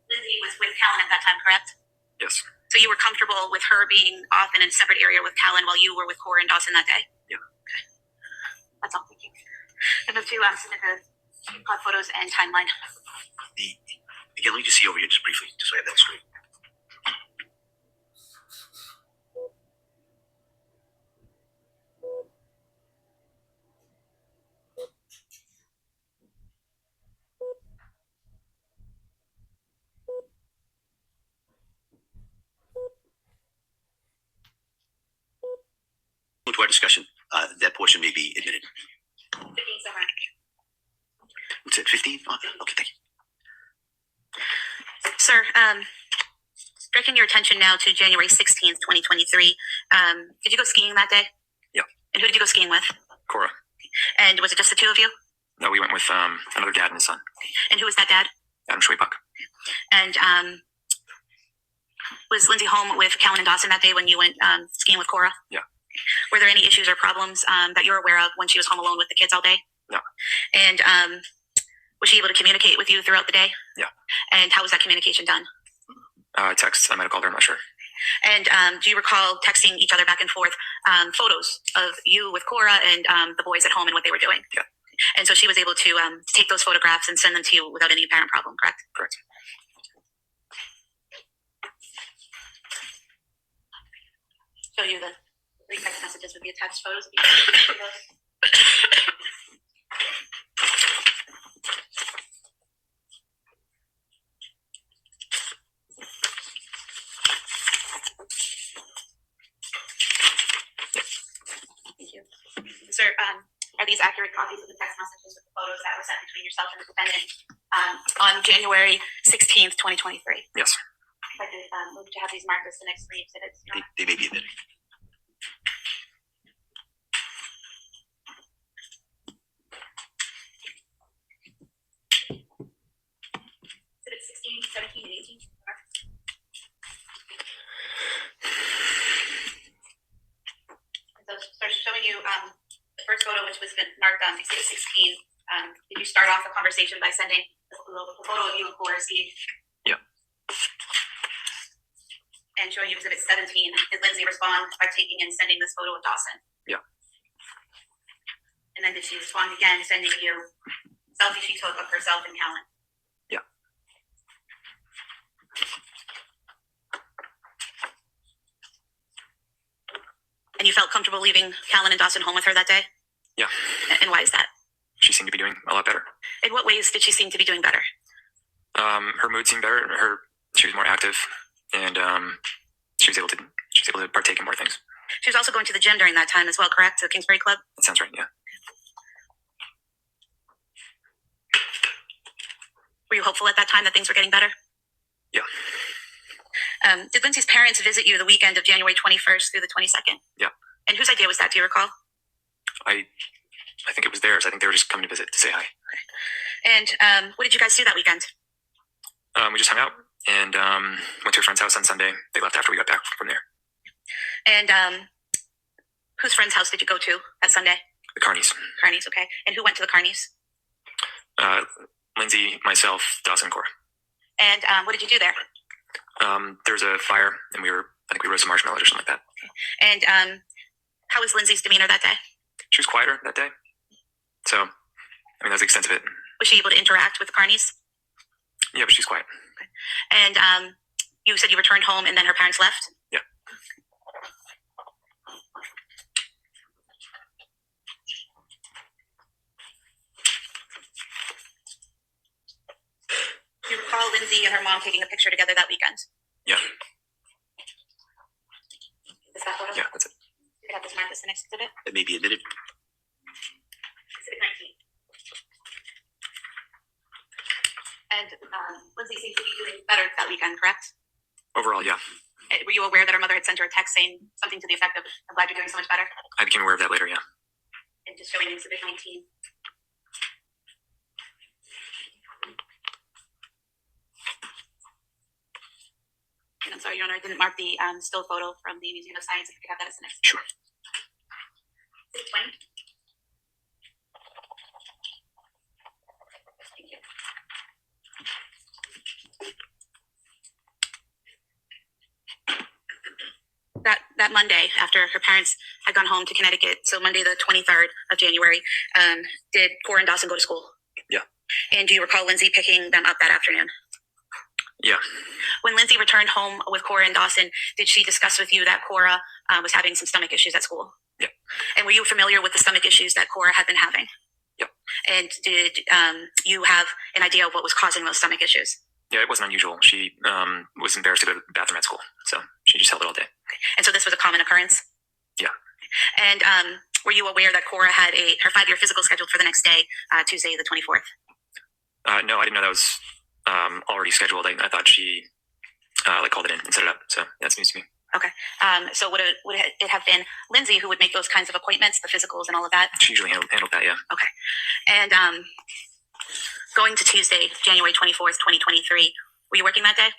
Lindsay was with Callan at that time, correct? Yes. So you were comfortable with her being off in a separate area with Callan while you were with Cora and Dawson that day? Yeah. Okay. That's all. Thank you. And move to submit the pod photos and timeline. Again, let me just see over here just briefly, just so I have that straight. To our discussion, that portion may be admitted. 15 summer. What's it, 15? Oh, okay, thank you. Sir, directing your attention now to January 16th, 2023. Did you go skiing that day? Yeah. And who did you go skiing with? Cora. And was it just the two of you? No, we went with another dad and his son, And who was that dad? Adam Schwaybuck. And was Lindsay home with Callan and Dawson that day when you went skiing with Cora? Yeah. Were there any issues or problems that you're aware of when she was home alone with the kids all day? No. And was she able to communicate with you throughout the day? Yeah. And how was that communication done? Text. I might have called her. I'm not sure. And do you recall texting each other back and forth photos of you with Cora and the boys at home and what they were doing? Yeah. And so she was able to take those photographs and send them to you without any apparent problem, correct? Correct. Show you the 3 text messages with the attached photos. Thank you. Sir, are these accurate copies of the text messages with the photos that were sent between yourself and the defendant on January 16th, 2023? Yes. I did move to have these marked as the next 3 exhibits. They may be admitted. Exhibits 16, 17, and 18. So, showing you the first photo, which was marked on exhibit 16. Did you start off the conversation by sending the photo of you and Cora skiing? Yeah. And showing you exhibit 17, did Lindsay respond by taking and sending this photo of Dawson? Yeah. And then did she respond again, sending you selfie she took of herself and Callan? Yeah. And you felt comfortable leaving Callan and Dawson home with her that day? Yeah. And why is that? She seemed to be doing a lot better. In what ways did she seem to be doing better? Her mood seemed better. She was more active, and she was able to partake in more things. She was also going to the gym during that time as well, correct? To the Kingsbury Club? That sounds right. Yeah. Were you hopeful at that time that things were getting better? Yeah. Did Lindsay's parents visit you the weekend of January 21st through the 22nd? Yeah. And whose idea was that? Do you recall? I think it was theirs. I think they were just coming to visit to say hi. And what did you guys do that weekend? We just hung out and went to a friend's house on Sunday. They left after we got back from there. And whose friend's house did you go to that Sunday? The Carneys. Carneys, okay. And who went to the Carneys? Lindsay, myself, Dawson, and Cora. And what did you do there? There was a fire, and I think we roasted marshmallows or something like that. And how was Lindsay's demeanor that day? She was quieter that day. So, I mean, that was the extent of it. Was she able to interact with the Carneys? Yeah, but she's quiet. And you said you returned home and then her parents left? Yeah. Do you recall Lindsay and her mom taking a picture together that weekend? Yeah. Is that photo? Yeah, that's it. You have this marked as the next exhibit? That may be admitted. Exhibit 19. And Lindsay seemed to be doing better that weekend, correct? Overall, yeah. Were you aware that her mother had sent her a text saying something to the effect of, "I'm glad you're doing so much better"? I became aware of that later, yeah. And just showing exhibit 19. And I'm sorry, Your Honor, I didn't mark the still photo from the Museum of Science. If you could have that as the next. Sure. Exhibit 20. Thank you. That Monday, after her parents had gone home to Connecticut, so Monday the 23rd of January, did Cora and Dawson go to school? Yeah. And do you recall Lindsay picking them up that afternoon? Yeah. When Lindsay returned home with Cora and Dawson, did she discuss with you that Cora was having some stomach issues at school? Yeah. And were you familiar with the stomach issues that Cora had been having? Yeah. And did you have an idea of what was causing those stomach issues? Yeah, it wasn't unusual. She was embarrassed to go to the bathroom at school, so she just held it all day. And so this was a common occurrence? Yeah. And were you aware that Cora had her 5-year physical scheduled for the next day, Tuesday the 24th? No, I didn't know that was already scheduled. I thought she called it in and set it up. So that's news to me. Okay. So would it have been Lindsay who would make those kinds of appointments, the physicals and all of that? She usually handled that, yeah. Okay. And going to Tuesday, January 24th, 2023, were you working that day?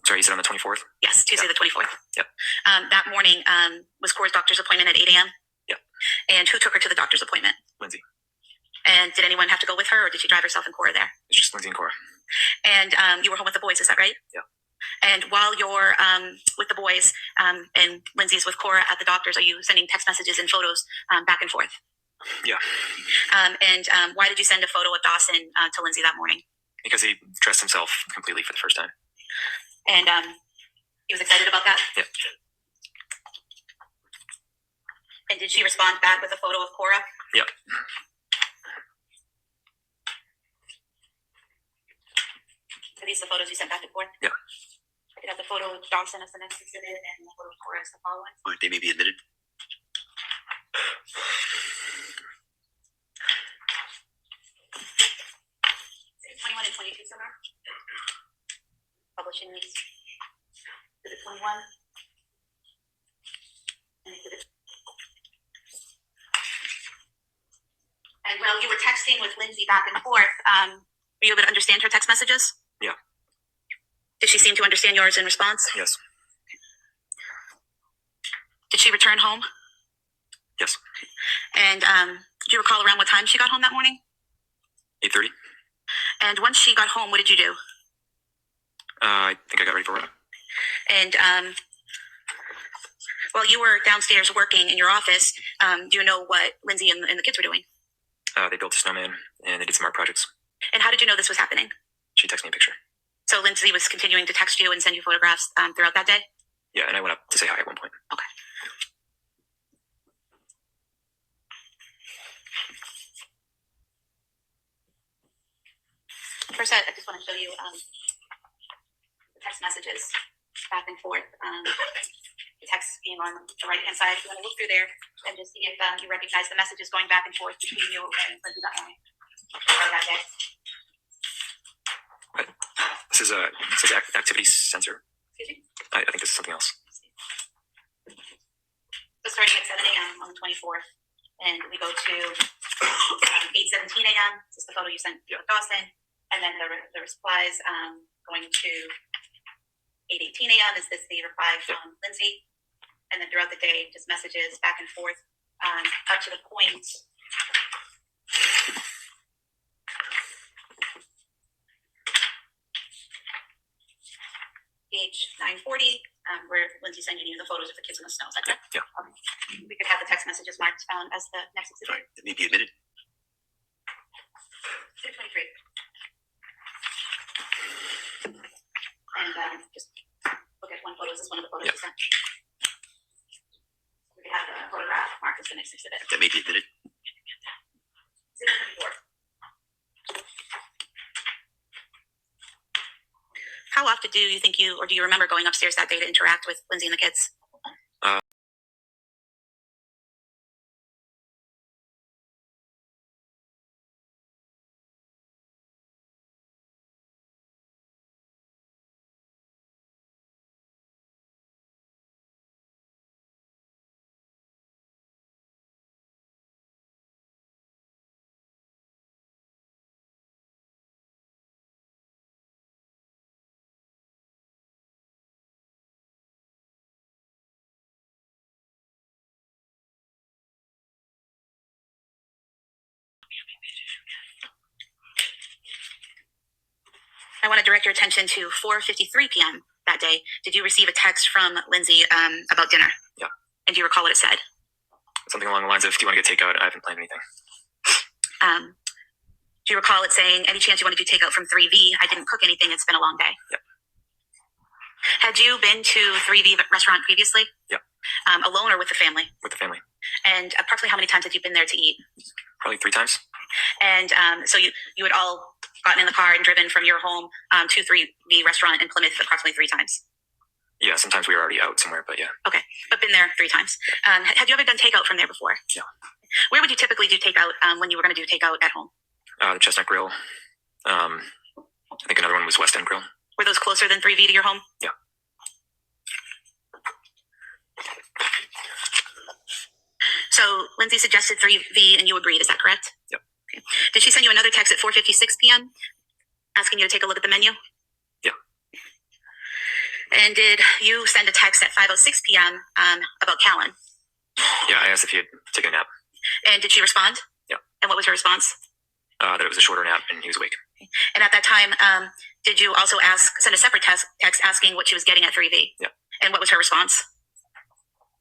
Sorry, you said on the 24th? Yes, Tuesday the 24th. Yep. That morning was Cora's doctor's appointment at 8 a.m.? Yep. And who took her to the doctor's appointment? Lindsay. And did anyone have to go with her, or did she drive herself and Cora there? It's just Lindsay and Cora. And you were home with the boys, is that right? Yeah. And while you're with the boys and Lindsay's with Cora at the doctor's, are you sending text messages and photos back and forth? Yeah. And why did you send a photo of Dawson to Lindsay that morning? Because he dressed himself completely for the first time. And he was excited about that? Yeah. And did she respond back with a photo of Cora? Yep. Are these the photos you sent back and forth? Yeah. I could have the photo of Dawson as the next exhibit and the photo of Cora as the following. All right, they may be admitted. Say 21 and 22 somewhere. Publishing these. Is it 21? And is it? And while you were texting with Lindsay back and forth, were you able to understand her text messages? Yeah. Did she seem to understand yours in response? Yes. Did she return home? Yes. And do you recall around what time she got home that morning? 8:30. And once she got home, what did you do? I think I got ready for work. And while you were downstairs working in your office, do you know what Lindsay and the kids were doing? They built a snowman and they did some art projects. And how did you know this was happening? She texted me a picture. So Lindsay was continuing to text you and send you photographs throughout that day? Yeah, and I went up to say hi at one point. Okay. First, I just want to show you the text messages back and forth. The text being on the right-hand side. If you want to look through there and just see if you recognize the messages going back and forth between you and Lindsay that morning or that day. This is activity sensor. Excuse me? I think this is something else. So starting at 7 a.m. on the 24th, and we go to 8:17 a.m. This is the photo you sent to Dawson, and then the replies going to 8:18 a.m. Is this the reply from Lindsay? And then throughout the day, just messages back and forth up to the point. page 940, where Lindsay sending you the photos of the kids in the snow. Is that correct? Yeah. We could have the text messages marked as the next Sorry, exhibit. that may be admitted. 623. And just look at one photo. Is this one of the photos you sent? We could have the photograph marked as the next exhibit. That may be admitted. 624. How often do you think or do you remember going upstairs that day to interact with Lindsay and the kids? I want to direct your attention to 4:53 p.m. that day. Did you receive a text from Lindsay about dinner? Yeah. And do you recall what it said? Something along the lines of, do you want to get takeout? I haven't planned anything. Do you recall it saying, any chance you want to do takeout from 3V? I didn't cook anything. It's been a long day. Yeah. Had you been to 3V restaurant previously? Yeah. Alone or with the family? With the family. And approximately how many times had you been there to eat? Probably 3 times. And so you had all gotten in the car and driven from your home to 3V restaurant in Plymouth approximately 3 times? Yeah, sometimes we were already out somewhere, but yeah. Okay, but been there 3 times. Had you ever done takeout from there before? Yeah. Where would you typically do takeout when you were going to do takeout at home? The Chestnut Grill. I think another one was West End Grill. Were those closer than 3V to your home? Yeah. So Lindsay suggested 3V and you agreed, is that correct? Yep. Okay. Did she send you another text at 4:56 p.m. asking you to take a look at the menu? Yeah. And did you send a text at 5:06 p.m. About Callan? Yeah, I asked if he had taken a nap. And did she respond? Yeah. And what was her response? That it was a shorter nap and he was awake. Okay. And at that time, did you also send a separate text asking what she was getting at 3V? Yeah. And what was her response?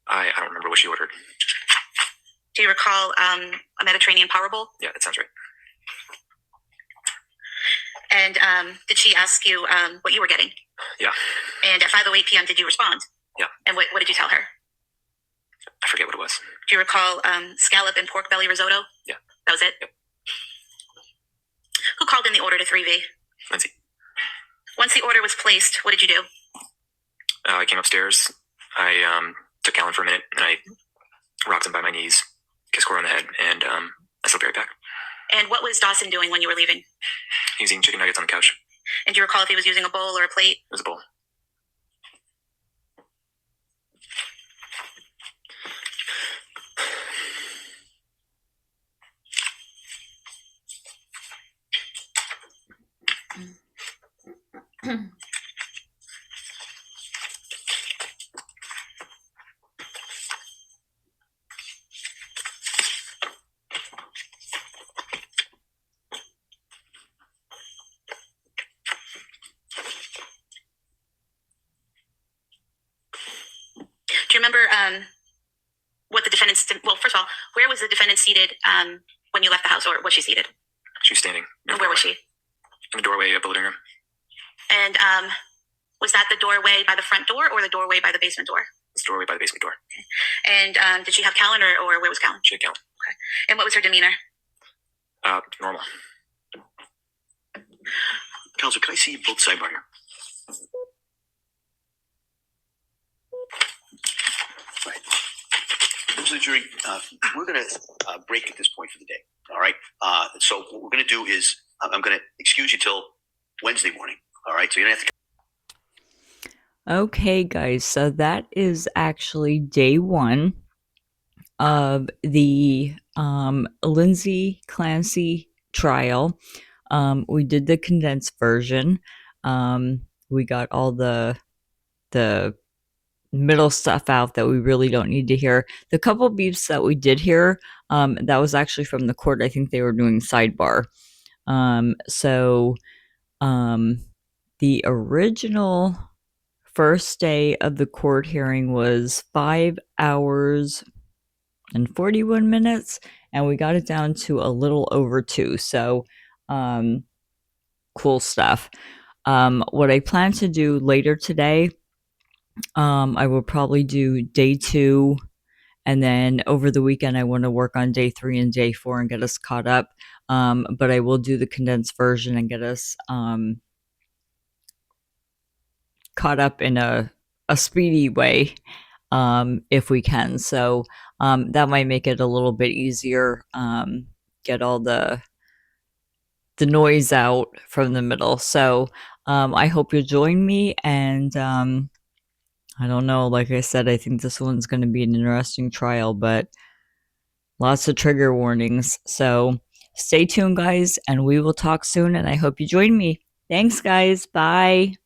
I don't remember what she ordered. Do you recall a Mediterranean power bowl? Yeah, that sounds right. And did she ask you what you were getting? Yeah. And at 5:08 p.m., did you respond? Yeah. And what did you tell her? I forget what it was. Do you recall scallop and pork belly risotto? Yeah. That was it? Yep. Who called in the order to 3V? Lindsay. Once the order was placed, what did you do? I came upstairs. I took Callan for a minute and I rocked him by my knees, kissed Cora on the head, and I slipped right back. And what was Dawson doing when you were leaving? He was eating chicken nuggets on the couch. And do you recall if he was using a bowl or a plate? It was a bowl. Do you remember what the defendant's... Well, first of all, where was the defendant seated when you left the house, or was she seated? She was standing. And where was she? In the doorway of the living room. And was that the doorway by the front door or the doorway by the basement door? It's the doorway by the basement door. And did she have Callan or where was Callan? She had Callan. Okay. And what was her demeanor? Normal. Counsel, can I see you both sidebar here? Right. Members of the jury, we're going to break at this point for the day. All right. So what we're going to do is I'm going to excuse you till Wednesday morning. All right. So you don't have to. Okay, guys, so that is actually day 1 of the Lindsay Clancy trial. We did the condensed version. We got all the middle stuff out that we really don't need to hear. The couple beeps that we did hear, that was actually from the court. I think they were doing sidebar. The original first day of the court hearing was 5 hours and 41 minutes, and we got it down to a little over 2. So, cool stuff. What I plan to do later today, I will probably do day 2, and then over the weekend I want to work on day 3 and day 4 and get us caught up. But I will do the condensed version and get us caught up in a speedy way, if we can. So that might make it a little bit easier. Get all the noise out from the middle. So I hope you'll join me. And I don't know, like I said, I think this one's going to be an interesting trial, but lots of trigger warnings. So stay tuned, guys, and we will talk soon. And I hope you join me. Thanks, guys. Bye.